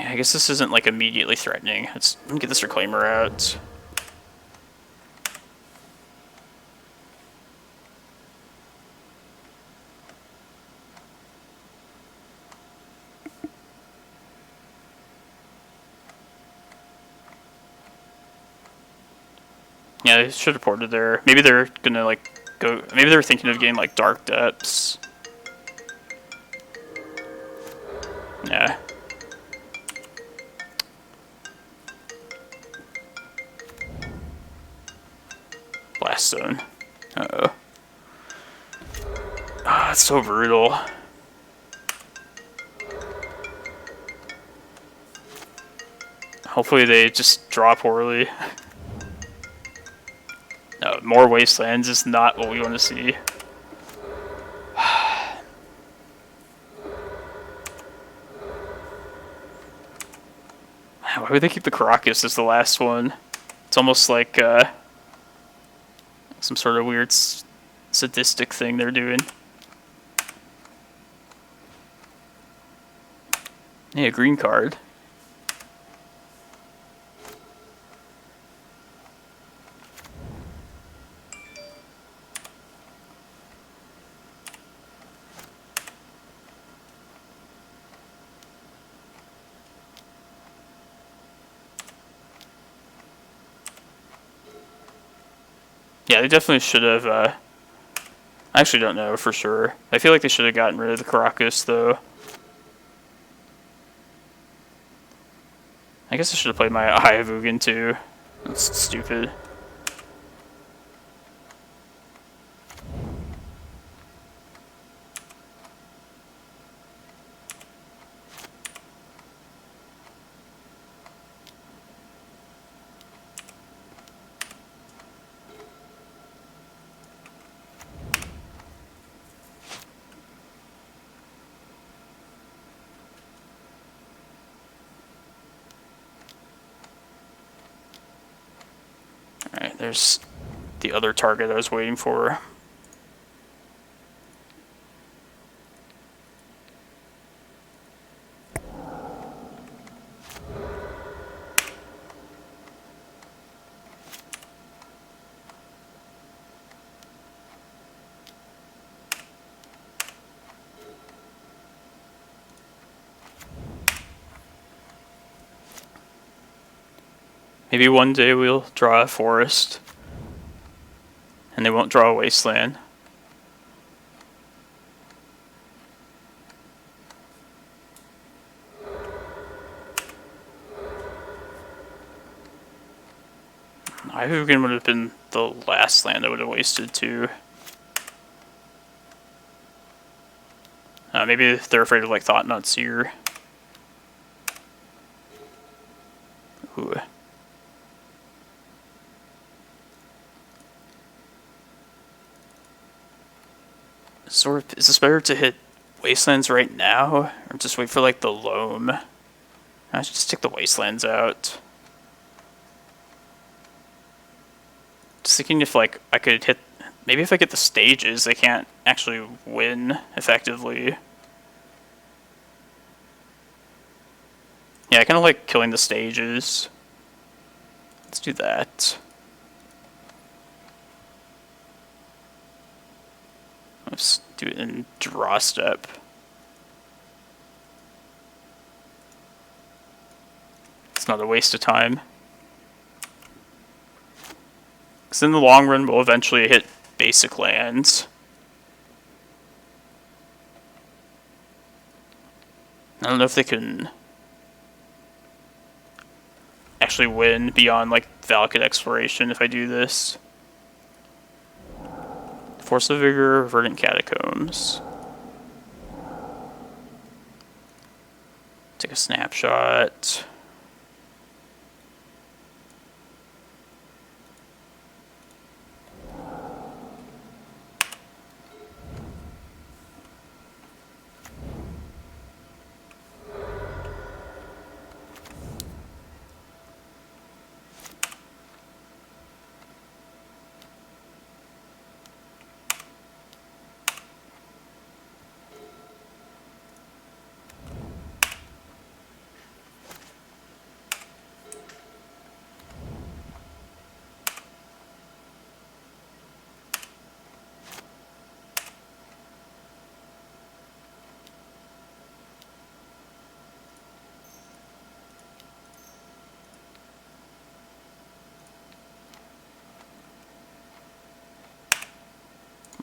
I guess this isn't like immediately threatening. Let me get this Reclaimer out. Yeah, they should have ported there. Maybe they're gonna like go. Maybe they're thinking of getting like Dark Depths. Yeah. Blast Zone. Uh-oh. Ah, it's so brutal. Hopefully they just draw poorly. No, more Wastelands is not what we want to see. Why would they keep the Karakas as the last one? It's almost like some sort of weird sadistic thing they're doing. Yeah, green card. Yeah, they definitely should have, I actually don't know for sure. I feel like they should have gotten rid of the Karakas, though. I guess I should have played my Eye of Ugin, too. That's stupid. Alright, there's the other target I was waiting for. Maybe one day we'll draw a forest. And they won't draw a wasteland. Eye of Ugin would have been the last land I would have wasted too. Maybe they're afraid of like Thought Knot Seer. Ooh. Is this better to hit Wastelands right now? Or just wait for like the loam? I should just take the Wastelands out. Just thinking if like I could hit, maybe if I get the stages, they can't actually win effectively. Yeah, I kind of like killing the stages. Let's do that. Let's do it in draw step. It's not a waste of time. Because in the long run, we'll eventually hit basic lands. I don't know if they can actually win beyond like Valakut Exploration if I do this. Force of Vigor, Verdant Catacombs. Take a snapshot.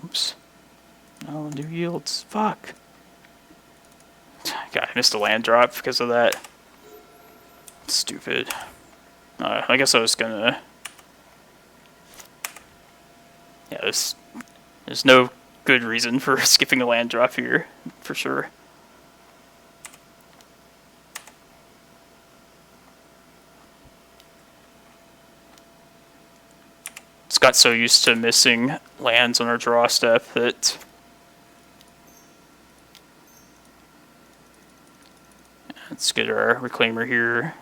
Oops. No, new yields. Fuck. God, I missed a land drop because of that. Stupid. I guess I was gonna... Yeah, there's no good reason for skipping a land drop here, for sure. Just got so used to missing lands on our draw step that... Let's get our Reclaimer here.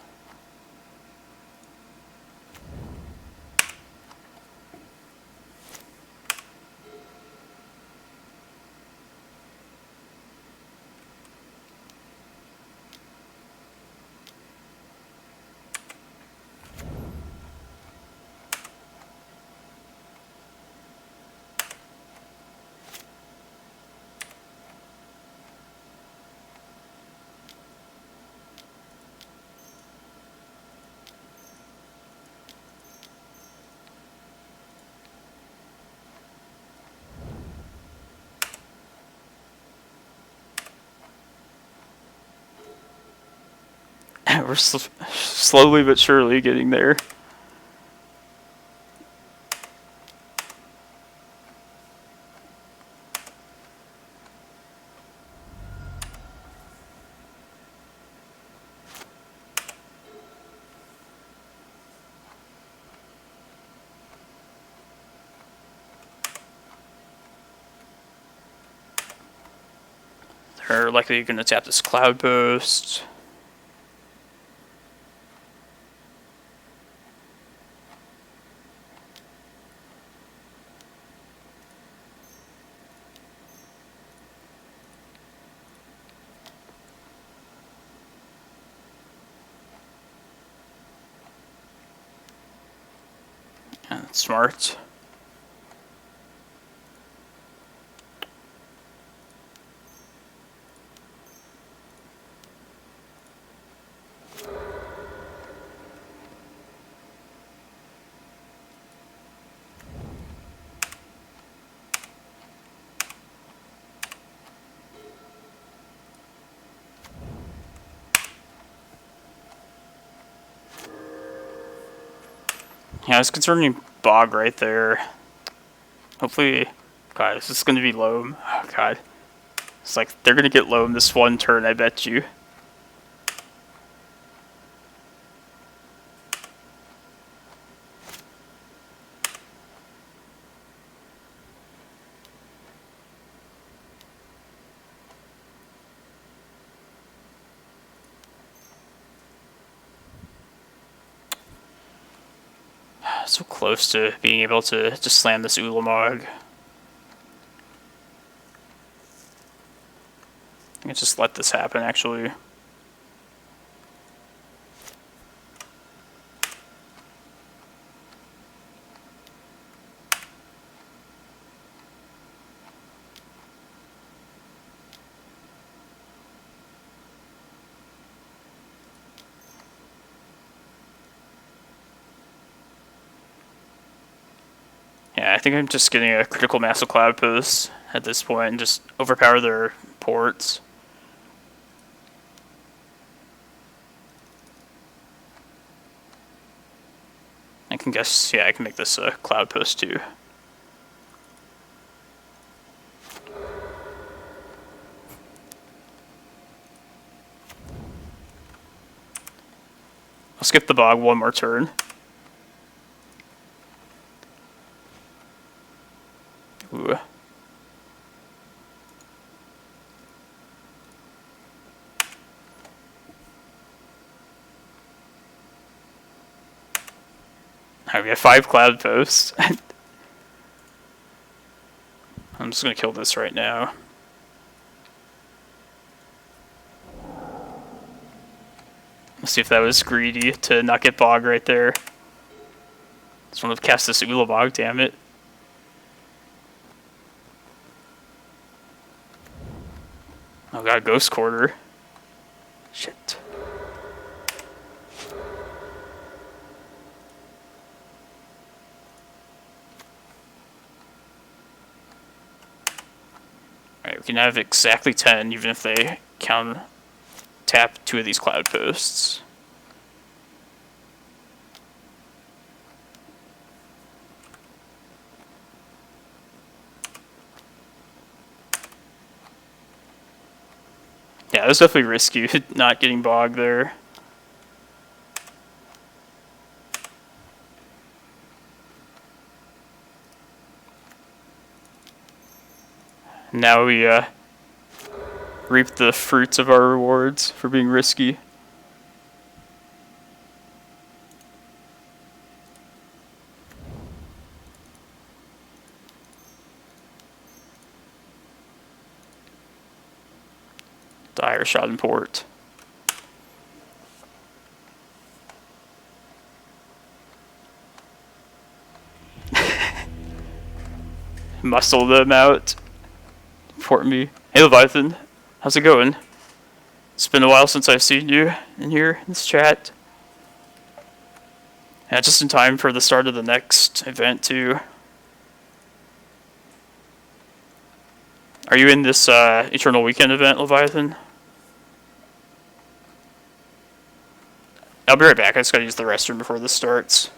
We're slowly but surely getting there. They're likely going to tap this Cloudpost. That's smart. Yeah, I was concerning Bog right there. Hopefully, God, this is going to be loam. Oh, God. It's like, they're going to get loam this one turn, I bet you. So close to being able to just slam this Ulamog. I can just let this happen, actually. Yeah, I think I'm just getting a critical mass of Cloudpost at this point and just overpower their ports. I can guess, yeah, I can make this a Cloudpost too. I'll skip the Bog one more turn. Ooh. Alright, we have 5 Cloudposts. I'm just gonna kill this right now. Let's see if that was greedy to not get Bog right there. Just want to cast this Ulamog, damn it. Oh god, Ghost Quarter. Shit. Alright, we can have exactly 10 even if they tap 2 of these Cloudposts. Yeah, it was definitely risky not getting Bog there. Now we reap the fruits of our rewards for being risky. Dire shot in port. Muscle them out. Port me. Hey Leviathan, how's it going? It's been a while since I've seen you in here in this chat. Yeah, just in time for the start of the next event too. Are you in this Eternal Weekend event, Leviathan? I'll be right back. I just gotta use the restroom before this starts.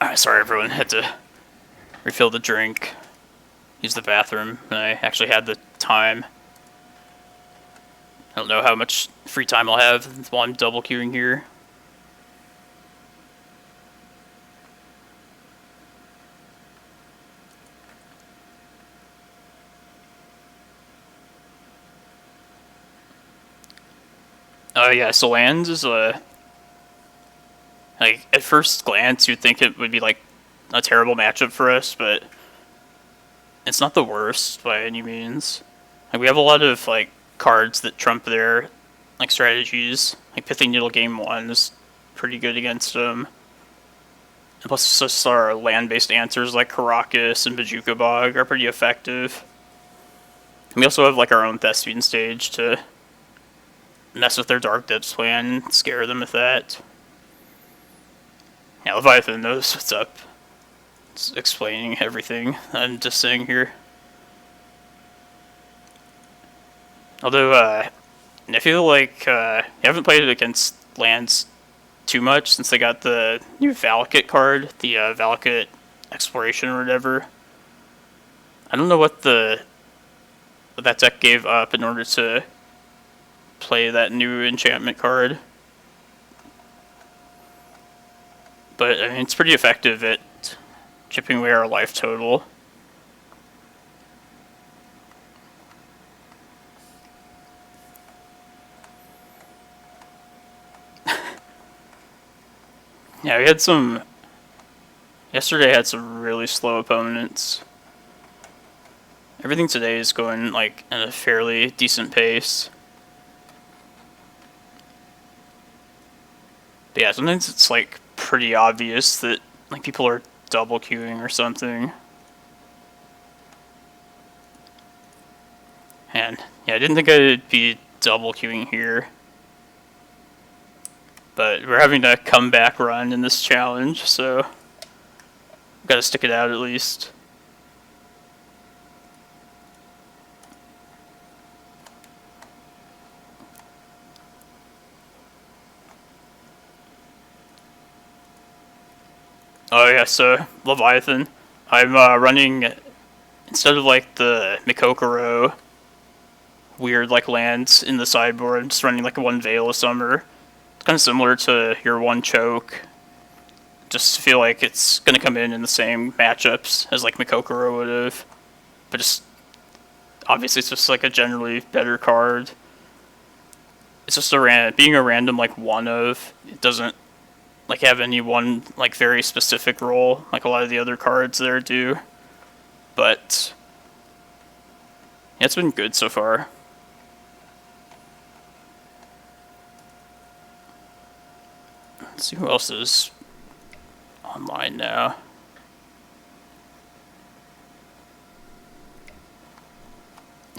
Alright, sorry everyone, had to refill the drink, use the bathroom, and I actually had the time. I don't know how much free time I'll have while I'm double queuing here. Yeah, so lands is like, at first glance, you'd think it would be, like, a terrible matchup for us, but it's not the worst by any means. Like, we have a lot of, like, cards that trump their, like, strategies. Like, Pithing Needle Game 1 is pretty good against them. And plus, just our land-based answers like Karakas and Bojuka Bog are pretty effective. And we also have, like, our own Thespian stage to mess with their Dark Depths plan and scare them with that. Yeah, Leviathan knows what's up. It's explaining everything I'm just saying here. Although, I feel like I haven't played it against lands too much since they got the new Valakut card, the Valakut Exploration or whatever. I don't know what that deck gave up in order to play that new enchantment card. But, I mean, it's pretty effective at chipping away our life total. Yeah, we had some... Yesterday had some really slow opponents. Everything today is going, like, at a fairly decent pace. But yeah, sometimes it's, like, pretty obvious that, like, people are double queuing or something. And, yeah, I didn't think I'd be double queuing here. But we're having a comeback run in this challenge, so gotta stick it out at least. Oh yeah, so Leviathan. I'm running, instead of like the Mikokoro weird like lands in the sideboard, I'm just running like one Veil of Summer. It's kind of similar to your one Choke. Just feel like it's gonna come in the same matchups as like Mikokoro would have, but just obviously it's just like a generally better card. It's just being a random like one of. It doesn't like have any one like very specific role like a lot of the other cards there do. But yeah, it's been good so far. Let's see who else is online now.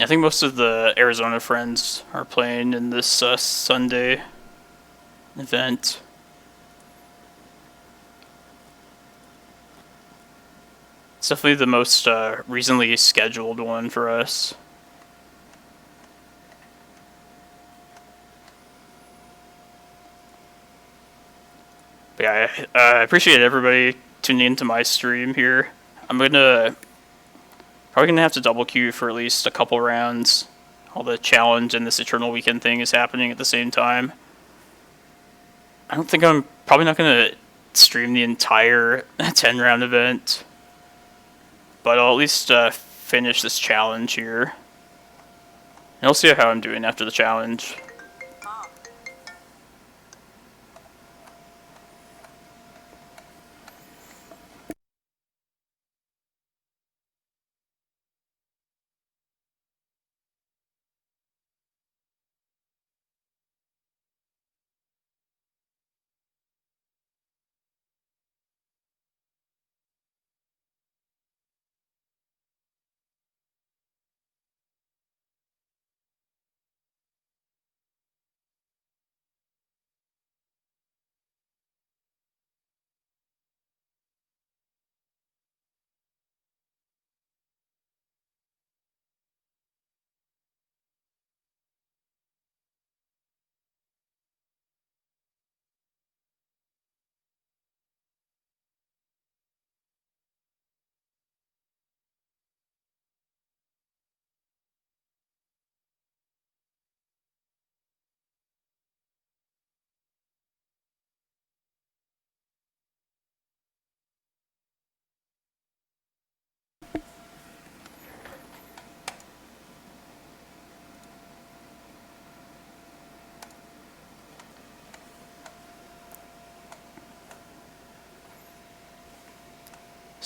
I think most of the Arizona friends are playing in this Sunday event. It's definitely the most recently scheduled one for us. But yeah, I appreciate everybody tuning into my stream here. I'm probably gonna have to double queue for at least a couple rounds. All the challenge and this Eternal Weekend thing is happening at the same time. I don't think I'm probably not gonna stream the entire 10-round event, but I'll at least finish this challenge here. And I'll see how I'm doing after the challenge.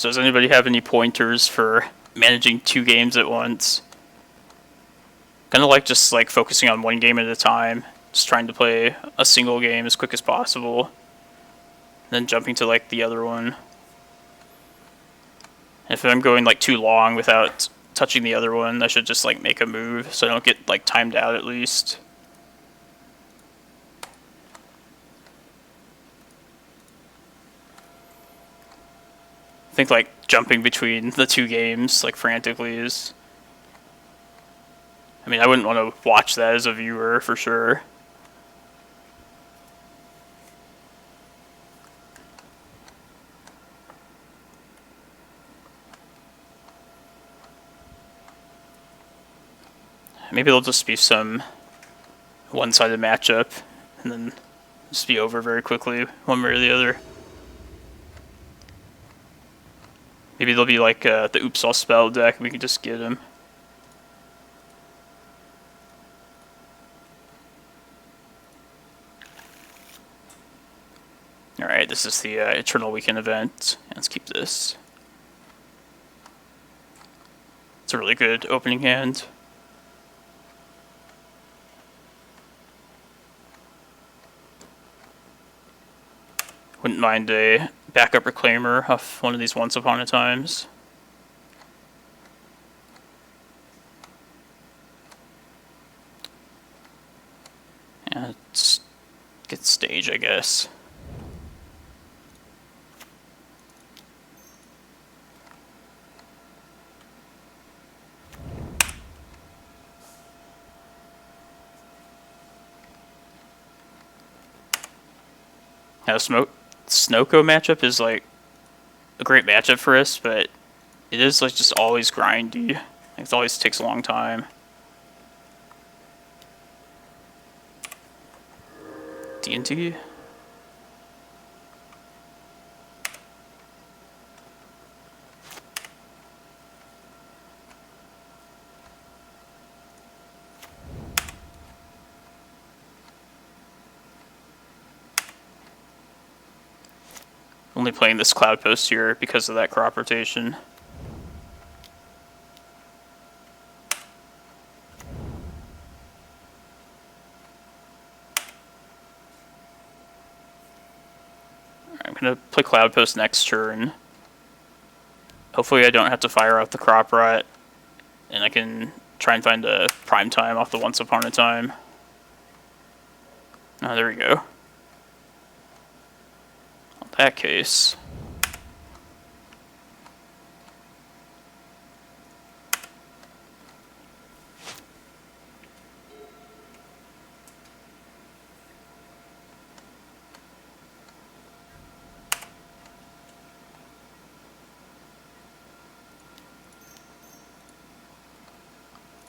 So does anybody have any pointers for managing 2 games at once? Kind of like just like focusing on 1 game at a time, just trying to play a single game as quick as possible, then jumping to like the other one. If I'm going like too long without touching the other one, I should just like make a move so I don't get like timed out at least. I think like jumping between the 2 games like frantically is... I mean, I wouldn't want to watch that as a viewer for sure. Maybe it'll just be some one-sided matchup and then just be over very quickly, one way or the other. Maybe there'll be like the Oops All Spell deck, and we can just get him. Alright, this is the Eternal Weekend event. Let's keep this. It's a really good opening hand. Wouldn't mind a backup Reclaimer off one of these Once Upon a Times. Yeah, let's get Stage, I guess. Now, Snoko matchup is like a great matchup for us, but it is like just always grindy. Like, it always takes a long time. D&T. Only playing this Cloudpost here because of that crop rotation. I'm gonna play Cloudpost next turn. Hopefully I don't have to fire out the Crop Rot, and I can try and find a prime time off the Once Upon a Time. Oh, there we go. In that case,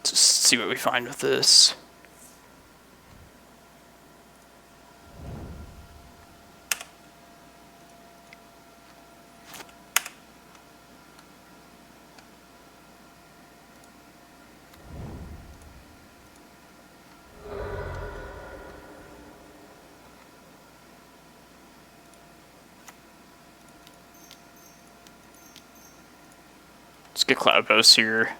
just see what we find with this. Let's get Cloudpost here.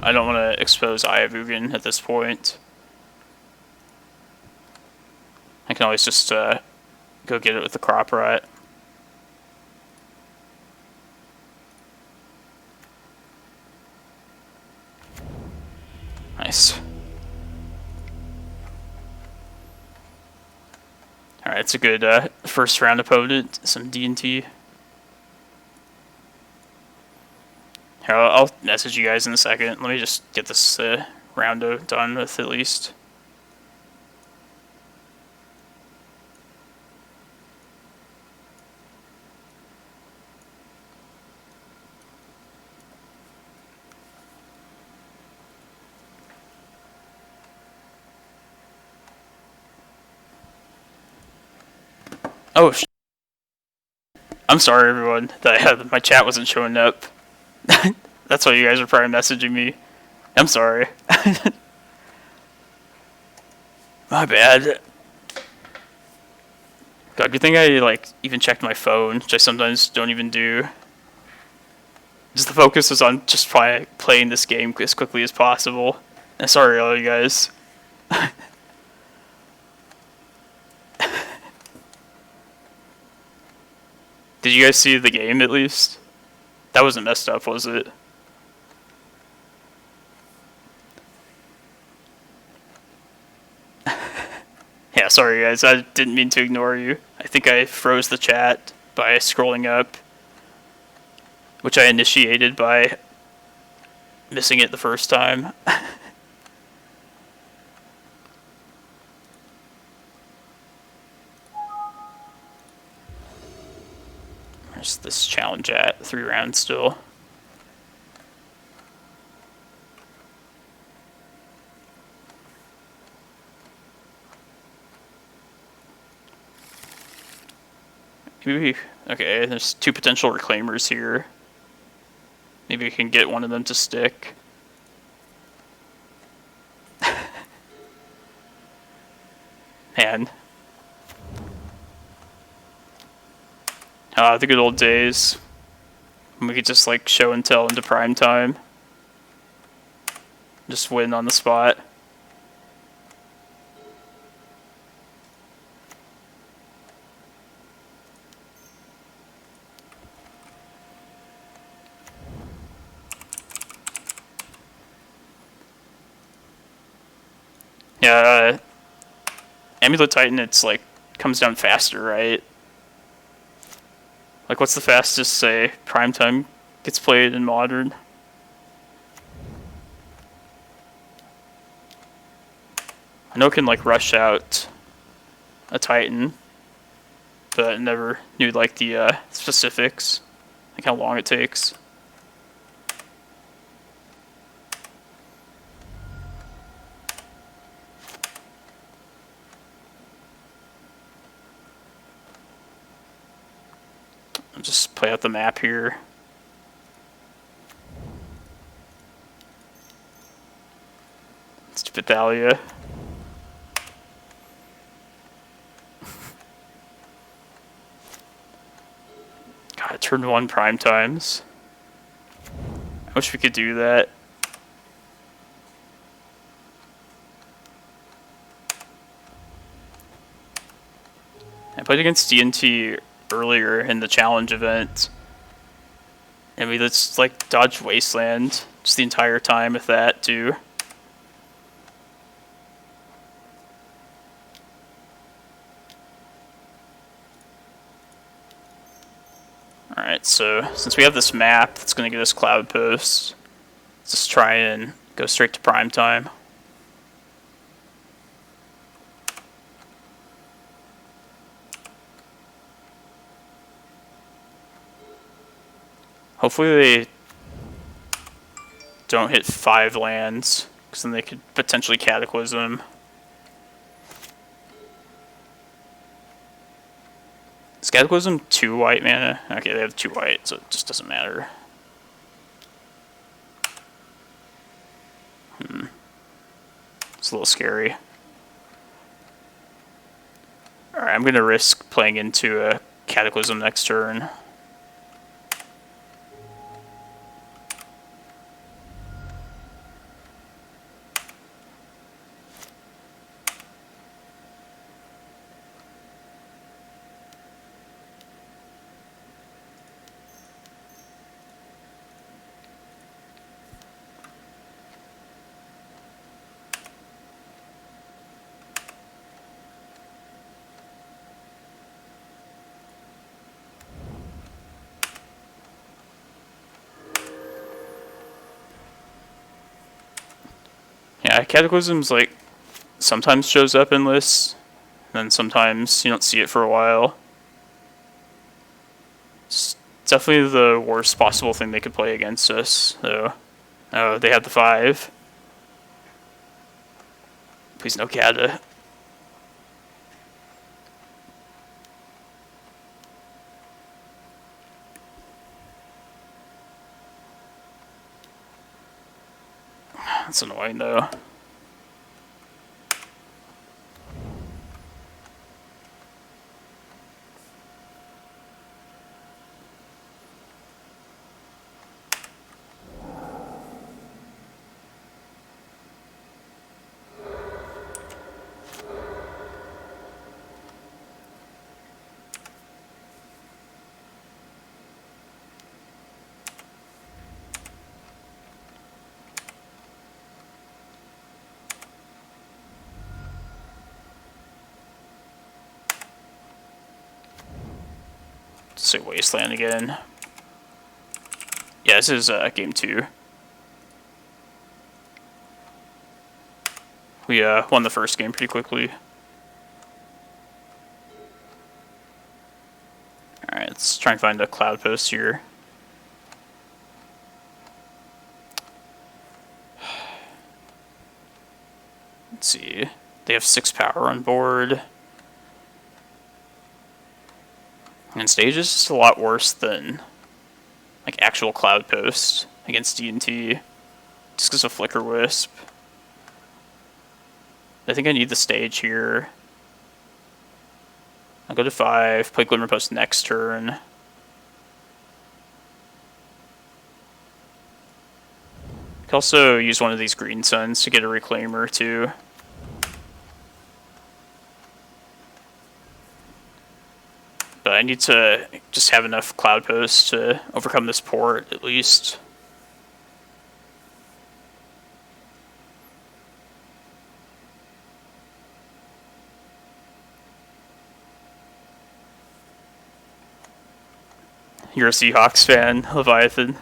I don't want to expose Eye of Ugin at this point. I can always just go get it with the Crop Rot. Nice. Alright, it's a good first round opponent. Some D&T. Here, I'll message you guys in a second. Let me just get this roundo done with at least. Oh, I'm sorry, everyone. My chat wasn't showing up. That's why you guys are probably messaging me. I'm sorry. My bad. God, good thing I like even checked my phone, which I sometimes don't even do. Just the focus is on just playing this game as quickly as possible. And sorry, all you guys. Did you guys see the game at least? That wasn't messed up, was it? Yeah, sorry guys, I didn't mean to ignore you. I think I froze the chat by scrolling up, which I initiated by missing it the first time. There's this challenge at 3 rounds still. Maybe, okay, there's 2 potential reclaimers here. Maybe we can get one of them to stick. Man. The good old days. When we could just like show and tell into prime time. Just win on the spot. Yeah, Amulet Titan, it's like, comes down faster, right? Like, what's the fastest, say, prime time gets played in Modern? I know it can, like, rush out a Titan, but I never knew, like, the specifics, like how long it takes. I'll just play out the map here. Stupid Thalia. God, turn 1 prime times. I wish we could do that. I played against DNT earlier in the challenge event, and we just like dodged Wasteland just the entire time with that too. Alright, so since we have this map that's going to get us Cloudpost, let's just try and go straight to prime time. Hopefully they don't hit 5 lands, because then they could potentially Cataclysm. Is Cataclysm 2 white mana? Okay, they have 2 white, so it just doesn't matter. It's a little scary. Alright, I'm going to risk playing into a Cataclysm next turn. Yeah, Cataclysm's like sometimes shows up in lists, and then sometimes you don't see it for a while. It's definitely the worst possible thing they could play against us, though. Oh, they have the 5. Please no Cata. That's annoying though. say Wasteland again. Yeah, this is game 2. We won the first game pretty quickly. Alright, let's try and find a Cloudpost here. Let's see. They have 6 power on board. And Stage is just a lot worse than like actual Cloudpost against D&T. Just because of Flicker Wisp. I think I need the Stage here. I'll go to 5, play Glimmerpost next turn. Could also use one of these green suns to get a Reclaimer too. But I need to just have enough Cloudpost to overcome this port, at least. You're a Seahawks fan, Leviathan.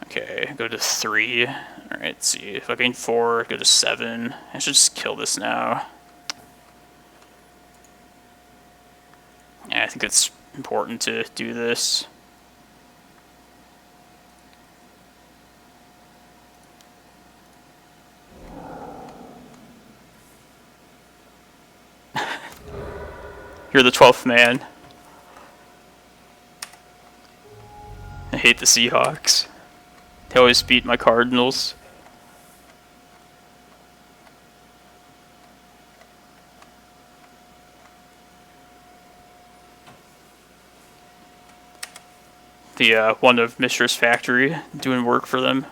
Okay, go to 3. Alright, let's see. If I gain 4, go to 7. I should just kill this now. Yeah, I think it's important to do this. You're the 12th man. I hate the Seahawks. They always beat my Cardinals. The one of Mistress Factory doing work for them.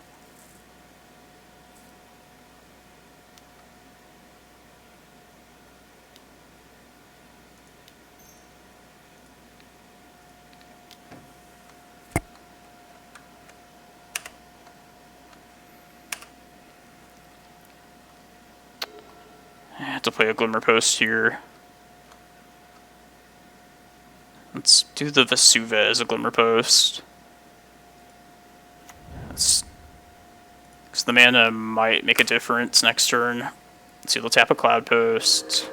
I have to play a Glimmerpost here. Let's do the Vesuva as a Glimmerpost. Because the mana might make a difference next turn. Let's see, they'll tap a Cloudpost.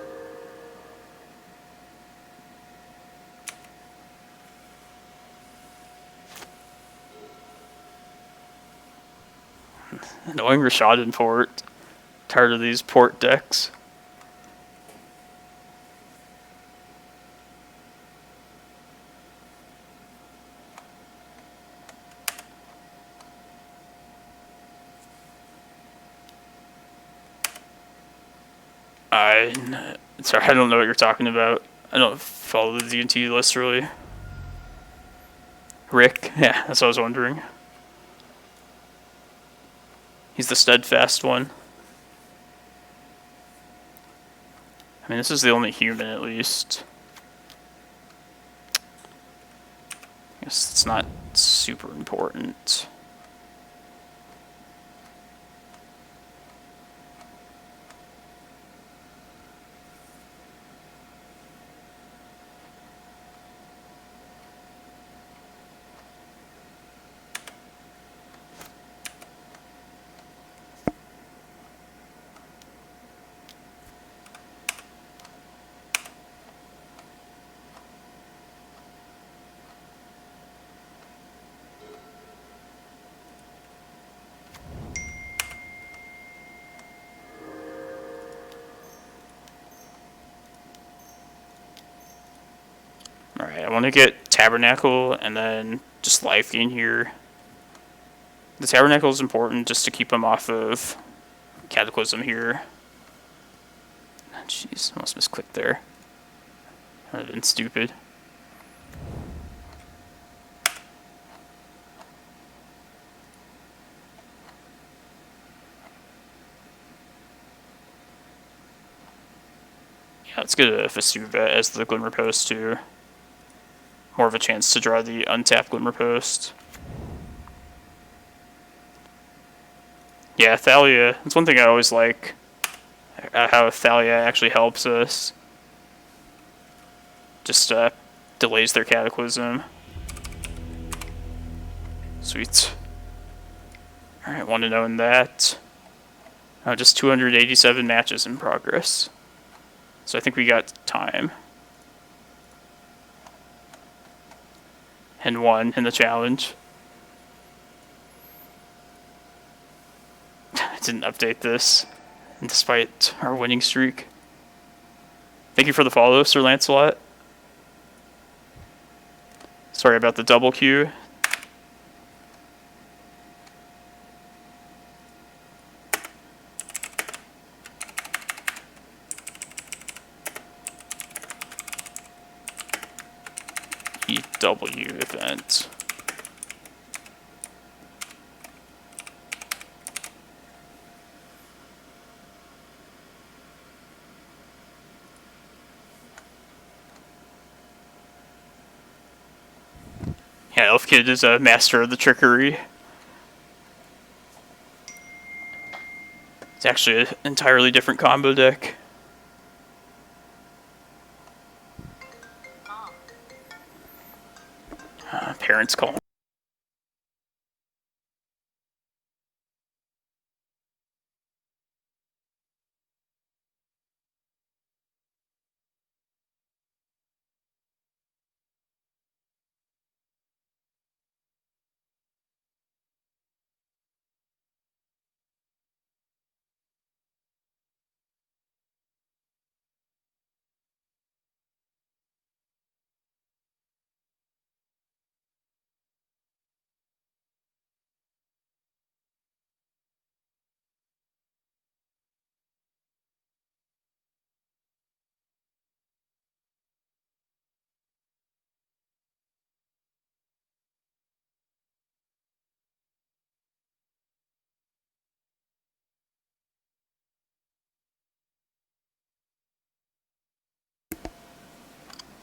Annoying Rashad port. Tired of these port decks. Sorry, I don't know what you're talking about. I don't follow the D&T list really. Rick? Yeah, that's what I was wondering. He's the steadfast one. I mean, this is the only human at least. I guess it's not super important. Alright, I want to get Tabernacle and then just life gain here. The Tabernacle is important just to keep him off of Cataclysm here. Jeez, almost misclicked there. That would have been stupid. Yeah, let's get a Vesuva as the Glimmerpost too. more of a chance to draw the untapped Glimmerpost. Yeah, Thalia, that's one thing I always like, how Thalia actually helps us. Just delays their Cataclysm. Sweet. Alright, want to know in that. Just 287 matches in progress. So I think we got time. And 1 in the challenge. I didn't update this, despite our winning streak. Thank you for the follow, Sir Lancelot. Sorry about the double queue. EW event. Yeah, Elf Kid is a master of the trickery. It's actually an entirely different combo deck. Parents calling.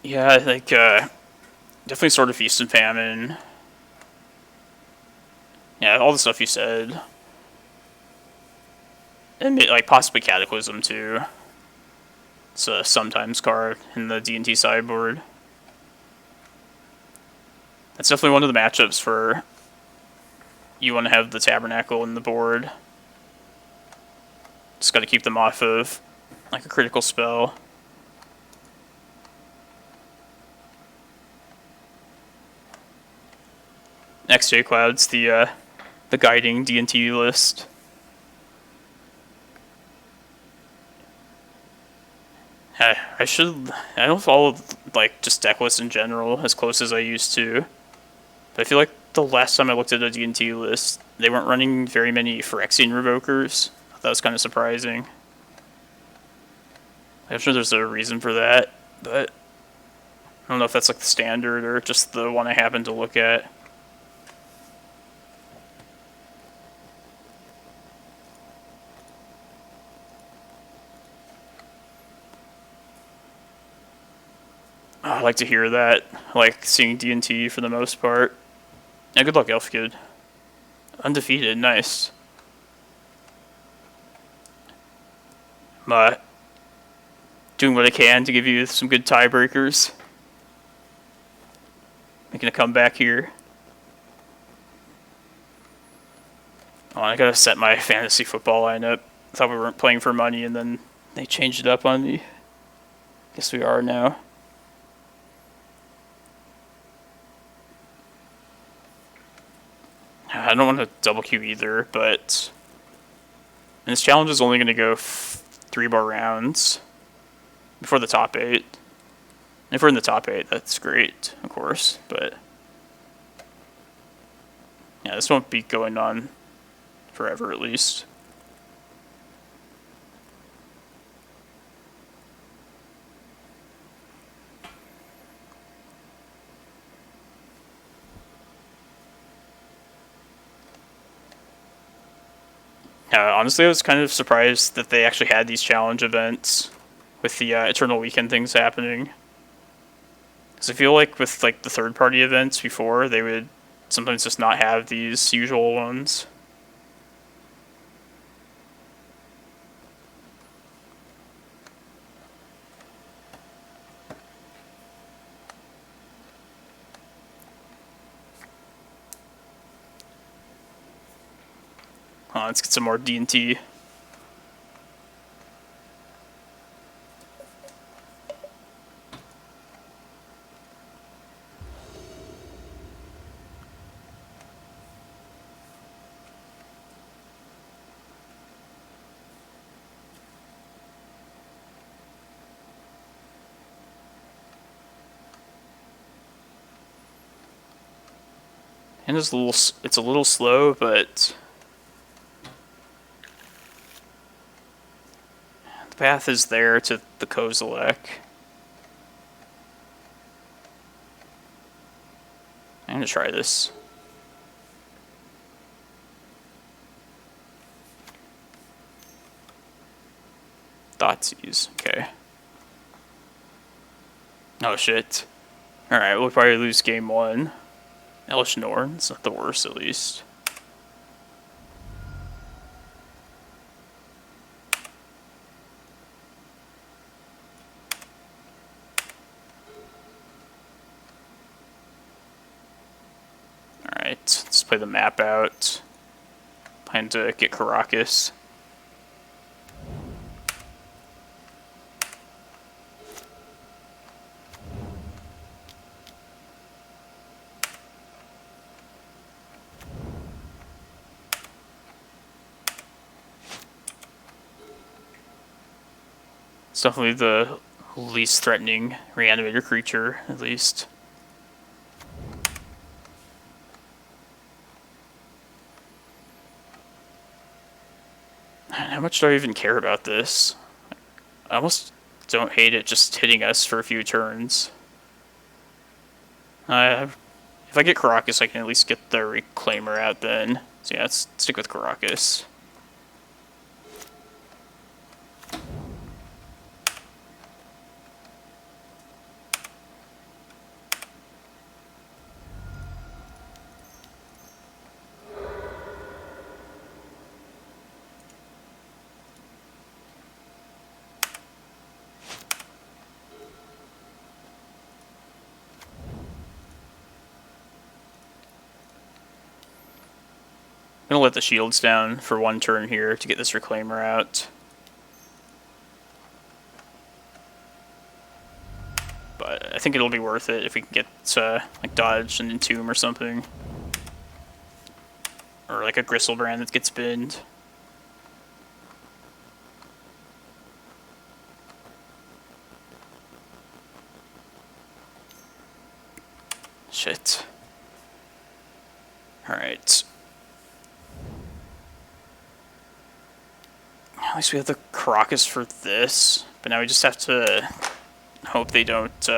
Yeah, I think definitely sort of Feast and Famine. Yeah, all the stuff you said. And like possibly Cataclysm too. It's a sometimes card in the D&T sideboard. That's definitely one of the matchups for you want to have the Tabernacle in the board. Just got to keep them off of like a critical spell. Next J-Cloud's the guiding D&T list. I don't follow like just deck lists in general as close as I used to. But I feel like the last time I looked at a D&T list, they weren't running very many Phyrexian Revokers. That was kind of surprising. I'm sure there's a reason for that, but I don't know if that's like the standard or just the one I happened to look at. Oh, I like to hear that. I like seeing D&T for the most part. Yeah, good luck, Elf Kid. Undefeated, nice. I'm doing what I can to give you some good tiebreakers. Making a comeback here. Oh, I gotta set my fantasy football lineup. I thought we weren't playing for money and then they changed it up on me. Guess we are now. I don't want to double queue either, but this challenge is only going to go 3 more rounds before the top 8. If we're in the top 8, that's great, of course, but yeah, this won't be going on forever at least. Honestly, I was kind of surprised that they actually had these challenge events with the Eternal Weekend things happening. Because I feel like with like the third-party events before, they would sometimes just not have these usual ones. Let's get some more D&T. And it's a little slow, but the path is there to the Kozilek. I'm gonna try this. Thoughtseize, okay. Oh shit. Alright, we'll probably lose game 1. Elish Norn's not the worst, at least. Alright, let's play the map out. Plan to get Karakas. It's definitely the least threatening reanimator creature, at least. How much do I even care about this? I almost don't hate it just hitting us for a few turns. If I get Karakas, I can at least get the Reclaimer out then. So yeah, let's stick with Karakas. I'm gonna let the shields down for one turn here to get this Reclaimer out. But I think it'll be worth it if we can get like dodge and entomb or something. Or like a Gristlebrand that gets binned. Shit. Alright. At least we have the Karakas for this, but now we just have to hope they don't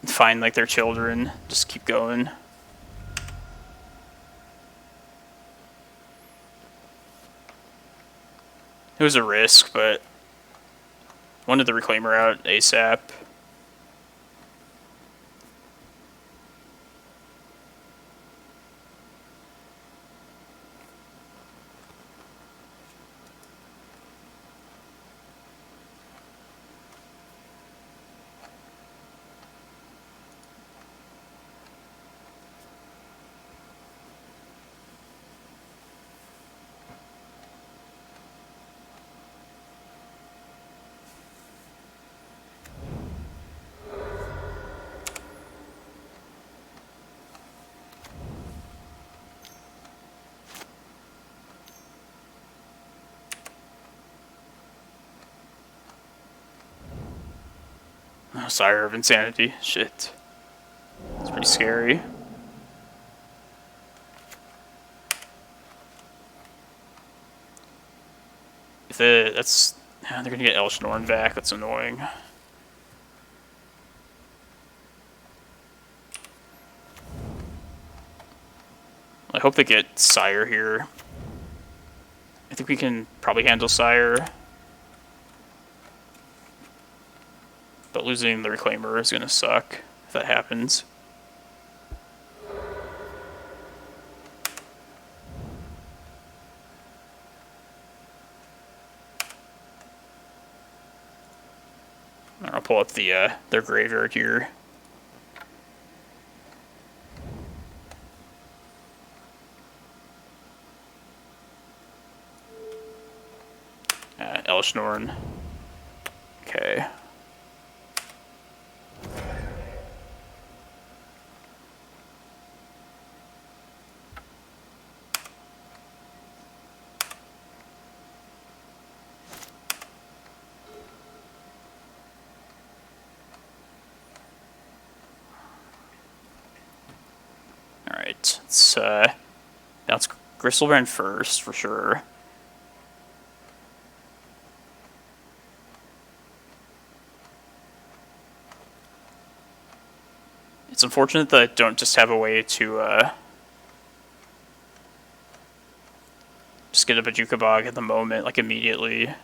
find like their children. Just keep going. It was a risk, but wanted the Reclaimer out ASAP. Oh, Sire of Insanity. Shit. It's pretty scary. If that's... they're gonna get Elshnorn back, that's annoying. I hope they get Sire here. I think we can probably handle Sire. But But losing the Reclaimer is gonna suck if that happens. I'll pull up the their graveyard here. Elshnorn. Okay. Alright, let's bounce Gristlebrand first for sure. It's unfortunate that I don't just have a way to just get a Bojuka Bog at the moment, like immediately. I'm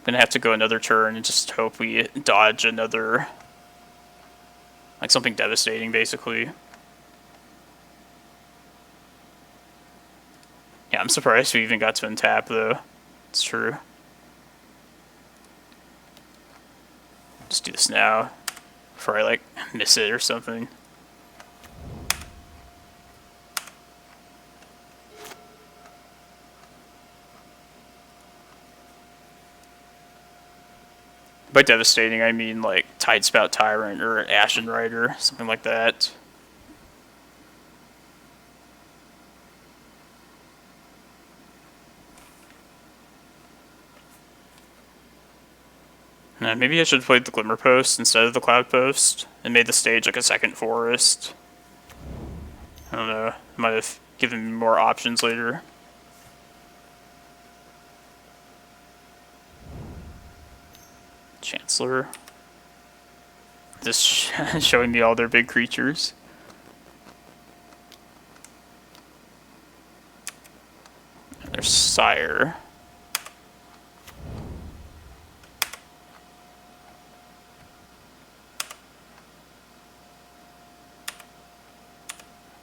gonna have to go another turn and just hope we dodge another, like something devastating, basically. Yeah, I'm surprised we even got to untap, though. It's true. Just do this now, before I, like, miss it or something. By devastating, I mean, like, Tidespout Tyrant or Ashen Rider, something like that. Maybe I should have played the Glimmerpost instead of the Cloudpost and made the stage like a second forest. I don't know. Might have given me more options later. Chancellor. Just showing me all their big creatures. And there's Sire.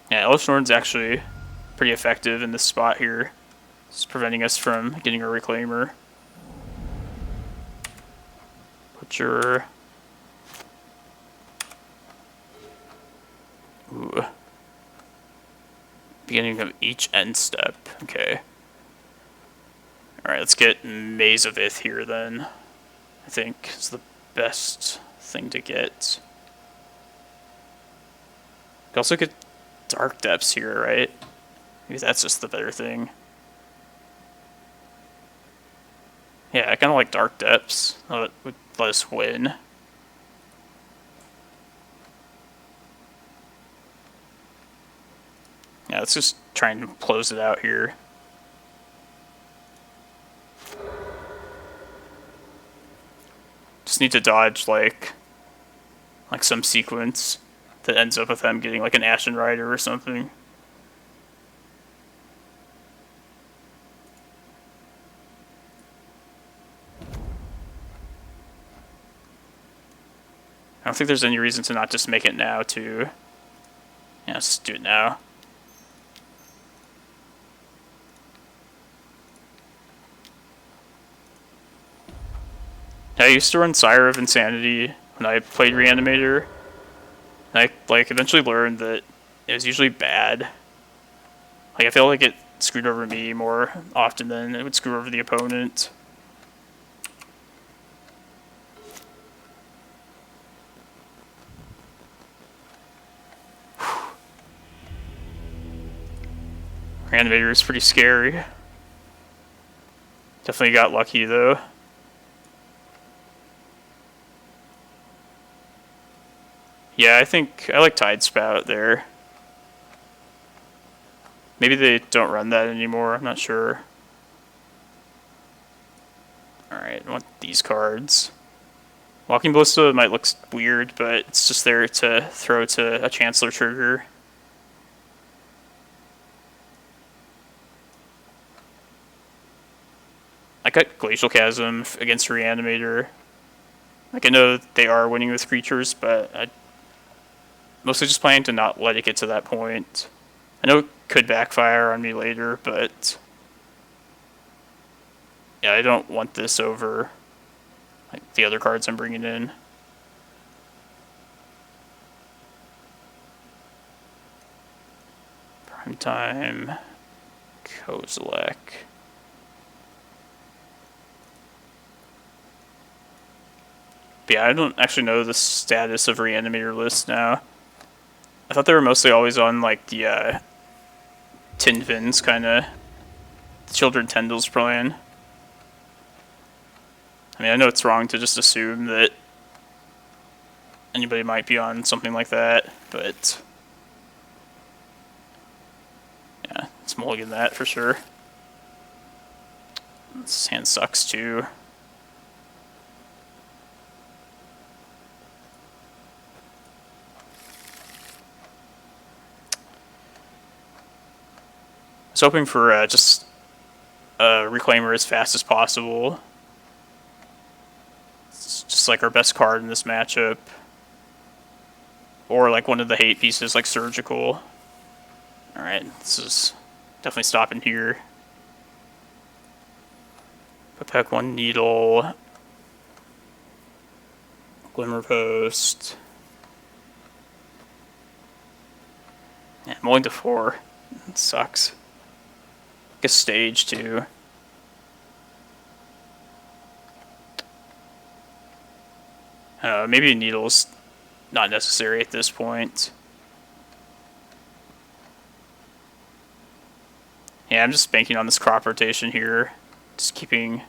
Yeah, Elshnorn's actually pretty effective in this spot here. It's preventing us from getting a Reclaimer. Butcher. Ooh. Beginning of each end step. Okay. Alright, let's get Maze of Ith here then. I think is the best thing to get. You can also get Dark Depths here, right? Maybe that's just the better thing. Yeah, I kind of like Dark Depths. That would let us win. Yeah, let's just try and close it out here. Just need to dodge like some sequence that ends up with them getting like an Ashen Rider or something. I don't think there's any reason to not just make it now too. Yeah, let's just do it now. I used to run Sire of Insanity when I played Reanimator. And I like eventually learned that it was usually bad. Like I feel like it screwed over me more often than it would screw over the opponent. Reanimator is pretty scary. Definitely got lucky though. Yeah, I think I like Tidespout there. Maybe they don't run that anymore, I'm not sure. Alright, I want these cards. Walking Ballista might look weird, but it's just there to throw to a Chancellor trigger. I got Glacial Chasm against Reanimator. Like, I know they are winning with creatures, but I mostly just planning to not let it get to that point. I know it could backfire on me later, but yeah, I don't want this over like the other cards I'm bringing in. Primetime, Kozilek. But yeah, I don't actually know the status of Reanimator lists now. I thought they were mostly always on like the Tin Fins kind of Children Tendrils plan. I mean, I know it's wrong to just assume that anybody might be on something like that, but yeah, it's mulligan that for sure. This hand sucks too. I was hoping for just a Reclaimer as fast as possible. It's just like our best card in this matchup. Or like one of the hate pieces like Surgical. Alright, this is definitely stopping here. Put back 1 Needle. Glimmerpost. Yeah, I'm only to 4. It sucks. Guess Stage too. Maybe a Needle's not necessary at this point. Yeah, I'm just banking on this crop rotation here. Just keeping...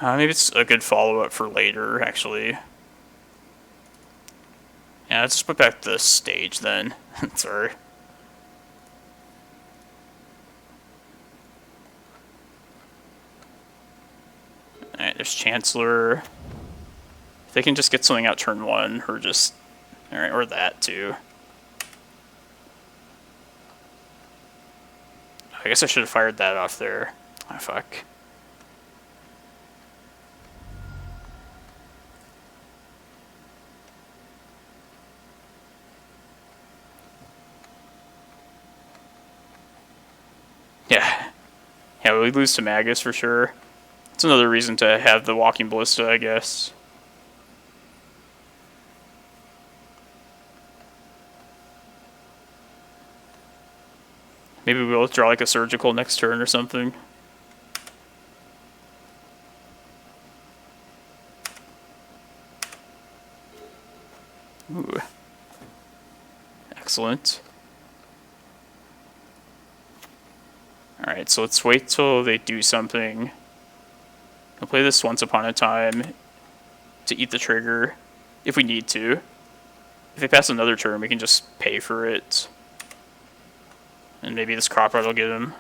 maybe it's a good follow-up for later, actually. Yeah, let's just put back the Stage then. Sorry. Alright, there's Chancellor. If they can just get something out turn 1, or just... Alright, or that too. I guess I should have fired that off there. Oh, fuck. Yeah. Yeah, we lose to Magus for sure. It's another reason to have the Walking Ballista, I guess. Maybe we'll draw like a Surgical next turn or something. Ooh. Excellent. Alright, so let's wait till they do something. I'll play this Once Upon a Time to eat the trigger, if we need to. If they pass another turn, we can just pay for it. And maybe this crop art will get him.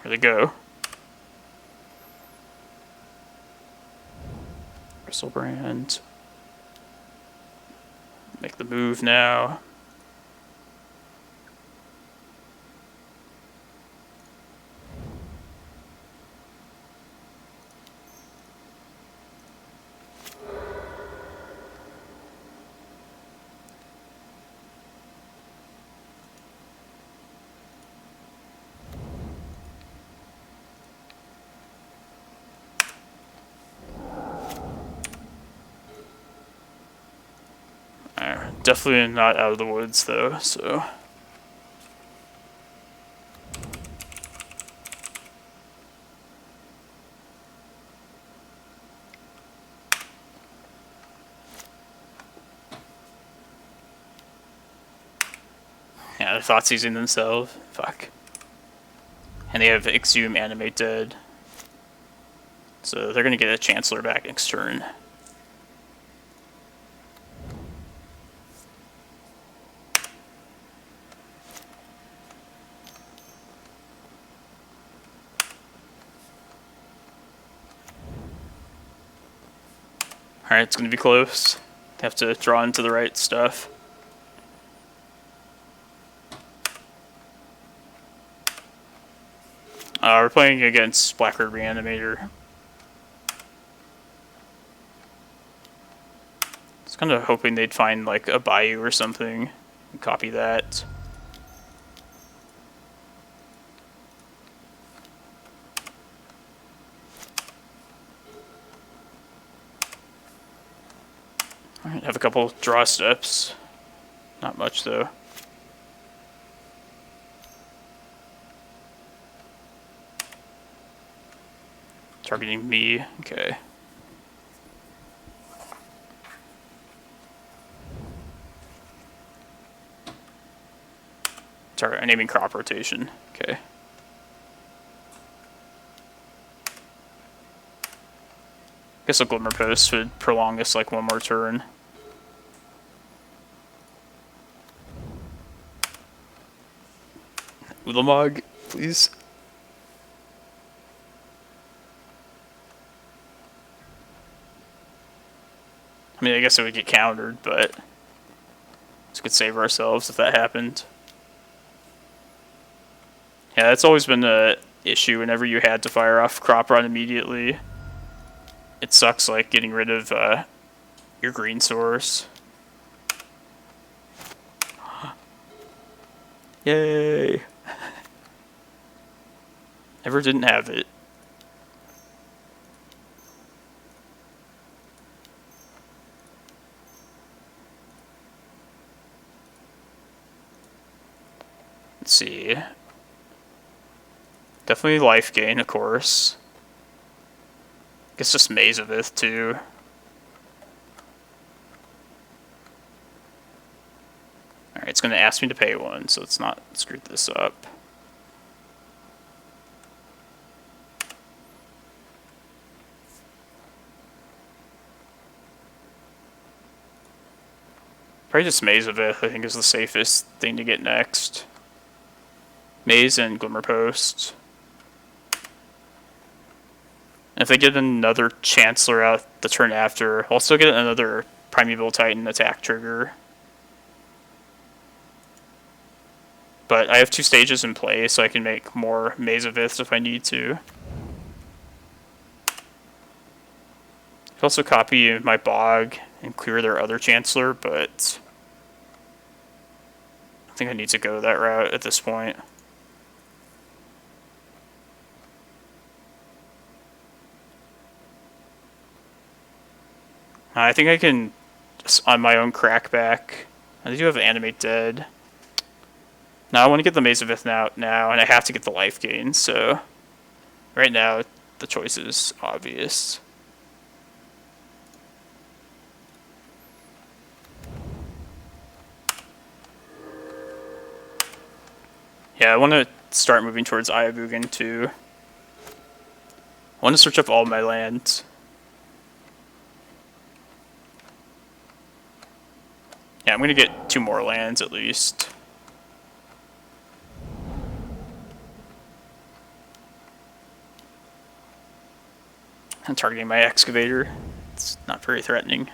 Where'd they go? Bristlebrand. Make the move now. Definitely not out of the woods though, so. Yeah, they're thought seizing themselves. Fuck. And they have Exhume Animate dead. So they're gonna get a Chancellor back next turn. Alright, it's going to be close. Have to draw into the right stuff. playing against Blackbird Reanimator. I was kind of hoping they'd find like a bayou or something and copy that. Alright, have a couple draw steps. Not much though. Targeting me, okay. Naming crop rotation, okay. Guess a Glimmerpost would prolong this like one more turn. Ulamog, please. I mean, I guess it would get countered, but we could save ourselves if that happened. Yeah, that's always been a issue whenever you had to fire off Crop Run immediately. It sucks, like, getting rid of your green source. Yay! Never didn't have it. Let's see. Definitely life gain, of course. Guess just Maze of Ith too. Alright, it's gonna ask me to pay one, so let's not screw this up. Probably just Maze of Ith, I think, is the safest thing to get next. Maze and Glimmerpost. And if they get another Chancellor out the turn after, I'll still get another Primeval Titan attack trigger. But I have 2 stages in play, so I can make more Maze of Ith if I need to. I could also copy my Bog and clear their other Chancellor, but I think I need to go that route at this point. I think I can, just on my own crackback. I do have Animate Dead. Now I want to get the Maze of Ith now, and I have to get the life gain, so right now the choice is obvious. Yeah, I want to start moving towards Eye of Ugin too. I want to search up all my lands. Yeah, I'm going to get 2 more lands at least. I'm targeting my excavator. It's not very threatening.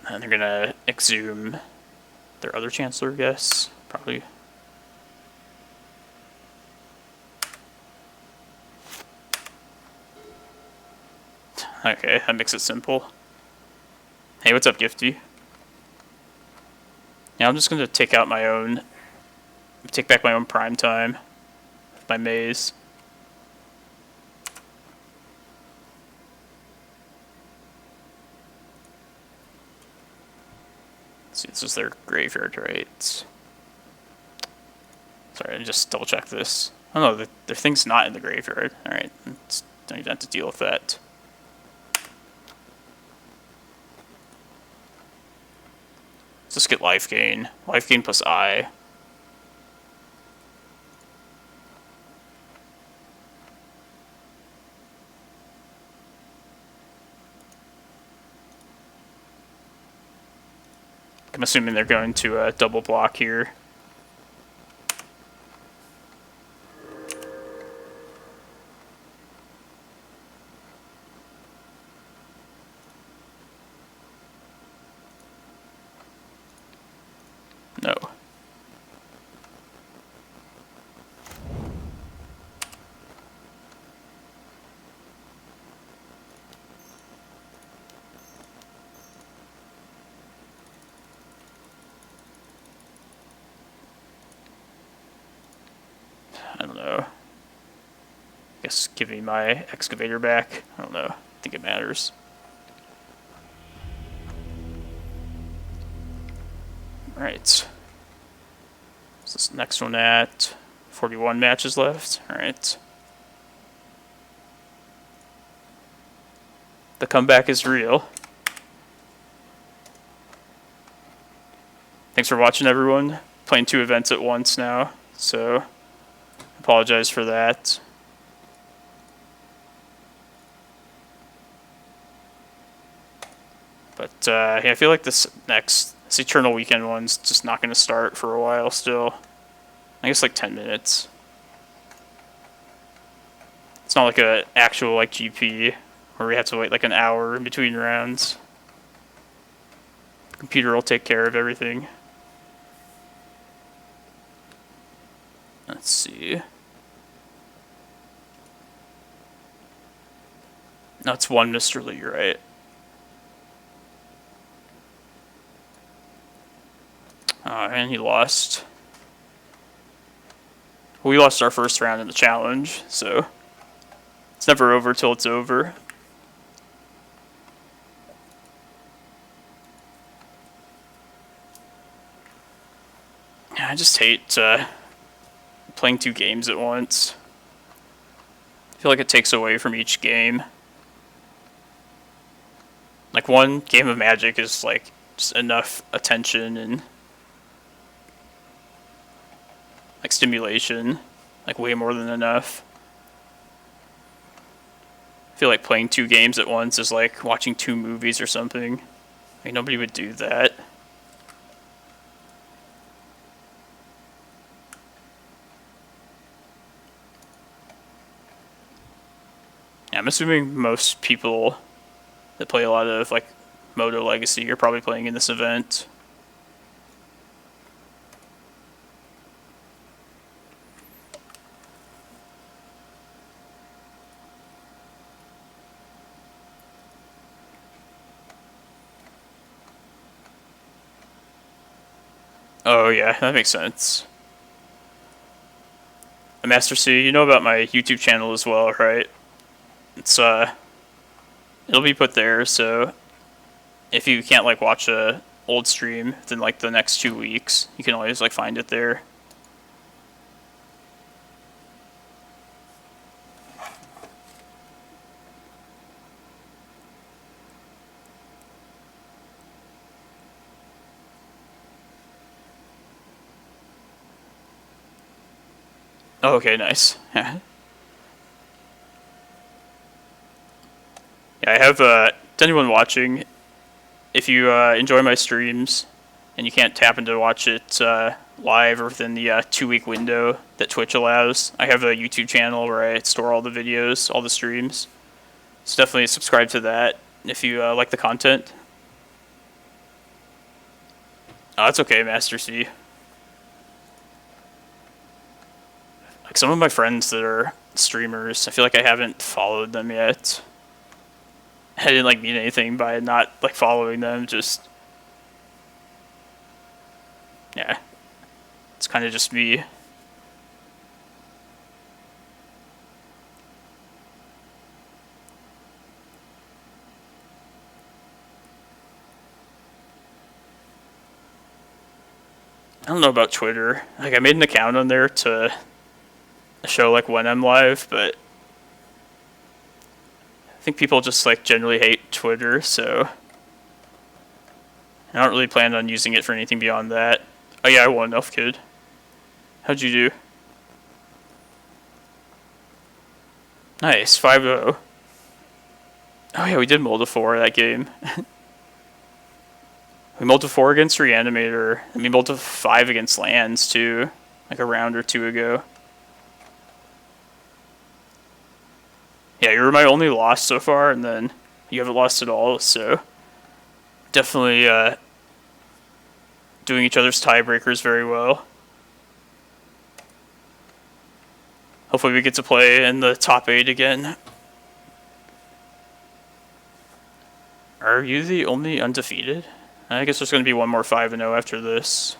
And they're going to exhume their other Chancellor, I guess. Probably. Okay, that makes it simple. Hey, what's up, Gifty? Yeah, I'm just gonna take back my own prime time with my maze. Let's see, this is their graveyard, right? Sorry, I just double check this. Oh no, their thing's not in the graveyard. Alright, don't even have to deal with that. Let's just get life gain. Life gain plus I. I'm assuming they're going to double block here. No. I don't know. Guess give me my excavator back. I don't know. I think it matters. Alright. What's this next one at? 41 matches left. Alright. The comeback is real. Thanks for watching, everyone. Playing 2 events at once now, so apologize for that. But yeah, I feel like this Eternal Weekend one's just not going to start for a while still. I guess like 10 minutes. It's not like a actual like GP where we have to wait like an hour in between rounds. The computer will take care of everything. Let's see. No, it's 1 Mr. Lee, right? And he lost. We lost our first round in the challenge, so it's never over till it's over. I just hate playing 2 games at once. I feel like it takes away from each game. Like 1 game of Magic is like just enough attention and like stimulation, like way more than enough. I feel like playing 2 games at once is like watching 2 movies or something. Like nobody would do that. Yeah, I'm assuming most people that play a lot of like Moto Legacy are probably playing in this event. Oh yeah, that makes sense. Master C, you know about my YouTube channel as well, right? It's it'll be put there, so if you can't like watch a old stream within like the next 2 weeks, you can always like find it there. Oh, okay, nice. Yeah, I have to anyone watching, if you enjoy my streams and you can't tap into watch it live or within the 2-week window that Twitch allows, I have a YouTube channel where I store all the videos, all the streams. So definitely subscribe to that if you like the content. Oh, that's okay, Master C. Like some of my friends that are streamers, I feel like I haven't followed them yet. I didn't like mean anything by not like following them, just yeah. It's kind of just me. I don't know about Twitter. Like I made an account on there to show like when I'm live, but I think people just like generally hate Twitter, so I don't really plan on using it for anything beyond that. Oh yeah, I won, Elf Kid. How'd you do? Nice, 5-0. Oh yeah, we did mold a 4 that game. We mold a 4 against Reanimator, and we mold a 5 against Lands too, like a round or 2 ago. Yeah, you're my only loss so far, and then you haven't lost at all, so definitely doing each other's tiebreakers very well. Hopefully we get to play in the top 8 again. Are you the only undefeated? I guess there's going to be one more 5-0 after this.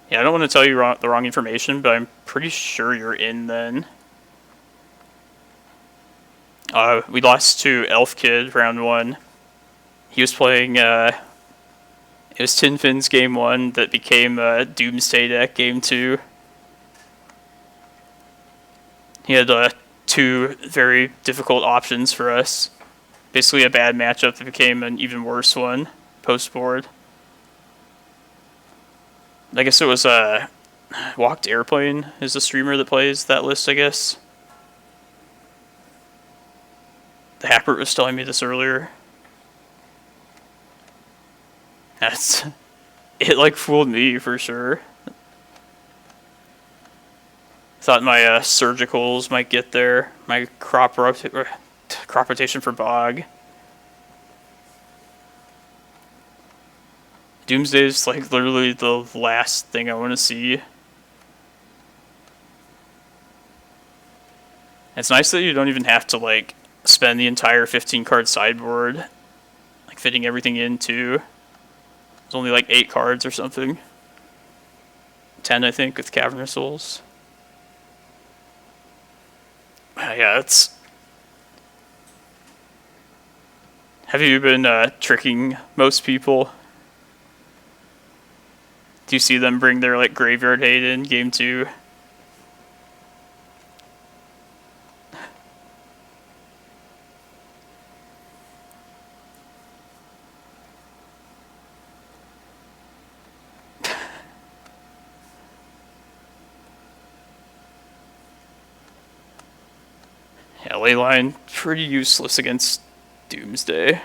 Yeah, I don't want to tell you the wrong information, but I'm pretty sure you're in then. We lost to Elf Kid round 1. He was playing, it was Tin Fin's game 1 that became Doomsday deck game 2. He had 2 very difficult options for us. Basically a bad matchup that became an even worse one post-board. I guess it was Walked Airplane is the streamer that plays that list, I guess. The Hacker was telling me this earlier. It like fooled me for sure. Thought my surgicals might get there. My crop rotation for Bog. Doomsday is like literally the last thing I want to see. It's nice that you don't even have to like spend the entire 15 card sideboard like fitting everything in too. There's only like 8 cards or something. 10 I think with Cavern of Souls. Yeah, it's... Have you been tricking most people? Do you see them bring their like graveyard hate in game 2? Yeah, Leyline, pretty useless against Doomsday.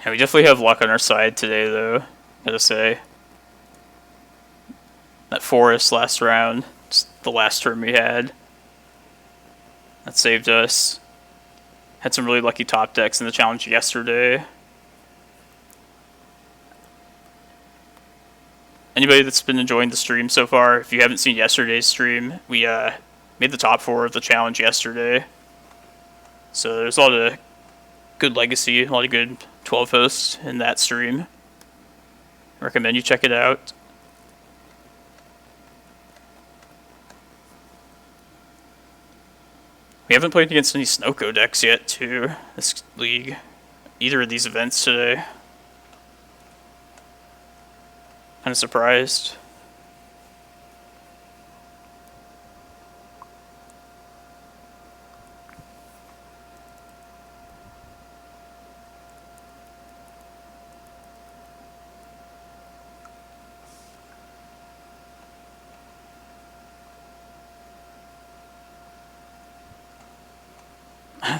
Yeah, we definitely have luck on our side today, though, gotta say. That Forest last round, it's the last turn we had. That saved us. Had some really lucky top decks in the challenge yesterday. Anybody that's been enjoying the stream so far, if you haven't seen yesterday's stream, we made the top 4 of the challenge yesterday. So there's a lot of good legacy, a lot of good 12 hosts in that stream. I recommend you check it out. We haven't played against any Snoko decks yet, too, this league. Either of these events today. Kind of surprised.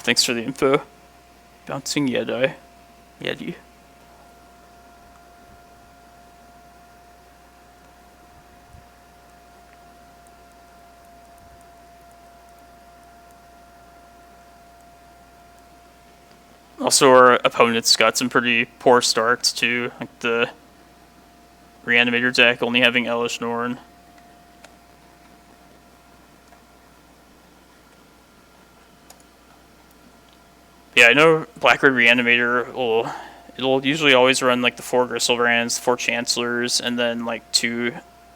Thanks for the info. Bouncing Yeti. Also, our opponents got some pretty poor starts too, like the Reanimator deck only having Elish Norn. Yeah, I know Black-Red Reanimator it'll usually always run like the 4 Gristlebrans, 4 Chancellors, and then like 2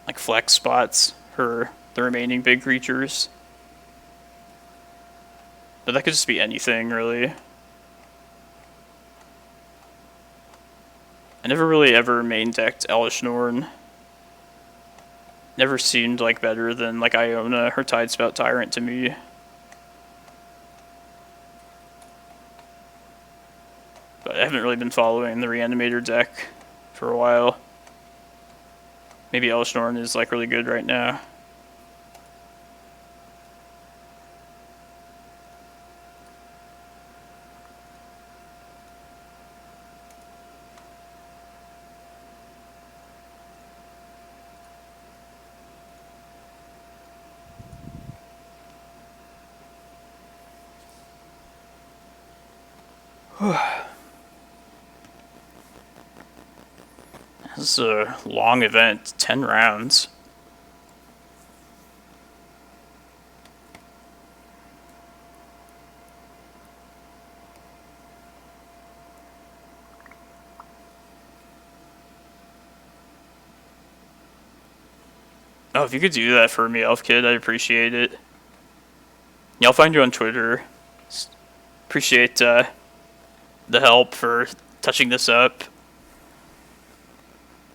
like flex spots for the remaining big creatures. But that could just be anything, really. I never really ever main decked Elish Norn. Never seemed like better than like Iona or Tidespout Tyrant to me. but I haven't really been following the Reanimator deck for a while. Maybe Elshnorn is like really good right now. This is a long event, 10 rounds. Oh, if you could do that for me, Elf Kid, I'd appreciate it. Yeah, I'll find you on Twitter. Appreciate the help for touching this up.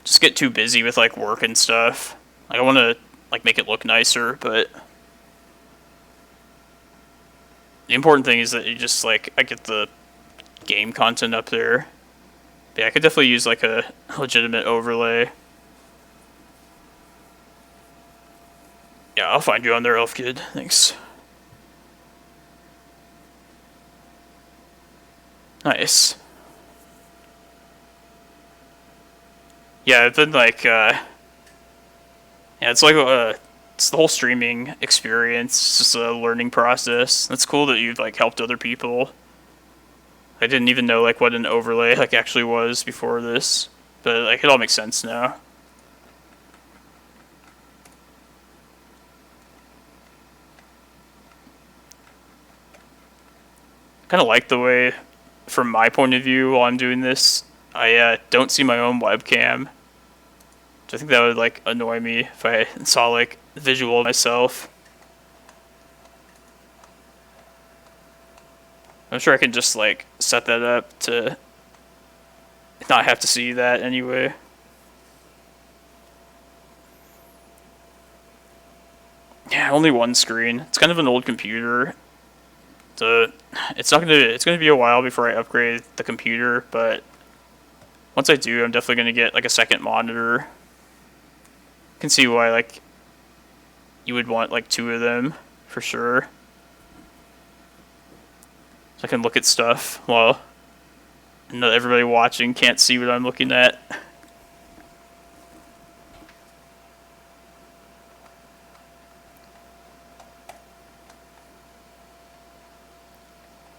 Just get too busy with like work and stuff. Like, I want to like make it look nicer, but the important thing is that you just like I get the game content up there. But yeah, I could definitely use like a legitimate overlay. Yeah, I'll find you on there, Elf Kid. Thanks. Nice. Yeah, I've been like, yeah, it's like, it's the whole streaming experience. It's just a learning process. It's cool that you've like helped other people. I didn't even know like what an overlay like actually was before this, but like it all makes sense now. Kind of like the way, from my point of view, while I'm doing this, I don't see my own webcam. I think that would like annoy me if I saw like the visual of myself. I'm sure I can just like set that up to not have to see that anyway. Yeah, only one screen. It's kind of an old computer. It's gonna be a while before I upgrade the computer, but once I do, I'm definitely gonna get like a second monitor. Can see why like you would want like two of them for sure, so I can look at stuff while everybody watching can't see what I'm looking at.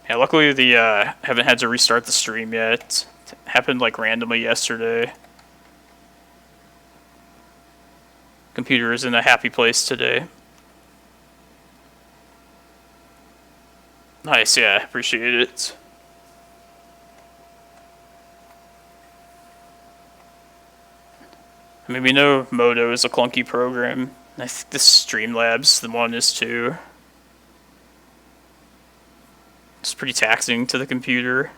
Yeah, luckily the haven't had to restart the stream yet. It happened like randomly yesterday. Computer is in a happy place today. Nice, yeah, appreciate it. I mean, we know Modo is a clunky program. I think this Streamlabs, the one is too. It's pretty taxing to the computer.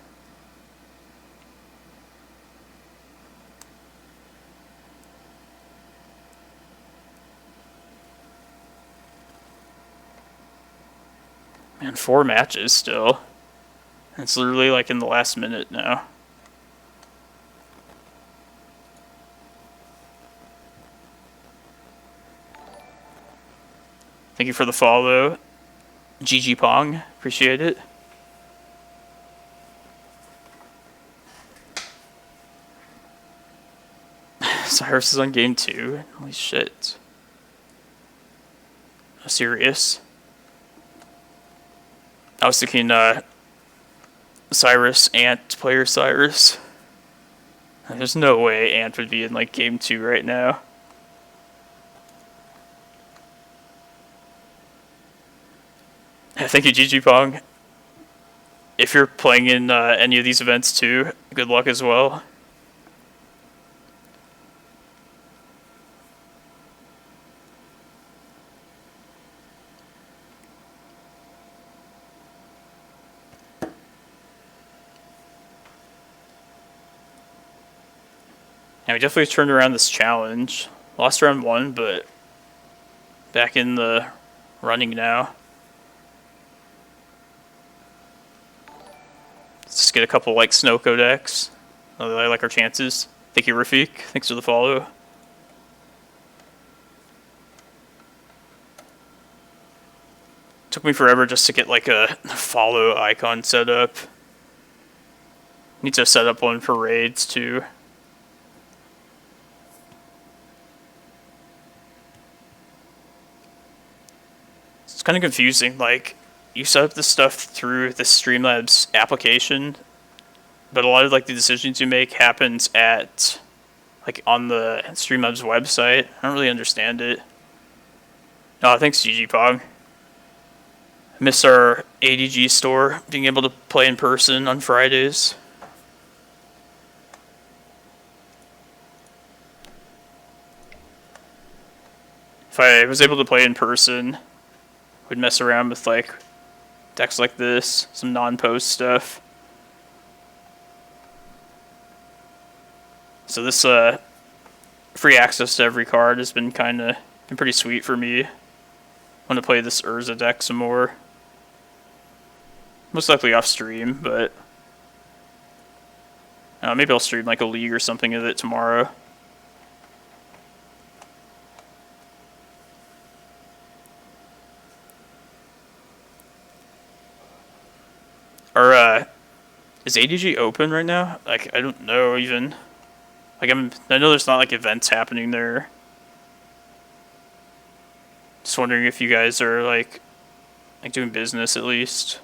Man, 4 matches still. It's literally like in the last minute now. Thank you for the follow, GG Pong. Appreciate it. Cyrus is on game 2. Holy shit. Serious? I was thinking Cyrus, Ant, player Cyrus. There's no way Ant would be in like game 2 right now. Thank you, GG Pong. If you're playing in any of these events too, good luck as well. Yeah, we definitely turned around this challenge. Lost round 1, but back in the running now. Let's just get a couple like Snowco decks. I like our chances. Thank you, Rafik. Thanks for the follow. Took me forever just to get like a follow icon set up. Need to set up one for raids too. It's kind of confusing. Like, you set up this stuff through the Streamlabs application, but a lot of like the decisions you make happens at like on the Streamlabs website. I don't really understand it. Oh, thanks, GG Pog. Miss our ADG store, being able to play in person on Fridays. If I was able to play in person, we'd mess around with like decks like this, some non-post stuff. So this free access to every card has been pretty sweet for me. I want to play this Urza deck some more. Most likely off stream, but maybe I'll stream like a league or something of it tomorrow. Is ADG open right now? Like, I don't know even. Like, I know there's not like events happening there. Just wondering if you guys are like doing business at least.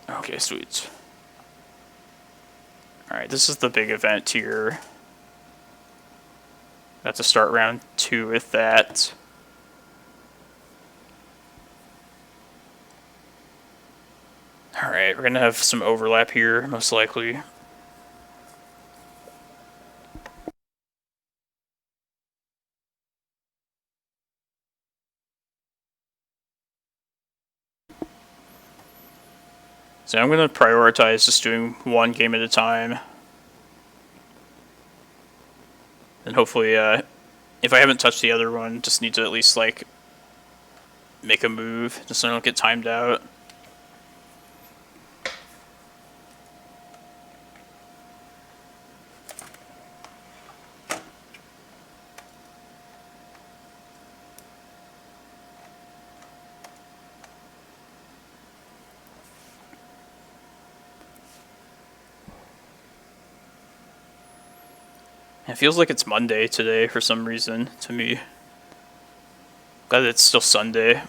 Okay, sweet. Alright, this is the big event here. Got to start round 2 with that. Alright, we're gonna have some overlap here, most likely. So I'm going to prioritize just doing one game at a time. And hopefully, if I haven't touched the other one, just need to at least, like, make a move, just so I don't get timed out. It feels like it's Monday today for some reason, to me. Glad it's still Sunday.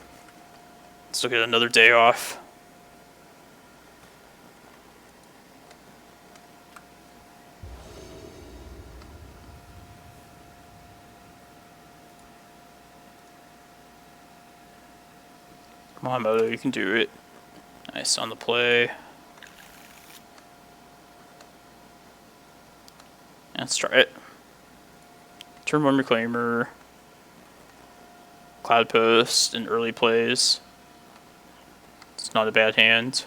Still get another day off. Come on, Moto, you can do it. Nice on the play. Let's try it. Turn 1 Reclaimer, Cloudpost in early plays. It's not a bad hand.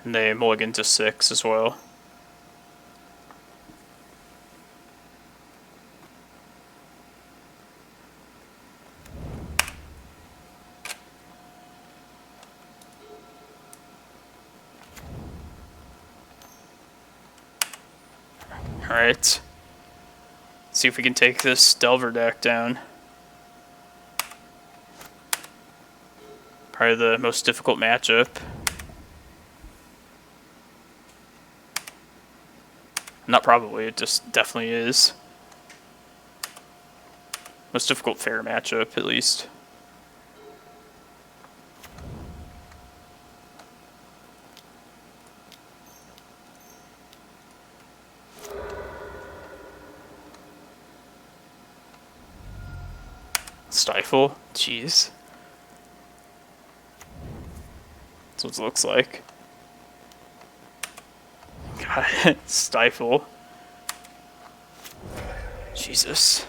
And they mulligan to 6 as well. Alright. See if we can take this Delver deck down. Probably the most difficult matchup. Not probably, it just definitely is. Most difficult fair matchup, at least. Stifle? Jeez. That's what it looks like. God, Stifle. Jesus.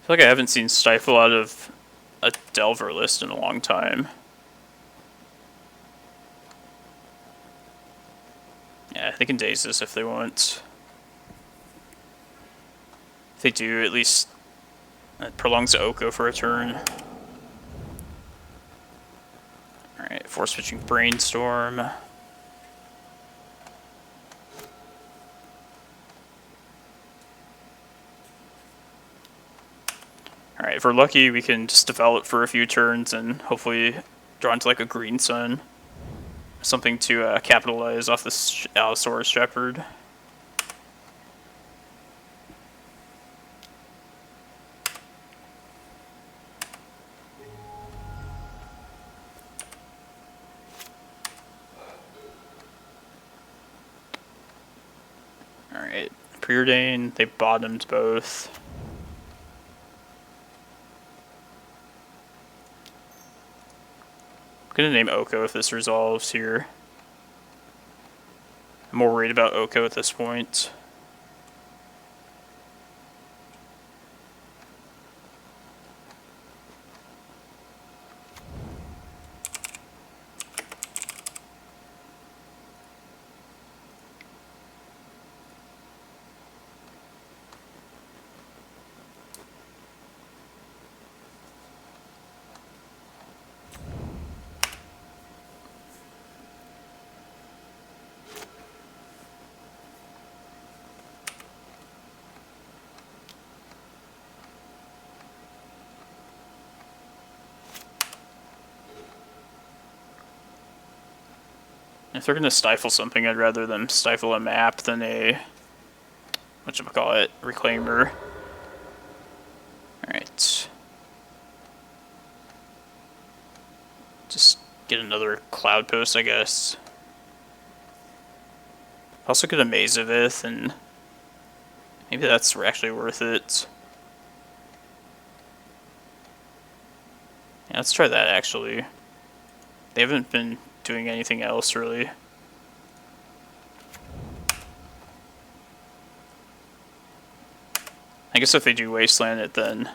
feel like I haven't seen Stifle out of a Delver list in a long time. Yeah, they can daze this if they want. If they do, at least it prolongs the Oko for a turn. Alright, force switching Brainstorm. Alright, if we're lucky, we can just develop for a few turns and hopefully draw into like a Green Sun. Something to capitalize off this Allosaurus Shepherd. Alright, Preordain, they bottomed both. I'm gonna name Oko if this resolves here. I'm more worried about Oko at this point. If they're gonna stifle something, I'd rather them stifle a map than a whatchamacallit, Reclaimer. Alright. Just get another Cloudpost, I guess. Also get a Maze of Ith, and maybe that's actually worth it. Yeah, let's try that actually. They haven't been doing anything else really. I guess if they do Wasteland it, then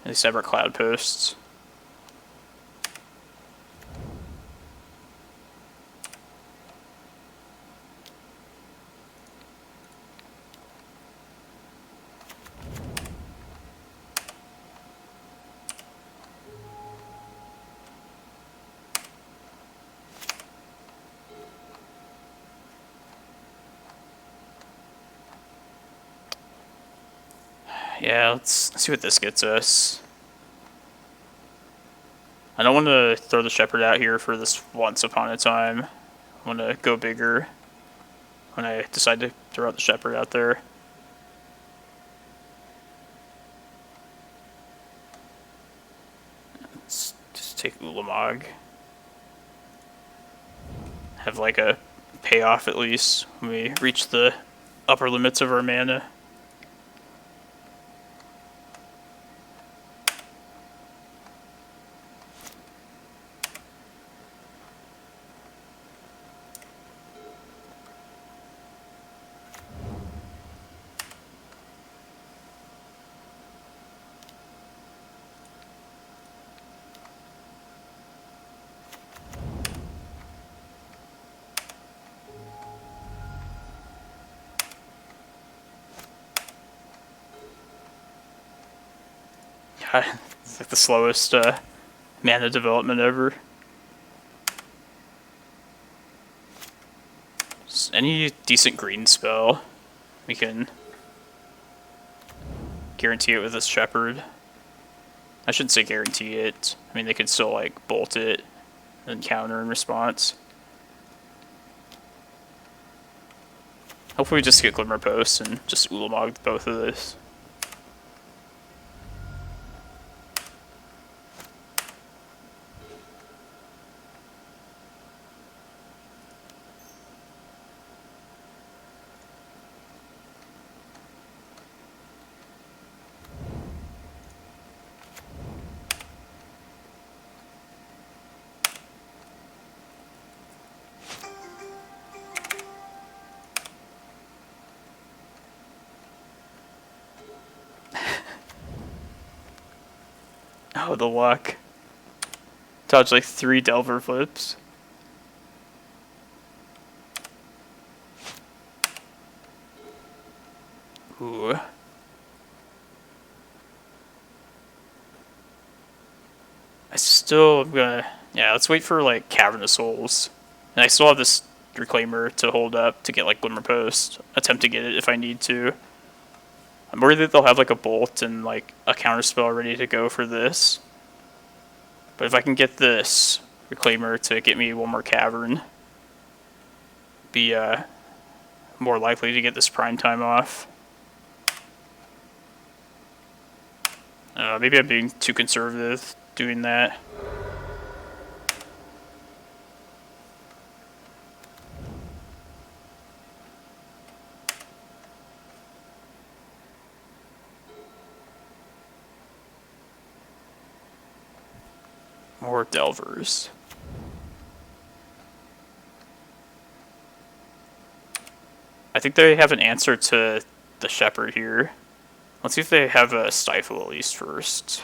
at least have our Cloudposts. Yeah, let's see what this gets us. I don't want to throw the Shepherd out here for this once upon a time. I want to go bigger when I decide to throw out the Shepherd out there. Let's just take Ulamog. Have like a payoff at least when we reach the upper limits of our mana. It's like the slowest mana development ever. Just any decent green spell, we can guarantee it with this Shepherd. I shouldn't say guarantee it. I mean, they could still like bolt it and counter in response. Hopefully we just get Glimmerpost and just Ulamog both of this. Oh, the luck. Dodge like 3 Delver flips. Ooh. I still am gonna... Yeah, let's wait for like Cavern of Souls. And I still have this Reclaimer to hold up to get like Glimmerpost. Attempt to get it if I need to. I'm worried that they'll have like a bolt and like a counterspell ready to go for this. But if I can get this Reclaimer to get me one more Cavern, be more likely to get this prime time off. Maybe I'm being too conservative doing that. More Delvers. I think they have an answer to the Shepherd here. Let's see if they have a Stifle at least first.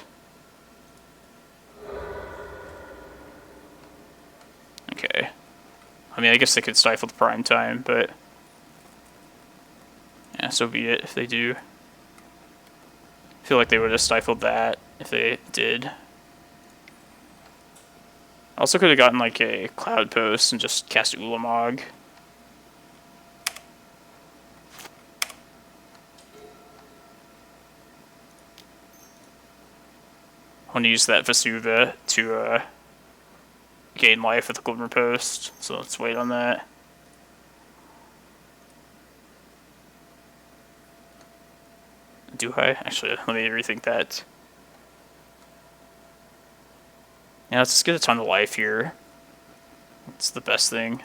Okay. I mean, I guess they could Stifle the prime time, but... yeah, so be it if they do. I feel like they would have stifled that if they did. Also could have gotten like a Cloudpost and just cast Ulamog. I want to use that Vesuva to gain life with the Glimmerpost, so let's wait on that. Do I? Actually, let me rethink that. Yeah, let's just get a ton of life here. That's the best thing.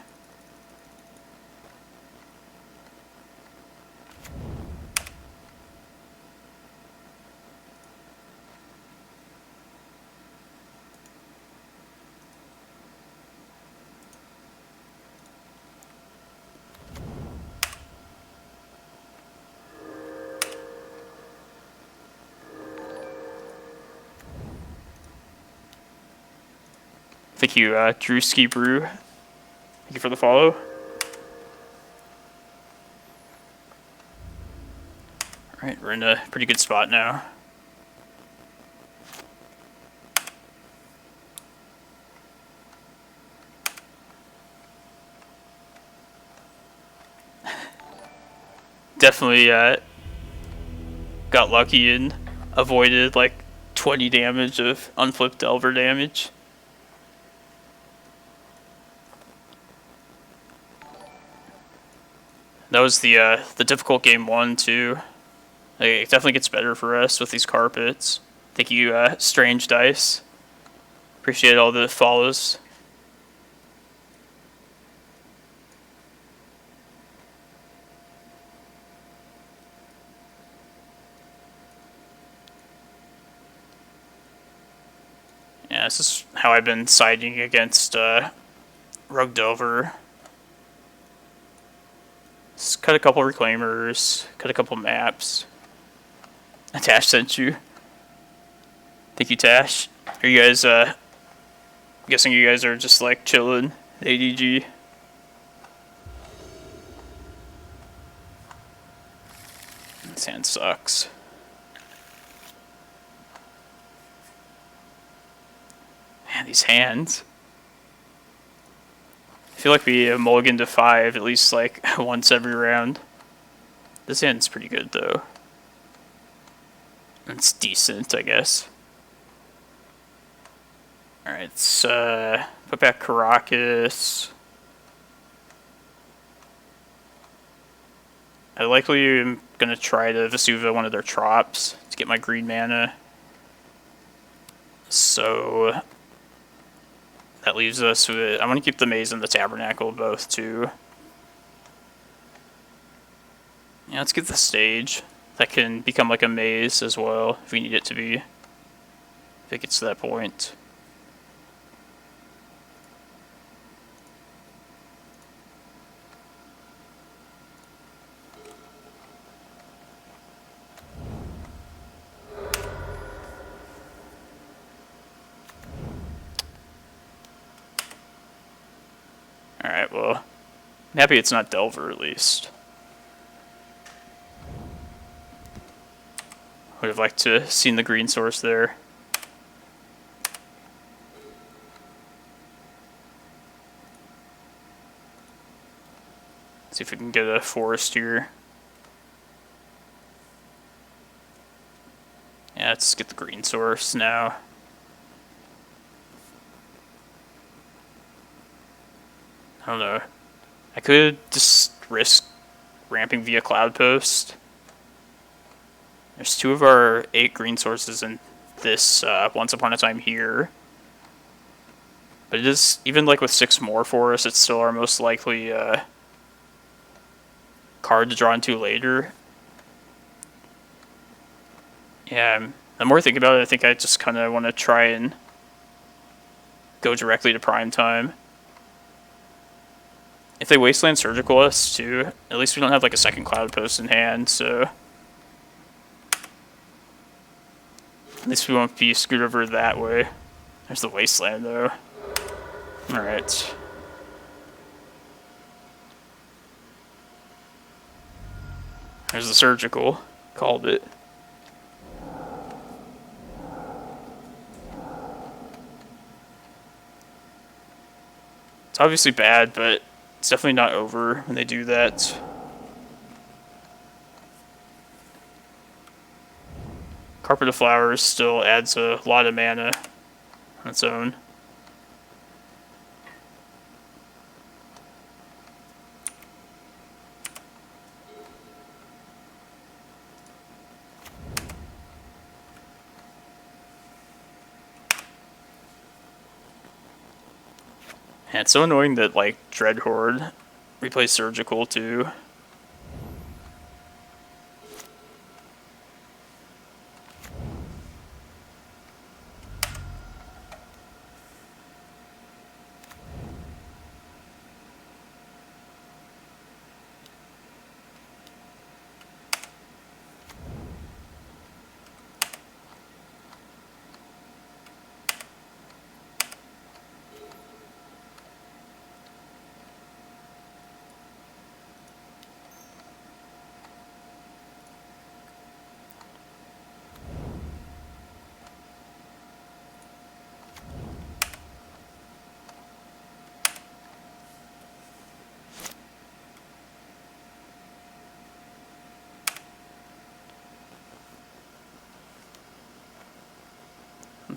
Thank you, Drewski Brew. Thank you for the follow. Alright, we're in a pretty good spot now. Definitely got lucky and avoided like 20 damage of unflipped Delver damage. That was the difficult game 1 too. It definitely gets better for us with these carpets. Thank you, Strange Dice. Appreciate all the follows. Yeah, this is how I've been siding against Rug Delver. Just cut a couple Reclaimers, cut a couple maps. Tash sent you. Thank you, Tash. Are you guys, I'm guessing you guys are just like chilling, ADG? This hand sucks. Man, these hands. I feel like we mulligan to 5 at least like once every round. This hand's pretty good though. It's decent, I guess. Alright, let's put back Karakas. I likely am gonna try to Vesuva one of their Trops to get my green mana. So that leaves us with... I want to keep the Maze and the Tabernacle both, too. Yeah, let's get the stage. That can become like a maze as well, if we need it to be. If it gets to that point. Alright, well, I'm happy it's not Delver at least. Would have liked to have seen the green source there. See if we can get a forest here. Yeah, let's get the green source now. I don't know. I could just risk ramping via Cloudpost. There's 2 of our 8 green sources in this Once Upon a Time here. But it is, even like with 6 more for us, it's still our most likely card to draw into later. Yeah, the more I think about it, I think I just kind of want to try and go directly to prime time. If they Wasteland Surgical us too, at least we don't have like a second Cloudpost in hand, so at least we won't be screwed over that way. There's the Wasteland though. Alright. There's the Surgical. Called it. It's obviously bad, but it's definitely not over when they do that. Carpet of Flowers still adds a lot of mana on its own. And it's so annoying that, like, Dreadhorde replays Surgical, too.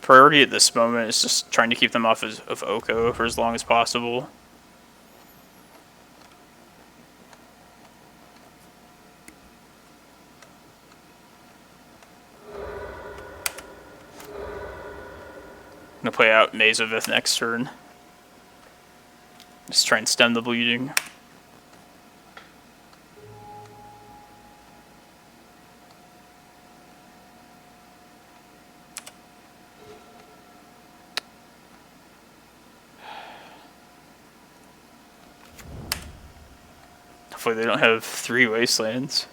Priority at this moment is just trying to keep them off of Oko for as long as possible. I'm gonna play out Maze of Ith next turn. Just try and stem the bleeding. Hopefully they don't have 3 Wastelands.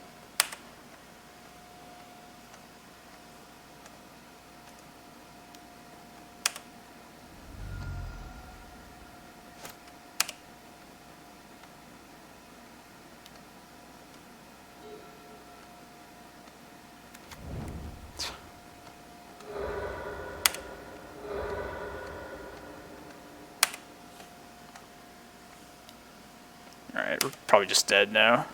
Alright, we're probably just dead now.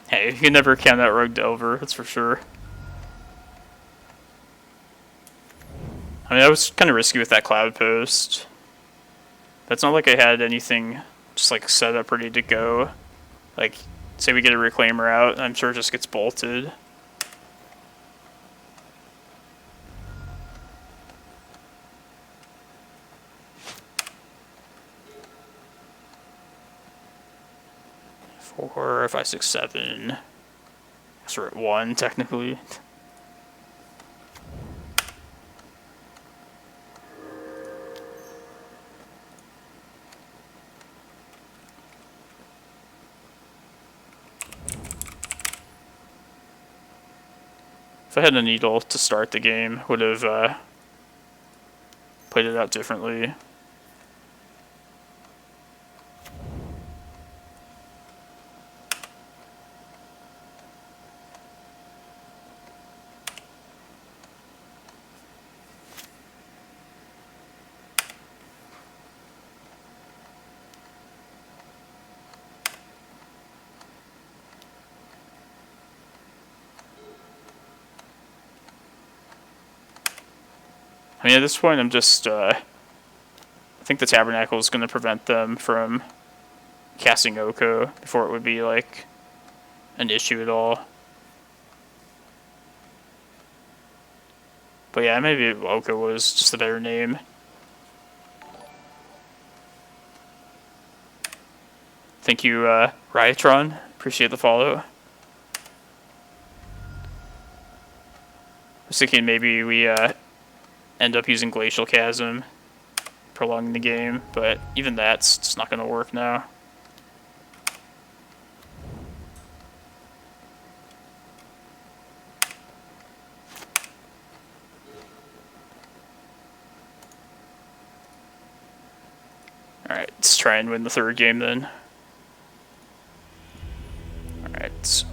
Hey, you can never count out Rogue Delver, that's for sure. I mean, I was kind of risky with that Cloudpost. But it's not like I had anything just like set up ready to go. Like, say we get a Reclaimer out, I'm sure it just gets bolted. Four, 5, 6, 7. So we're at 1, technically. If I had a needle to start the game, would have played it out differently. I mean, at this point, I'm just, I think the Tabernacle is going to prevent them from casting Oko before it would be, like, an issue at all. But yeah, maybe Oko was just a better name. Thank you, Ryatron. Appreciate the follow. I was thinking maybe we, end up using Glacial Chasm, prolonging the game, but even that's just not going to work now. Alright, let's try and win the third game then. Alright.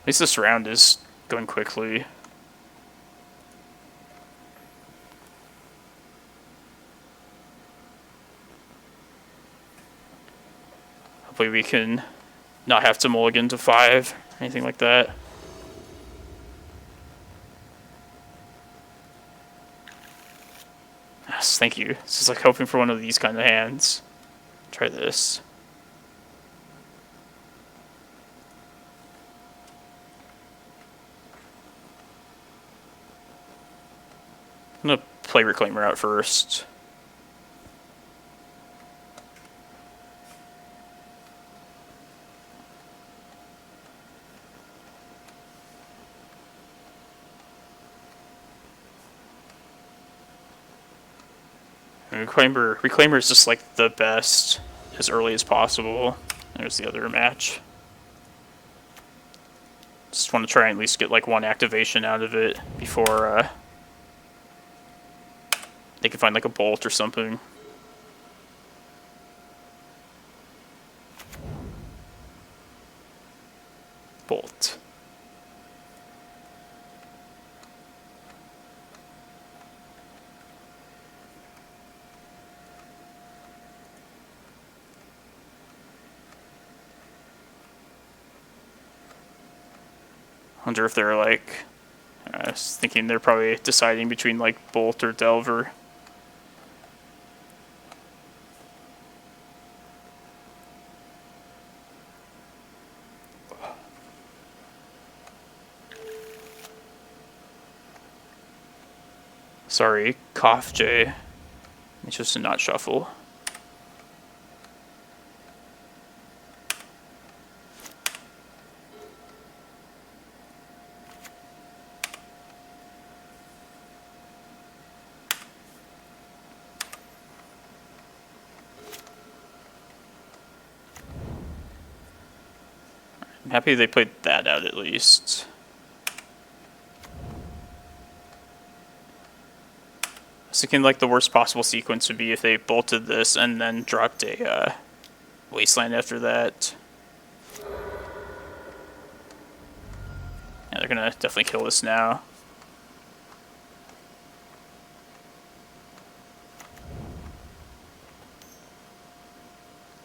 At least this round is going quickly. Hopefully we can not have to mulligan to 5, anything like that. Yes, thank you. This is like hoping for one of these kind of hands. Try this. I'm gonna play Reclaimer out first. Reclaimer is just like the best as early as possible. There's the other match. Just want to try and at least get like one activation out of it before they can find like a bolt or something. Bolt. Wonder if they're like, I was thinking they're probably deciding between like Bolt or Delver. Sorry, Cough J. It's just to not shuffle. I'm happy they played that out at least. I was thinking like the worst possible sequence would be if they bolted this and then dropped a Wasteland after that. Yeah, they're gonna definitely kill this now.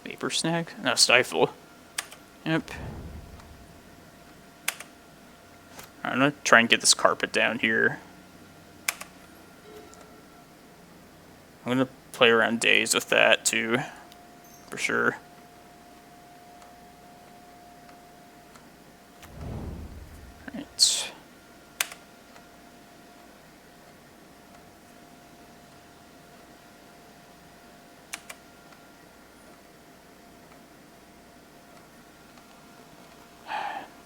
Vapor Snag? No, Stifle. Yep. I'm gonna try and get this carpet down here. I'm gonna play around days with that too, for sure. Right.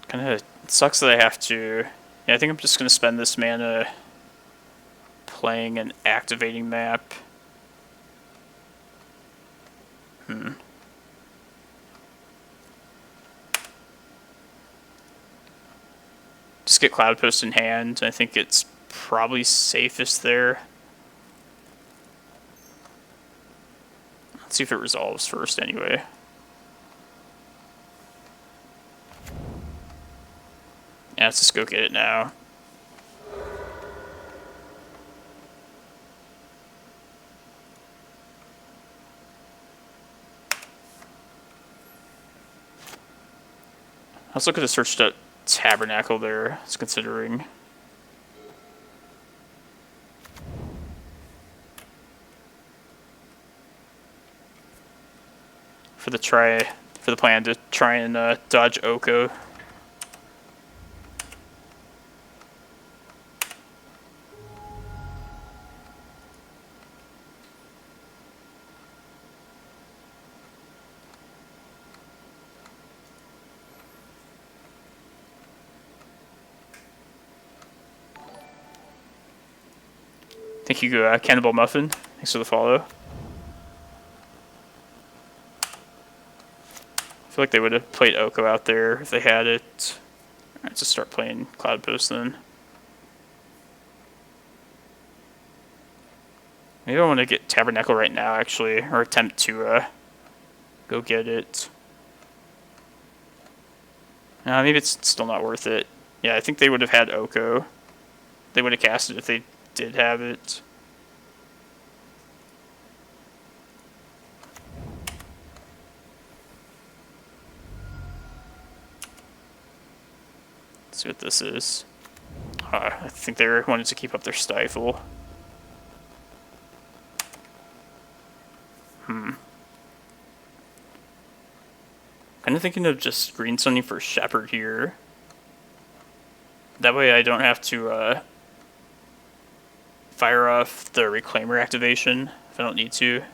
Kind of sucks that I have to... Yeah, I think I'm just going to spend this mana playing an activating map. Just get Cloudpost in hand. I think it's probably safest there. Let's see if it resolves first anyway. Yeah, let's just go get it now. I also could have searched up Tabernacle there, I was considering. For the plan to try and dodge Oko. Thank you, Cannibal Muffin. Thanks for the follow. I feel like they would have played Oko out there if they had it. Alright, let's just start playing Cloudpost then. Maybe I want to get Tabernacle right now, actually, or attempt to go get it. Maybe it's still not worth it. Yeah, I think they would have had Oko. They would have cast it if they did have it. Let's see what this is. I think they wanted to keep up their stifle. Kind of thinking of just green sunning for Shepherd here. That way I don't have to fire off the Reclaimer activation if I don't need to. Yeah,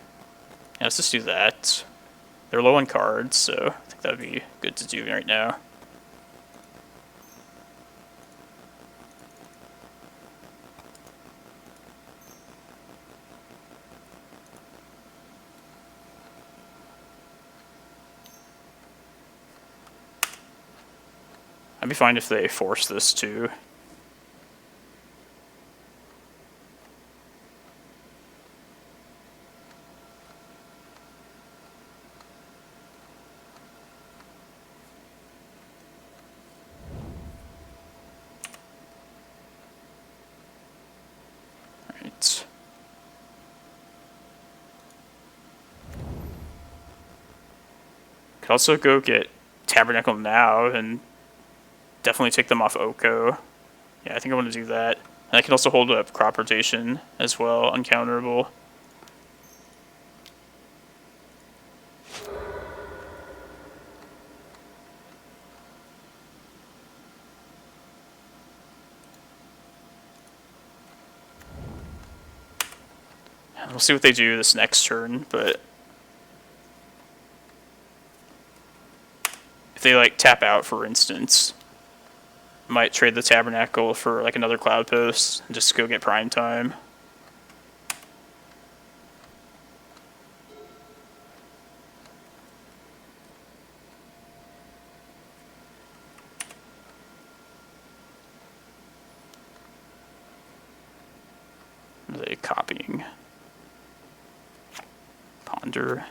let's just do that. They're low on cards, so I think that would be good to do right now. I'd be fine if they force this too. Alright. Could also go get Tabernacle now and definitely take them off Oko. Yeah, I think I want to do that. And I can also hold up Crop Rotation as well, uncounterable. And we'll see what they do this next turn, but if they like tap out, for instance, might trade the Tabernacle for like another Cloudpost and just go get Prime Time. Are they copying? Ponder.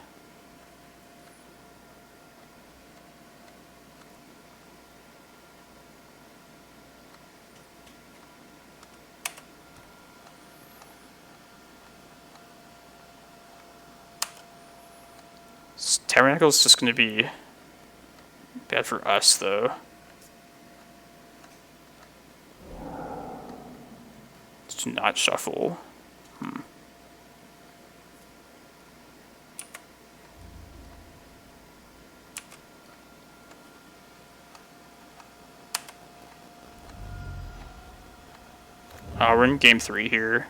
Tabernacle is just going to be bad for us, though. To not shuffle. We're in game 3 here.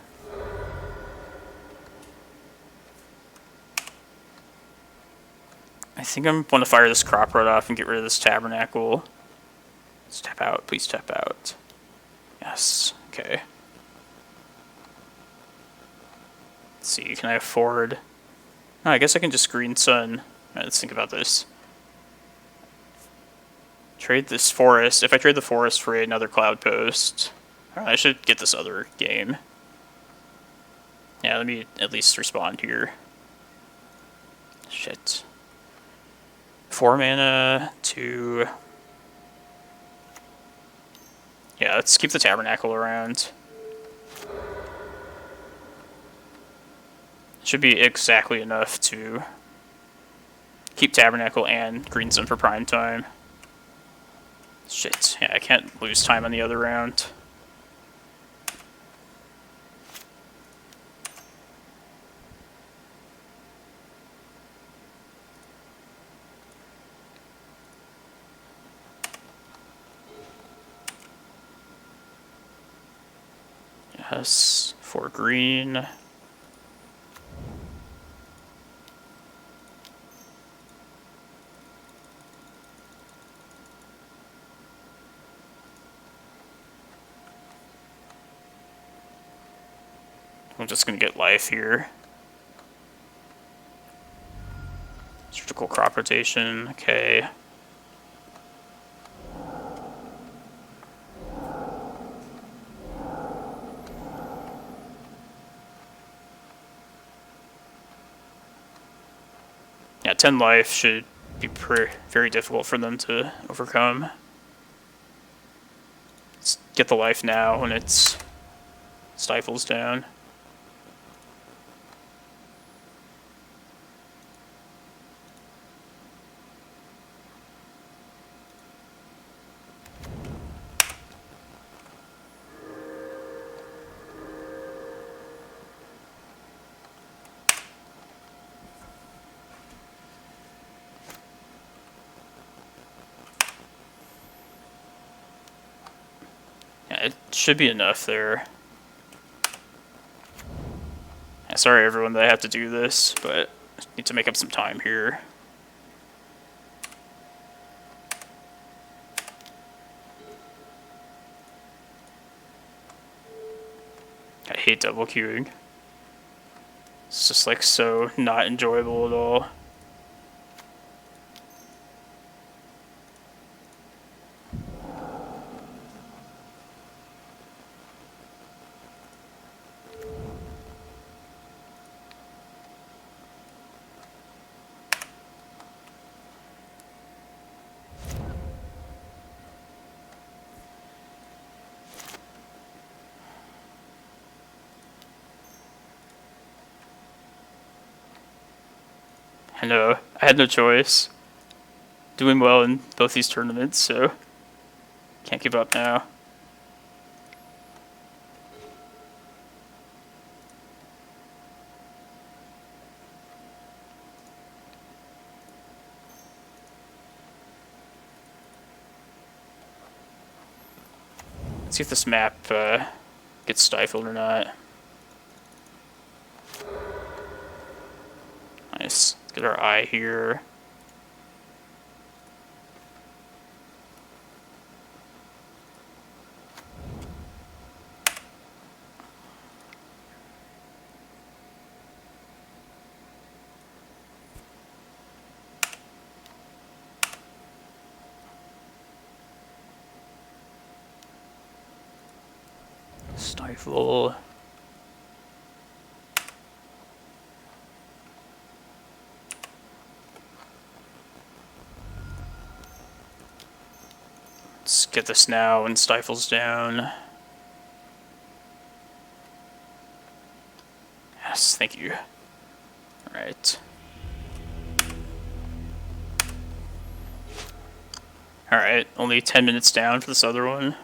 I think I'm going to fire this Crop Rod off and get rid of this Tabernacle. Let's tap out. Please tap out. Yes. Okay. Let's see. Can I afford... Oh, I guess I can just Green Sun. Right, let's think about this. Trade this forest. If I trade the forest for another Cloudpost, I should get this other game. Yeah, let me at least respond here. Shit. 4 mana to... Yeah, let's keep the Tabernacle around. Should be exactly enough to keep Tabernacle and Green Sun for prime time. Shit, yeah, I can't lose time on the other round. Yes, 4 green. I'm just gonna get life here. Surgical crop rotation, okay. Yeah, 10 life should be very difficult for them to overcome. Let's get the life now when it's stifles down. It should be enough there. Yeah, sorry everyone that I have to do this, but I need to make up some time here. I hate double queuing. It's just like so not enjoyable at all. I know, I had no choice. Doing well in both these tournaments, so can't give up now. Let's see if this map gets stifled or not. Nice. Let's get our eye here. Stifle. Let's get this now and stifles down. Yes, thank you. Alright. Alright, only 10 minutes down for this other one.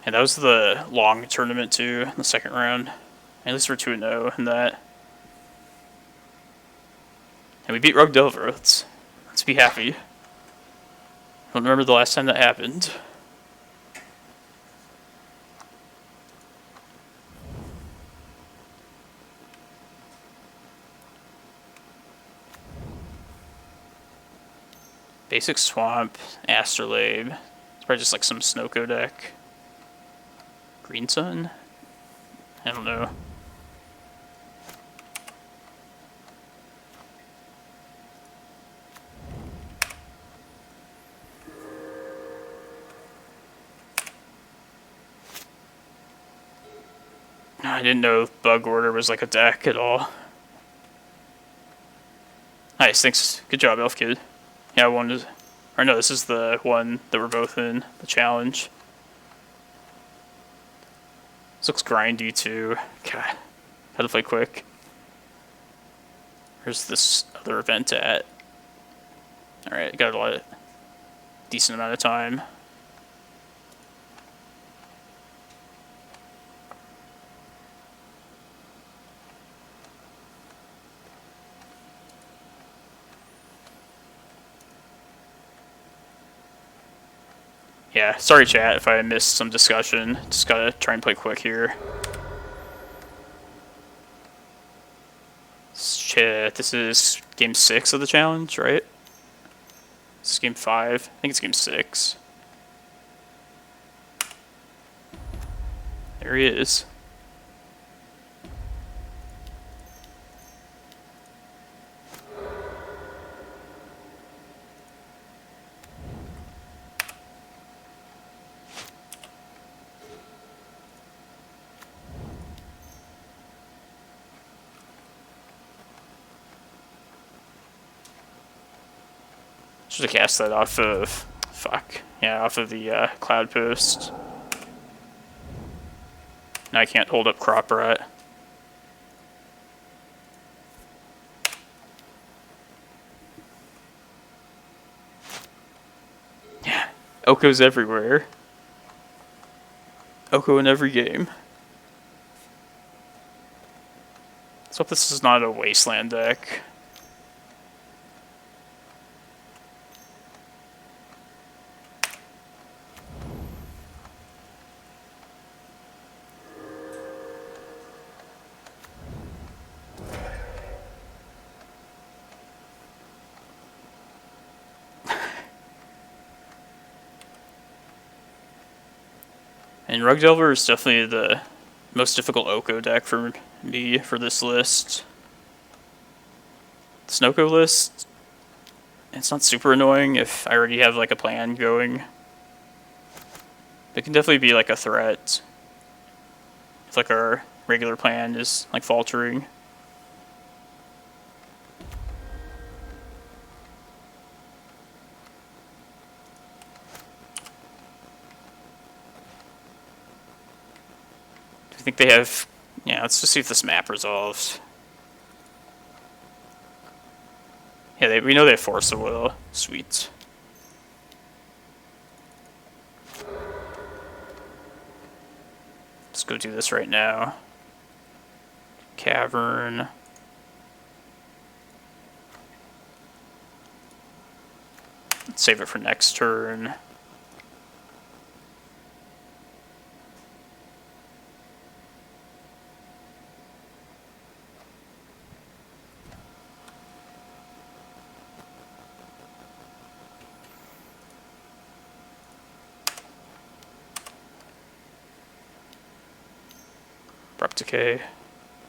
And that was the long tournament too, the second round. At least we're 2-0 in that. And we beat Rogue Delver. Let's be happy. I don't remember the last time that happened. Basic Swamp, Astrolabe. It's probably just like some Snoko deck. Green Sun? I don't know. I didn't know Bug Order was like a deck at all. Nice, thanks. Good job, Elf Kid. Yeah, I wanted... Or no, this is the one that we're both in, the challenge. This looks grindy too. God, gotta play quick. Where's this other event at? Alright, got a lot of... decent amount of time. Yeah, sorry chat if I missed some discussion. Just gotta try and play quick here. Shit, this is game 6 of the challenge, right? This is game 5. I think it's game 6. There he is. Should have cast that off of... Fuck. Yeah, off of the Cloudpost. Now I can't hold up Crop Rat. Yeah. Oko's everywhere. Oko in every game. Let's hope this is not a Wasteland deck. And Rug Delver is definitely the most difficult Oko deck for me for this list. The Snoko list, it's not super annoying if I already have like a plan going. It can definitely be like a threat if like our regular plan is like faltering. I think they have... Yeah, let's just see if this map resolves. Yeah, we know they have Force of Will. Sweet. Let's go do this right now. Cavern. Let's save it for next turn. Abrupt Decay,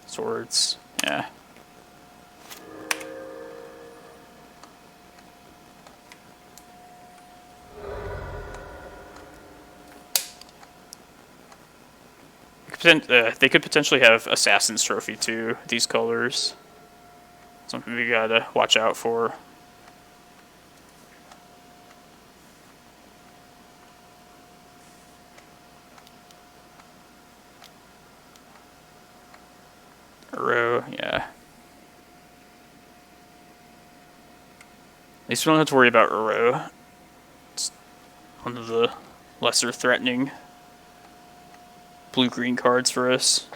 Swords, yeah. They could potentially have Assassin's Trophy too, these colors. Something we gotta watch out for. Arrow, yeah. At least we don't have to worry about Uro. It's one of the lesser threatening blue-green cards for us.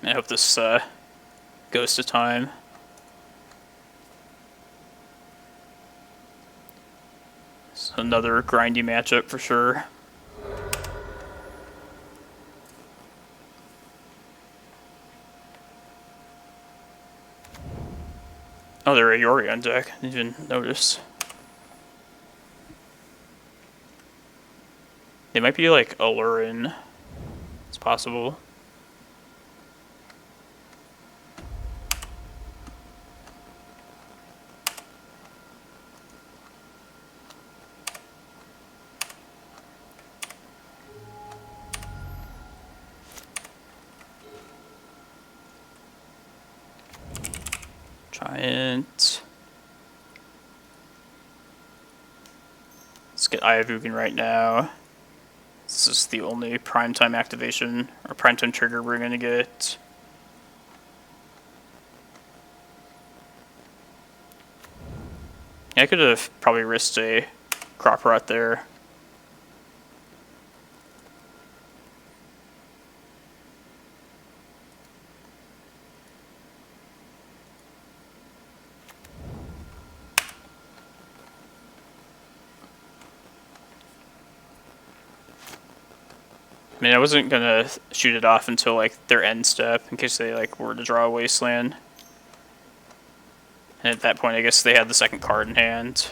I hope this goes to time. It's another grindy matchup for sure. Oh, they're a Yori on deck. Didn't even notice. They might be like Alurin. It's possible. Giant. Let's get Eye of Ugin right now. This is the only primetime activation or primetime trigger we're gonna get. Yeah, I could have probably risked a crop rot there. I mean, I wasn't gonna shoot it off until like their end step in case they like were to draw a wasteland. And at that point, I guess they had the second card in hand.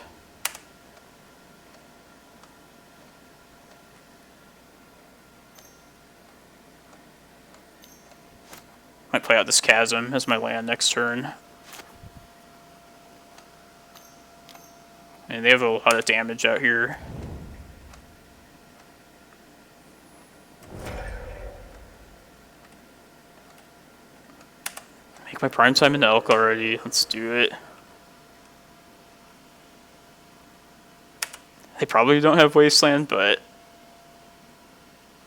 Might play out this Chasm as my land next turn. And they have a lot of damage out here. Make my primetime an elk already. Let's do it. They probably don't have wasteland, but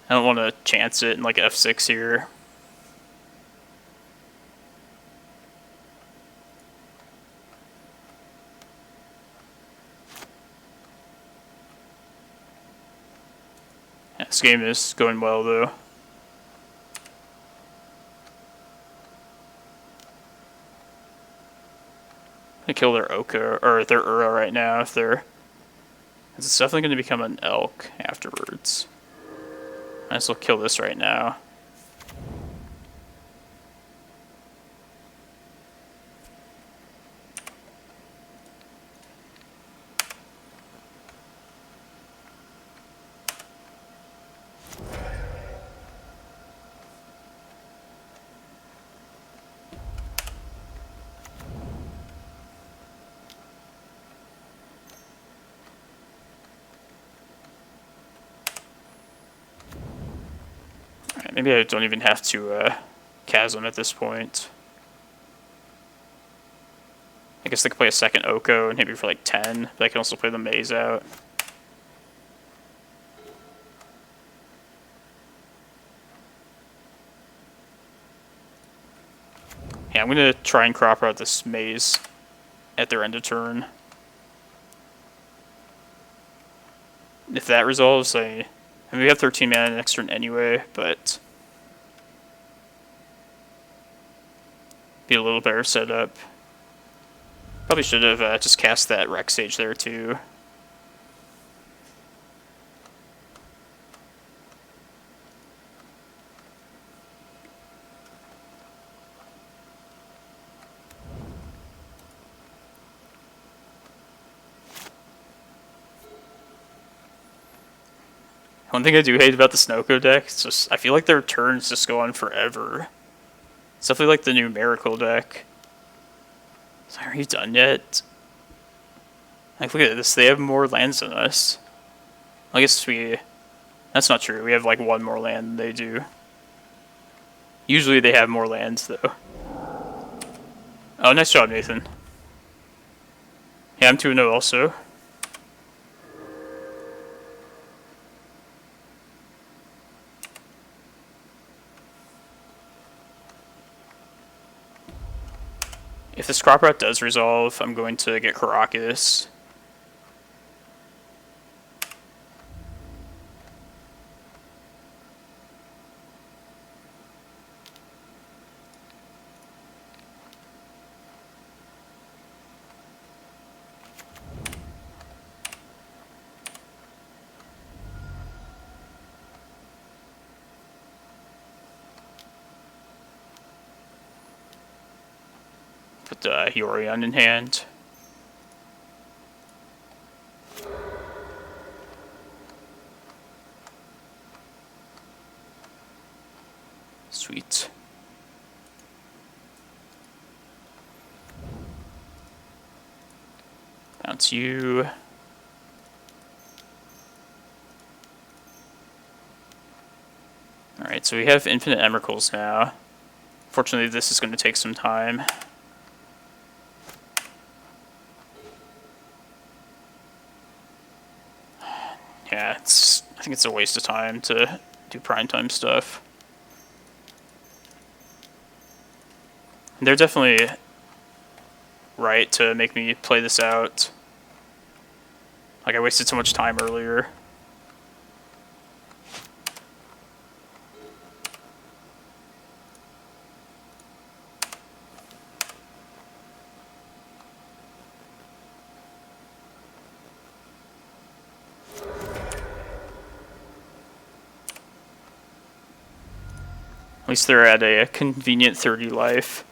I don't want to chance it in like F6 here. Yeah, this game is going well though. Gonna kill their Oka or their Ura right now if they're. It's definitely going to become an elk afterwards. Might as well kill this right now. Maybe I don't even have to Chasm at this point. I guess they could play a second Oko and hit me for like 10, but I can also play the Maze out. Yeah, I'm going to try and crop out this Maze at their end of turn. If that resolves, I mean, we have 13 mana next turn anyway, but be a little better setup. Probably should have just cast that Rec Sage there too. One thing I do hate about the Snoko deck is just I feel like their turns just go on forever. It's definitely like the new Emrakul deck. So are you done yet? Like, look at this. They have more lands than us. I guess we... That's not true. We have like one more land than they do. Usually they have more lands, though. Oh, nice job, Nathan. Yeah, I'm 2-0 also. If this crop route does resolve, I'm going to get Karakas. Put the Yorion in hand. Sweet. Bounce you. Alright, so we have infinite Emrakuls now. Fortunately, this is going to take some time. Yeah, I think it's a waste of time to do primetime stuff. And they're definitely right to make me play this out. Like, I wasted so much time earlier. At least they're at a convenient 30 life.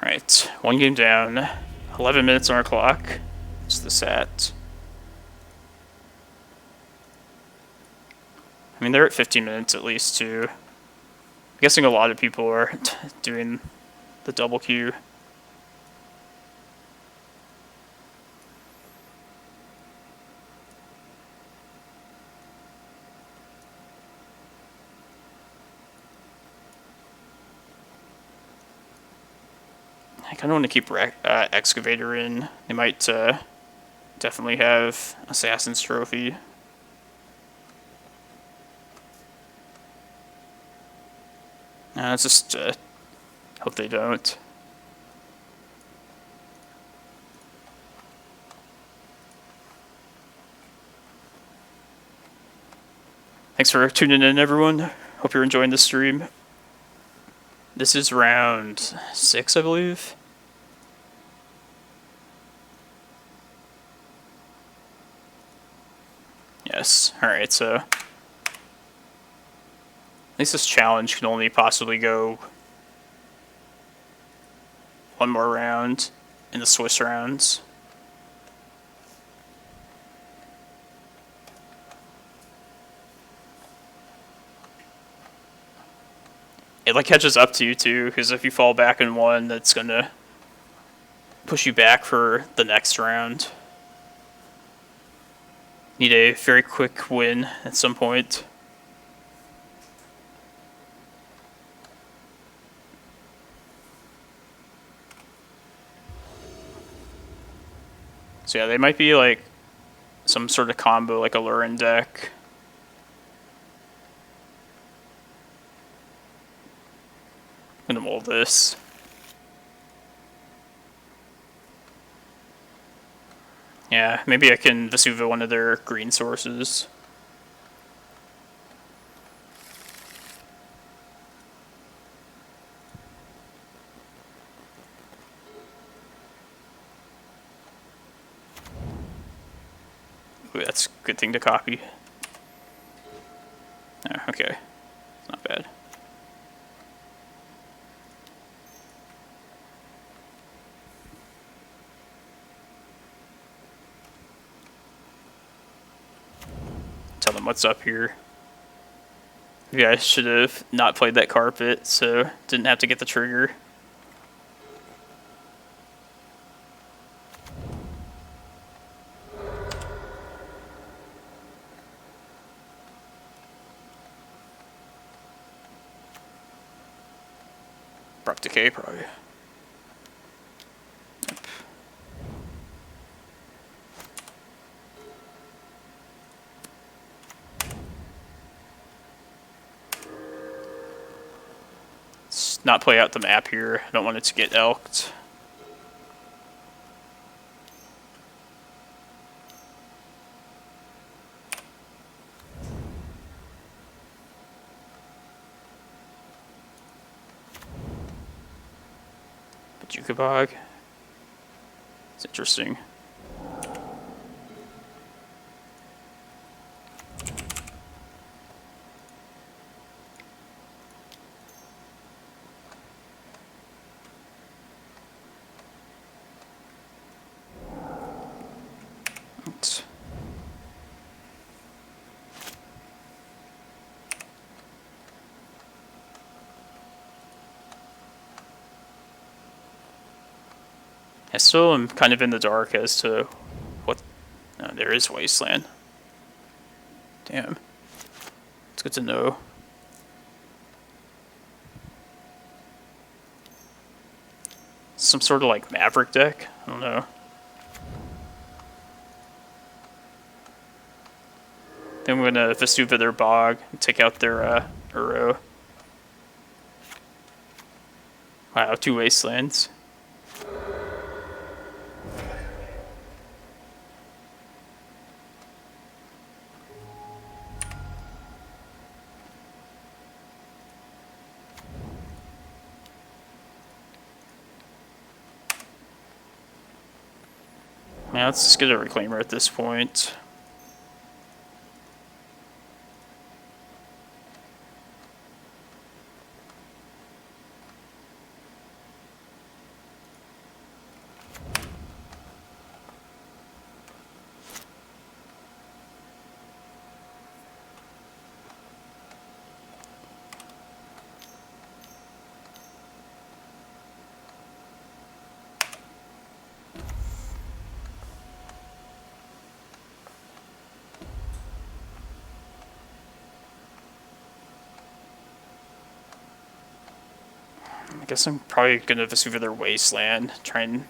Alright, one game down, 11 minutes on our clock. What's this at? I mean, they're at 15 minutes at least, too. I'm guessing a lot of people are doing the double queue. I kind of want to keep Excavator in. They might definitely have Assassin's Trophy. Let's just hope they don't. Thanks for tuning in, everyone. Hope you're enjoying the stream. This is round 6, I believe. Yes. Alright, so at least this challenge can only possibly go one more round in the Swiss rounds. It like catches up to you too, because if you fall back in one, that's gonna push you back for the next round. Need a very quick win at some point. So yeah, they might be like some sort of combo, like a Lurin deck. I'm gonna mold this. Yeah, maybe I can Vesuva one of their green sources. Ooh, that's a good thing to copy. Oh, okay. Not bad. Tell them what's up here. Maybe I should have not played that carpet, so didn't have to get the trigger. Brock Decay, probably. Yep. Let's not play out the map here. I don't want it to get elked. Bojuka Bog. It's interesting. I still am kind of in the dark as to what... there is Wasteland. Damn. It's good to know. Some sort of like Maverick deck? I don't know. Then we're gonna Vesuva their Bog and take out their Uro. Wow, 2 Wastelands. Yeah, let's just get a Reclaimer at this point. I guess I'm probably gonna Vesuva their Wasteland, try and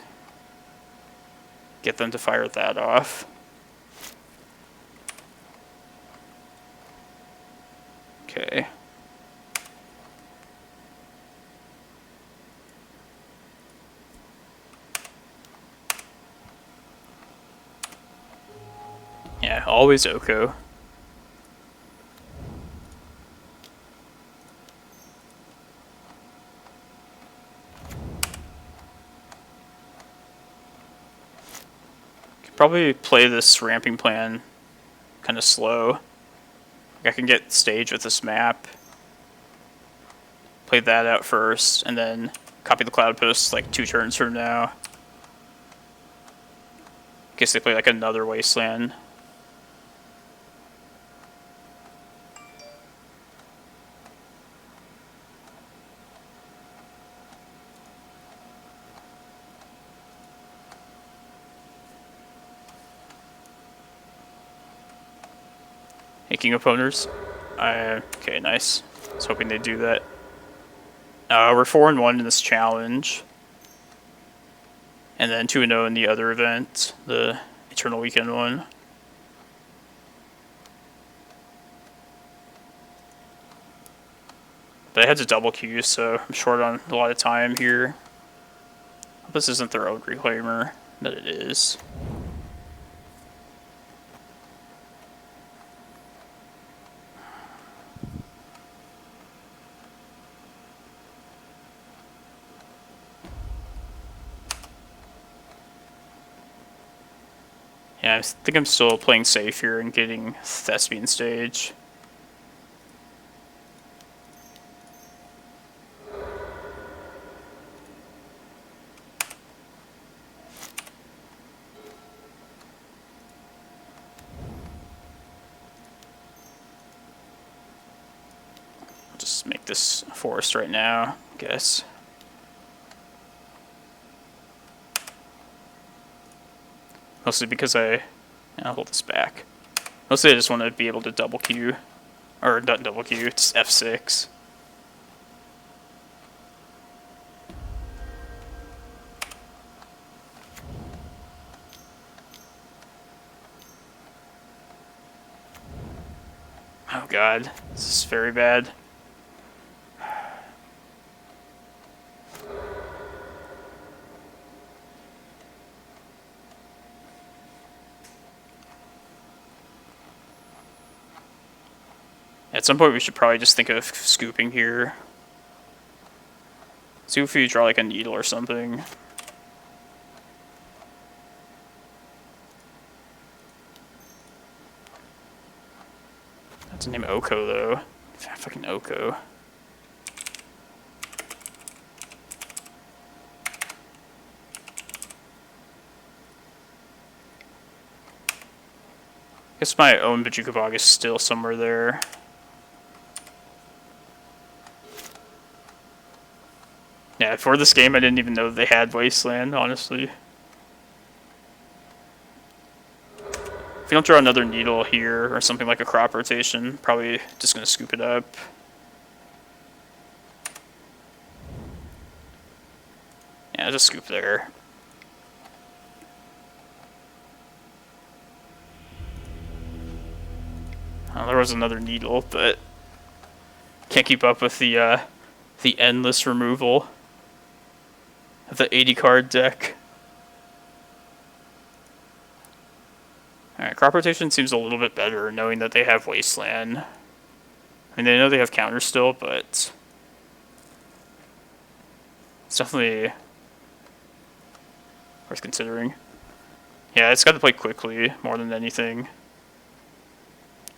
get them to fire that off. Okay. Yeah, always Oko. Probably play this ramping plan kind of slow. I can get stage with this map. Play that out first, and then copy the Cloudpost like 2 turns from now. In case they play like another Wasteland. Making opponents. Okay, nice. I was hoping they'd do that. We're 4-1 in this challenge. And then 2-0 in the other event, the Eternal Weekend one. But I had to double queue, so I'm short on a lot of time here. Hope this isn't their own Reclaimer, but it is. Yeah, I think I'm still playing safe here and getting Thespian stage. I'll just make this forest right now, I guess. Mostly because I'll hold this back. Mostly I just want to be able to double queue. Or not double queue, it's F6. Oh god, this is very bad. At some point we should probably just think of scooping here. See if you draw like a needle or something. That's a name Oko though. Fucking Oko. Guess my own Bojuka Bog is still somewhere there. Yeah, for this game I didn't even know they had Wasteland, honestly. If you don't draw another needle here, or something like a crop rotation, probably just gonna scoop it up. Yeah, just scoop there. Oh, there was another needle, but can't keep up with the endless removal of the 80 card deck. Alright, crop rotation seems a little bit better, knowing that they have Wasteland. I mean, they know they have counters still, but it's definitely worth considering. Yeah, it's got to play quickly, more than anything.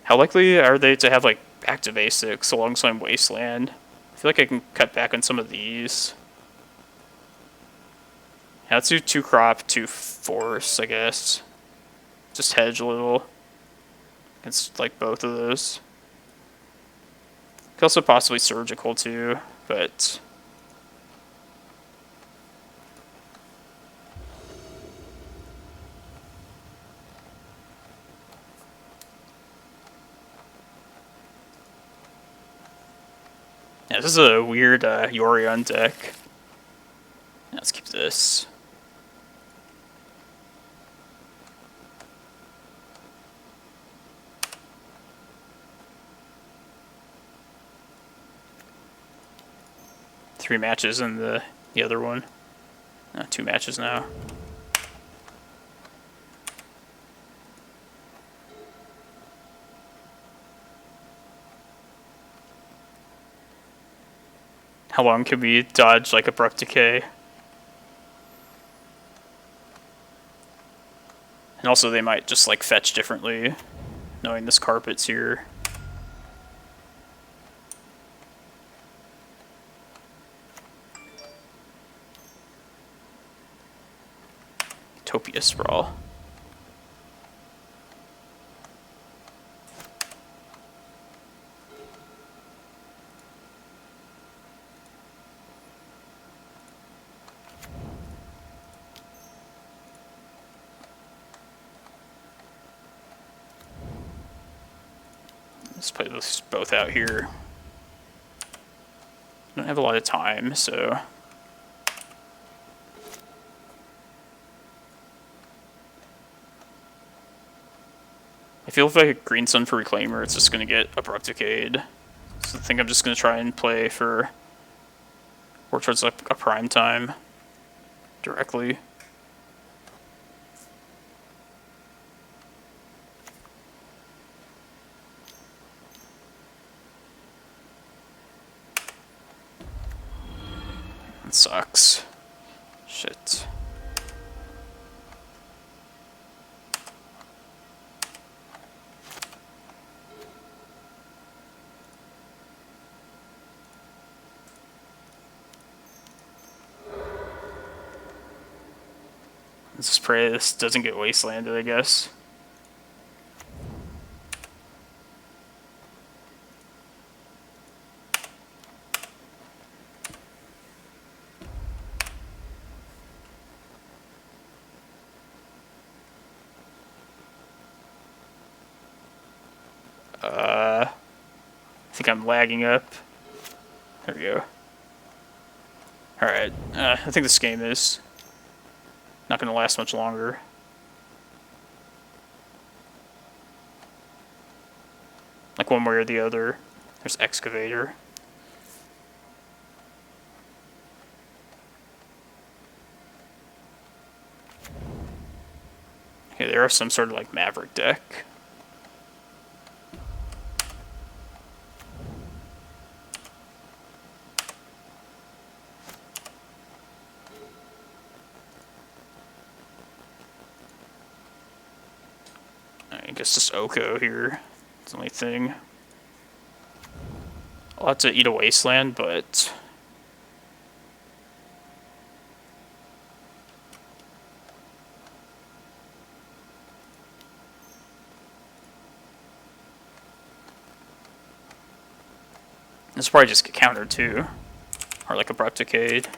How likely are they to have, like, back to basics alongside Wasteland? I feel like I can cut back on some of these. Yeah, let's do 2 crop, 2 force, I guess. Just hedge a little against, like, both of those. Could also possibly surgical, too, but yeah, this is a weird Yorion deck. Yeah, let's keep this. Three matches in the other one. 2 matches now. How long can we dodge like Abrupt Decay? And also they might just like fetch differently, knowing this carpet's here. Utopia Sprawl. Let's play this both out here. I don't have a lot of time, so I feel if I hit Green Sun for Reclaimer, it's just going to get Abrupt Decayed. So I think I'm just going to try and play for work towards like a prime time directly. That sucks. Shit. Let's just pray this doesn't get wastelanded, I guess. I think I'm lagging up. There we go. Alright, I think this game is not going to last much longer. Like one way or the other. There's Excavator. Okay, there are some sort of like Maverick deck. guess just Oko here. It's the only thing. I'll have to eat a Wasteland, but... this will probably just get countered too. Or like Abrupt Decayed.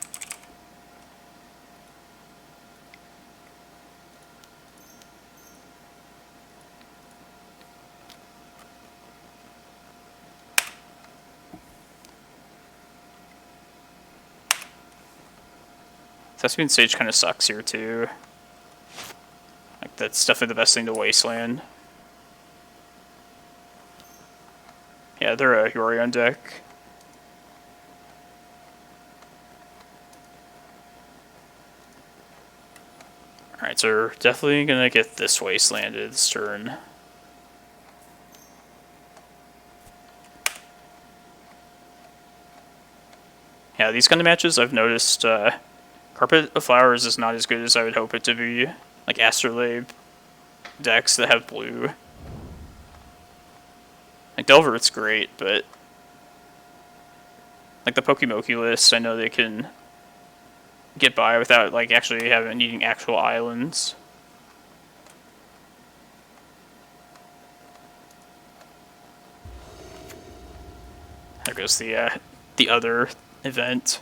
Thespian Sage kind of sucks here too. Like that's definitely the best thing to Wasteland. Yeah, they're a Yori on deck. Alright, so we're definitely gonna get this Wastelanded this turn. Yeah, these kind of matches I've noticed Carpet of Flowers is not as good as I would hope it to be. Like Astrolabe decks that have blue. Like Delver, it's great, but like the Pokemoki list, I know they can get by without like actually needing actual islands. There goes the other event.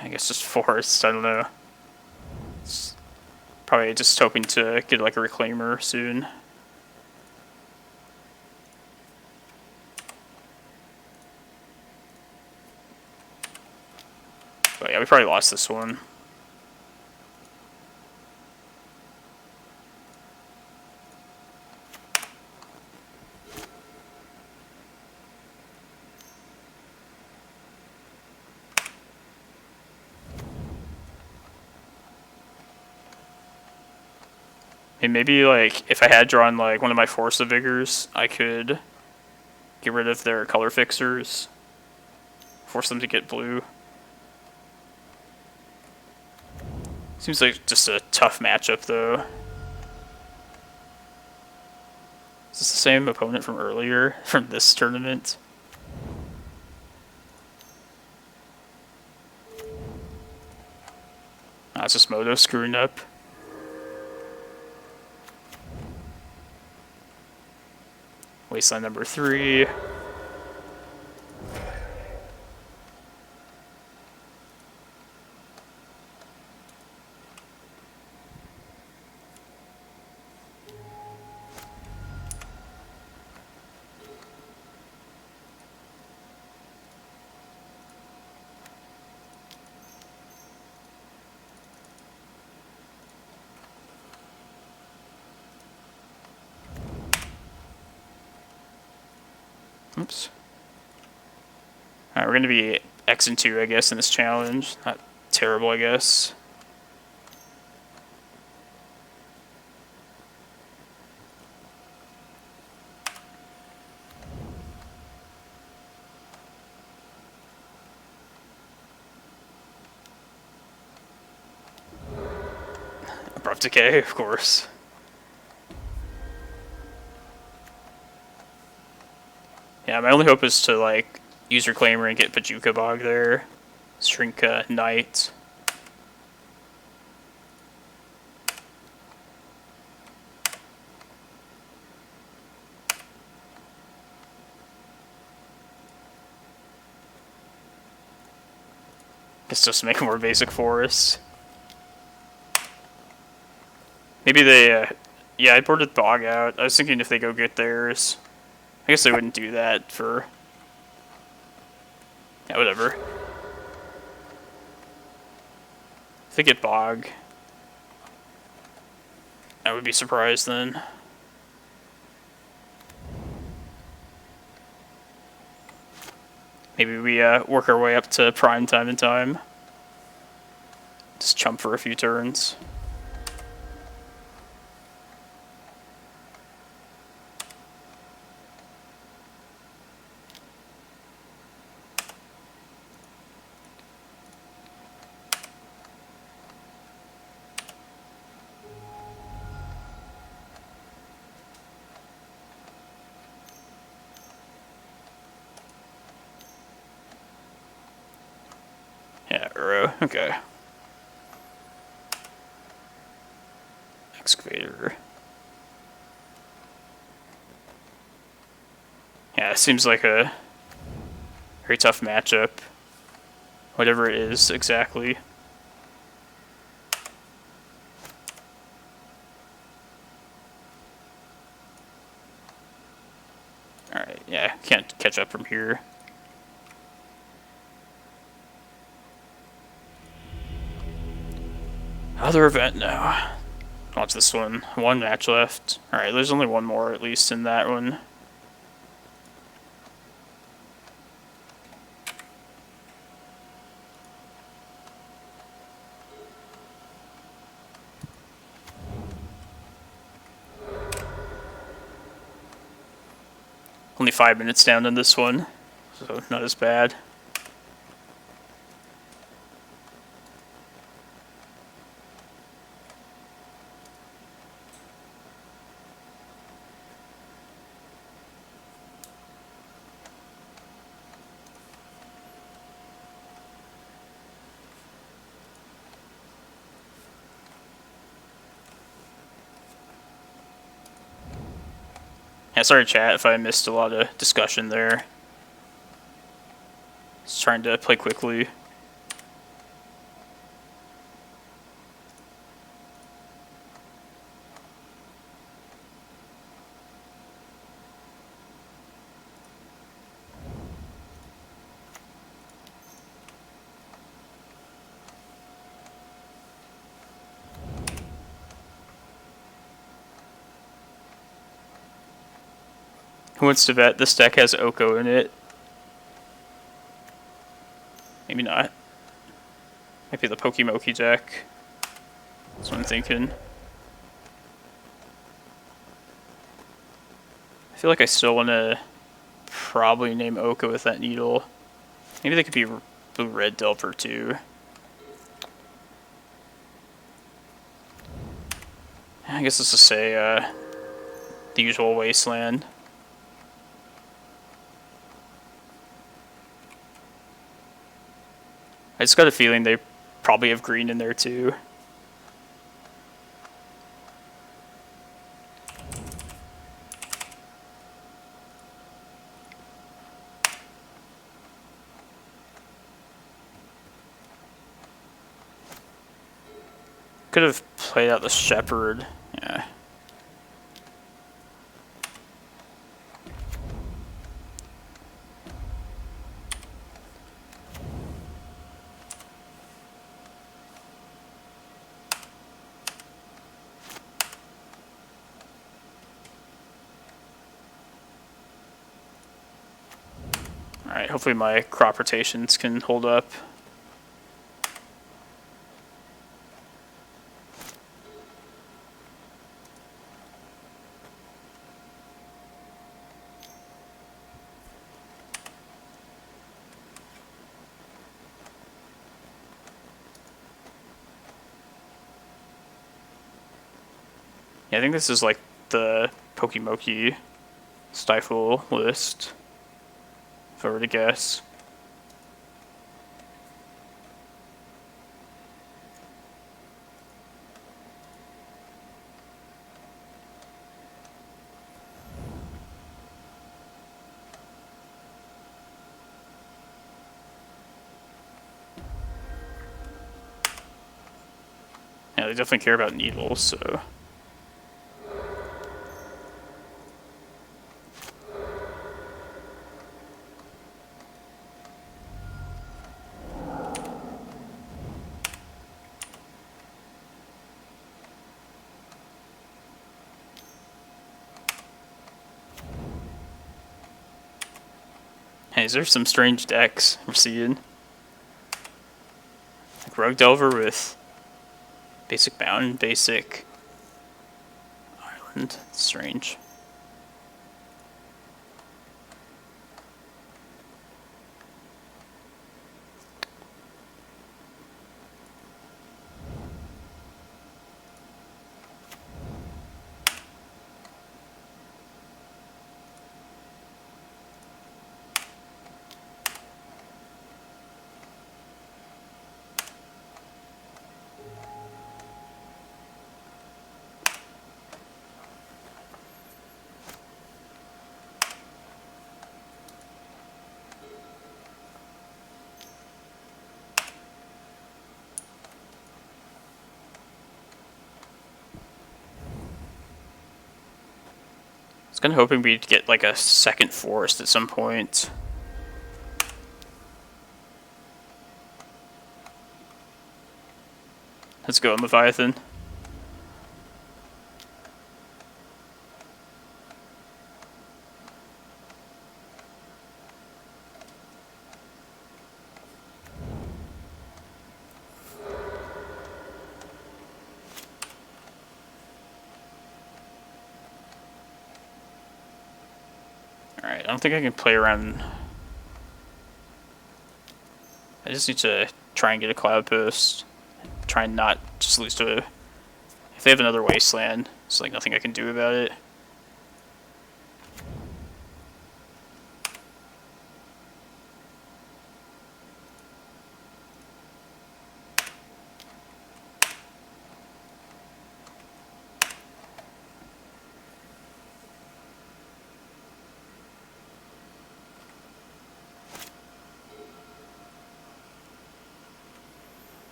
I guess just Forest, I don't know. It's probably just hoping to get like a Reclaimer soon. But yeah, we probably lost this one. And maybe, like, if I had drawn, like, one of my Force of Vigors, I could get rid of their color fixers. Force them to get blue. Seems like just a tough matchup, though. Is this the same opponent from earlier, from this tournament? Ah, it's just Moto screwing up. Wasteland number 3. Oops. Alright, we're going to be X and 2, I guess, in this challenge. Not terrible, I guess. Abrupt Decay, of course. Yeah, my only hope is to, like, use Reclaimer and get Bojuka Bog there. Shrink Knight. It's just make more basic forests. Maybe they, yeah, I boarded Bog out. I was thinking if they go get theirs. I guess they wouldn't do that for... yeah, whatever. If they get Bog, I would be surprised then. Maybe we work our way up to prime time in time. Just chump for a few turns. Yeah, arrow. Okay. Excavator. Yeah, it seems like a very tough matchup. Whatever it is, exactly. Alright, yeah, can't catch up from here. Other event now. Watch this one. One match left. Alright, there's only one more at least in that one. Only 5 minutes down in this one, so not as bad. Yeah, sorry chat if I missed a lot of discussion there. Just trying to play quickly. Who wants to bet this deck has Oko in it? Maybe not. Might be the Pokemoki deck. That's what I'm thinking. I feel like I still want to probably name Oko with that needle. Maybe they could be Blue-Red Delver too. I guess let's just say the usual Wasteland. I just got a feeling they probably have green in there too. Could have played out the Shepherd. Yeah. Alright, hopefully my crop rotations can hold up. Yeah, I think this is like the Pokemoki Stifle list, if I were to guess. Yeah, they definitely care about needles, so... These are some strange decks we're seeing. Like Rogue Delver with basic mountain, basic island. Strange. I was kind of hoping we'd get like a second forest at some point. Let's go, Leviathan. Alright, I don't think I can play around. I just need to try and get a Cloudpost. Try and not just lose to a... If they have another Wasteland, it's like nothing I can do about it.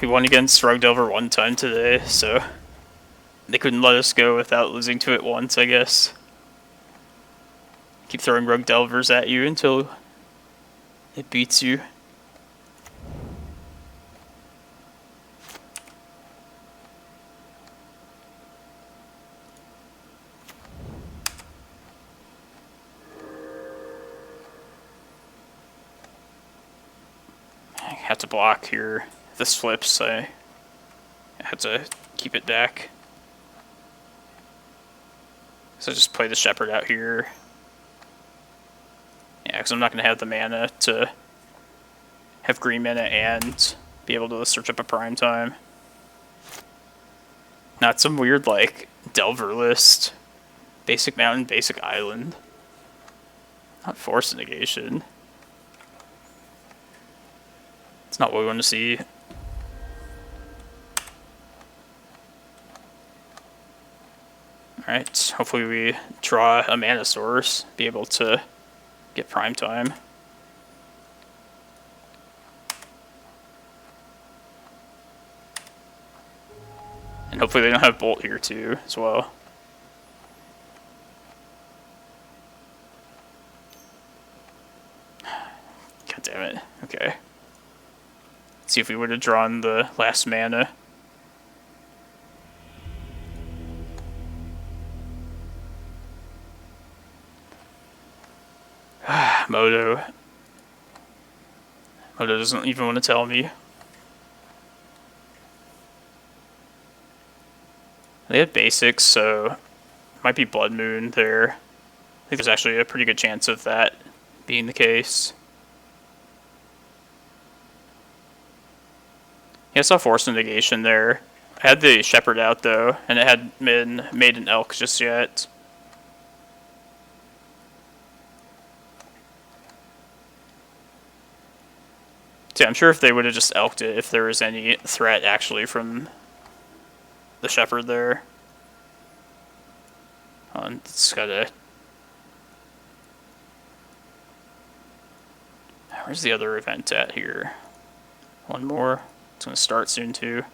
We won against Rogue Delver one time today, so they couldn't let us go without losing to it once, I guess. Keep throwing Rogue Delvers at you until it beats you. I have to block here. If this flips, I have to keep it back. So just play the Shepherd out here. Yeah, because I'm not going to have the mana to have green mana and be able to search up a prime time. Not some weird, like, Delver list. Basic mountain, basic island. Not force negation. It's not what we want to see. Alright, hopefully we draw a mana source, be able to get prime time. And hopefully they don't have Bolt here too, as well. God damn it. Okay. Let's see if we would have drawn the last mana. Moto. Moto doesn't even want to tell me. They have basics, so might be Blood Moon there. I think there's actually a pretty good chance of that being the case. Yeah, I saw Force of Negation there. I had the Shepherd out though, and it hadn't been made an Elk just yet. Yeah, I'm sure if they would have just elked it, if there was any threat actually from the Shepherd there. It's gotta... Where's the other event at here? One more. It's gonna start soon too.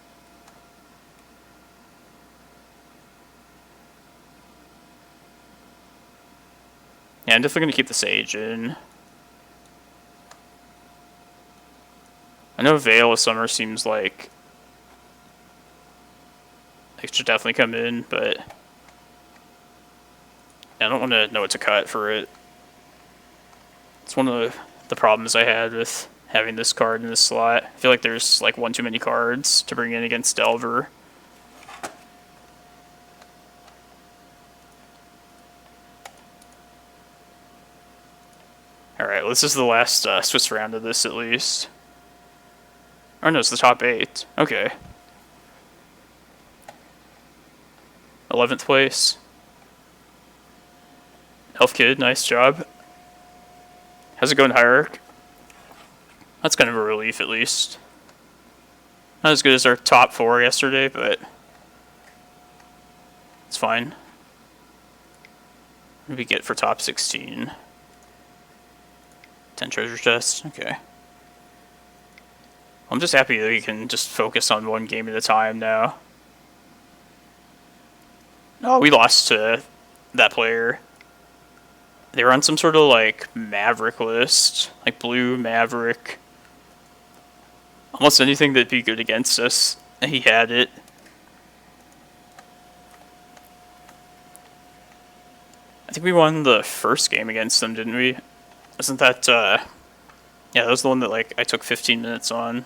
Yeah, I'm definitely gonna keep the Sage in. I know Veil of Summer seems like it should definitely come in, but I don't want to know what to cut for it. It's one of the problems I had with having this card in this slot. I feel like there's like one too many cards to bring in against Delver. Alright, well, this is the last Swiss round of this at least. Oh no, it's the top 8. Okay. 11th place. Elf Kid, nice job. How's it going, Hierarch? That's kind of a relief, at least. Not as good as our top 4 yesterday, but it's fine. What did we get for top 16? 10 treasure chests? Okay. I'm just happy that we can just focus on one game at a time now. Oh, we lost to that player. They were on some sort of like Maverick list, like blue Maverick. Almost anything that'd be good against us, he had it. I think we won the first game against them, didn't we? Isn't that, yeah, that was the one that like I took 15 minutes on.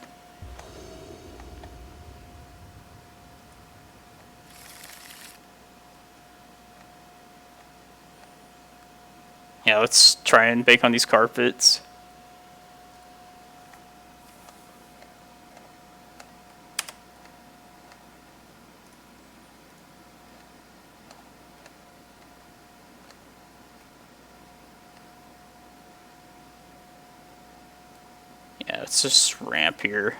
Yeah, let's try and bake on these carpets. Yeah, let's just ramp here.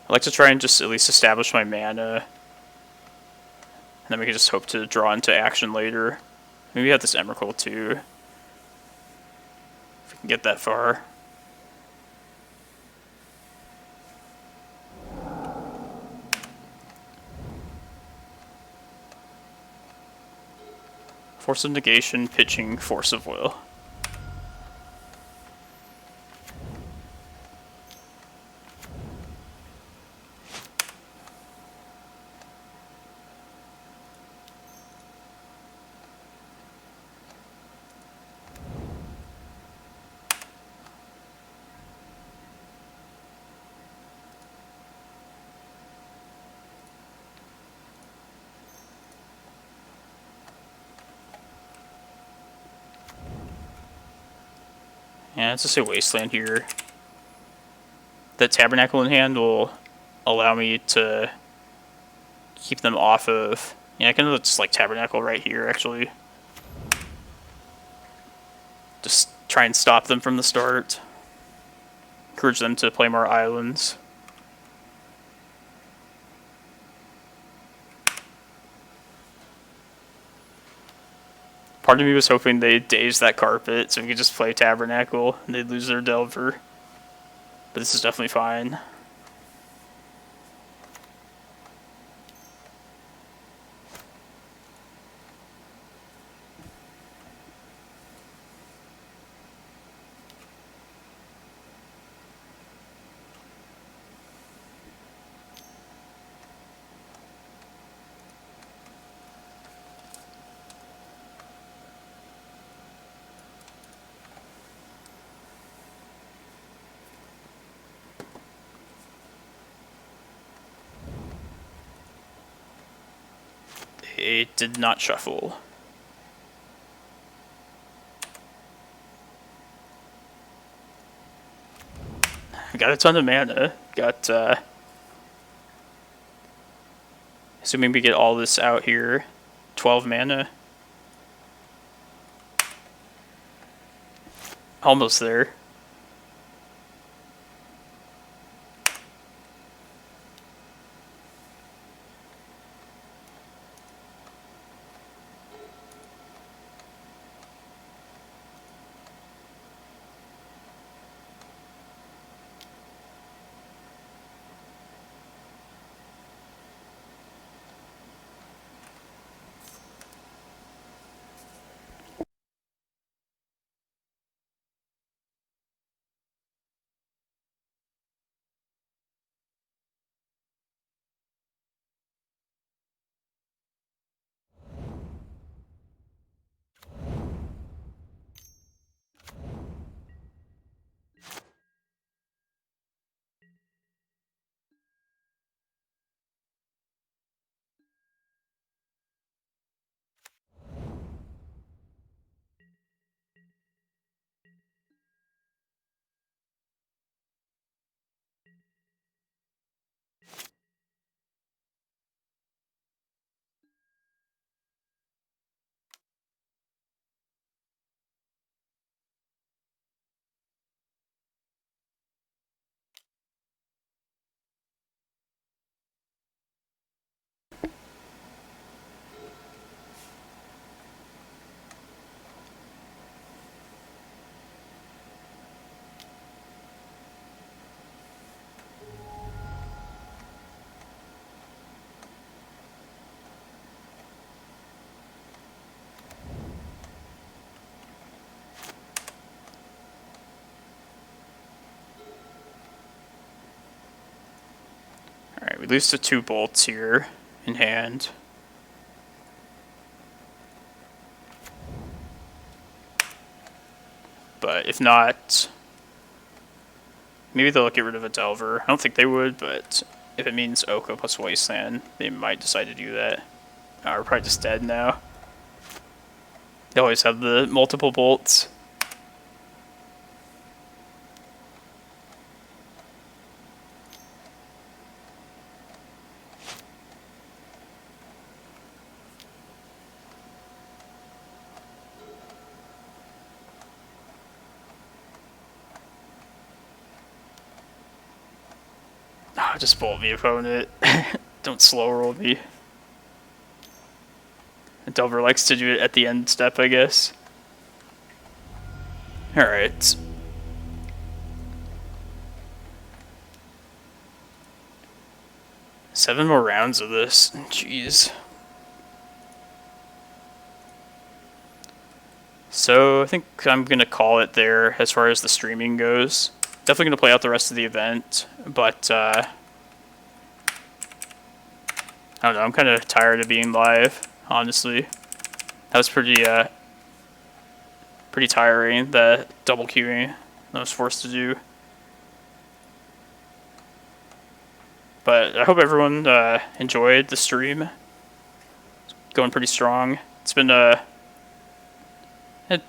I like to try and just at least establish my mana. And then we can just hope to draw into action later. Maybe we have this Emrakul too. If we can get that far. Force of Negation, pitching, Force of Will. Yeah, let's just say Wasteland here. The Tabernacle in hand will allow me to keep them off of... Yeah, I can just like Tabernacle right here, actually. Just try and stop them from the start. Encourage them to play more islands. Part of me was hoping they'd daze that carpet so we could just play Tabernacle and they'd lose their Delver. But this is definitely fine. It did not shuffle. I got a ton of mana. Got, assuming we get all this out here, 12 mana. Almost there. we lose to 2 bolts here in hand. But if not, maybe they'll get rid of a Delver. I don't think they would, but if it means Oko plus Wasteland, they might decide to do that. We're probably just dead now. They always have the multiple bolts. Just bolt me, opponent. Don't slow roll me. Delver likes to do it at the end step, I guess. Alright. Seven more rounds of this. Jeez. So I think I'm going to call it there as far as the streaming goes. Definitely going to play out the rest of the event, but I don't know, I'm kind of tired of being live, honestly. That was pretty tiring, the double queuing I was forced to do. But I hope everyone enjoyed the stream. It's going pretty strong. It's been had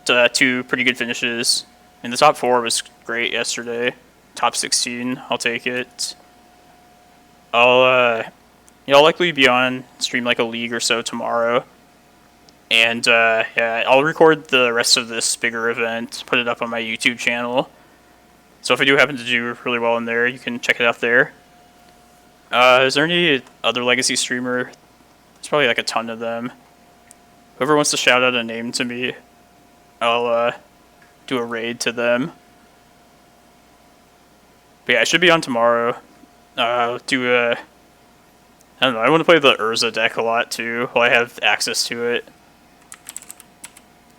2 pretty good finishes. And the top 4 was great yesterday. Top 16, I'll take it. I'll likely be on stream like a league or so tomorrow. And yeah, I'll record the rest of this bigger event, put it up on my YouTube channel. So if I do happen to do really well in there, you can check it out there. Is there any other Legacy streamer? There's probably like a ton of them. Whoever wants to shout out a name to me, I'll do a raid to them. But yeah, I should be on tomorrow. I don't know, I want to play the Urza deck a lot too, while I have access to it.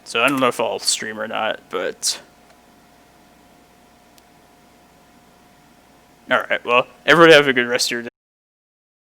So I don't know if I'll stream or not, but... Alright, well, everybody have a good rest of your day.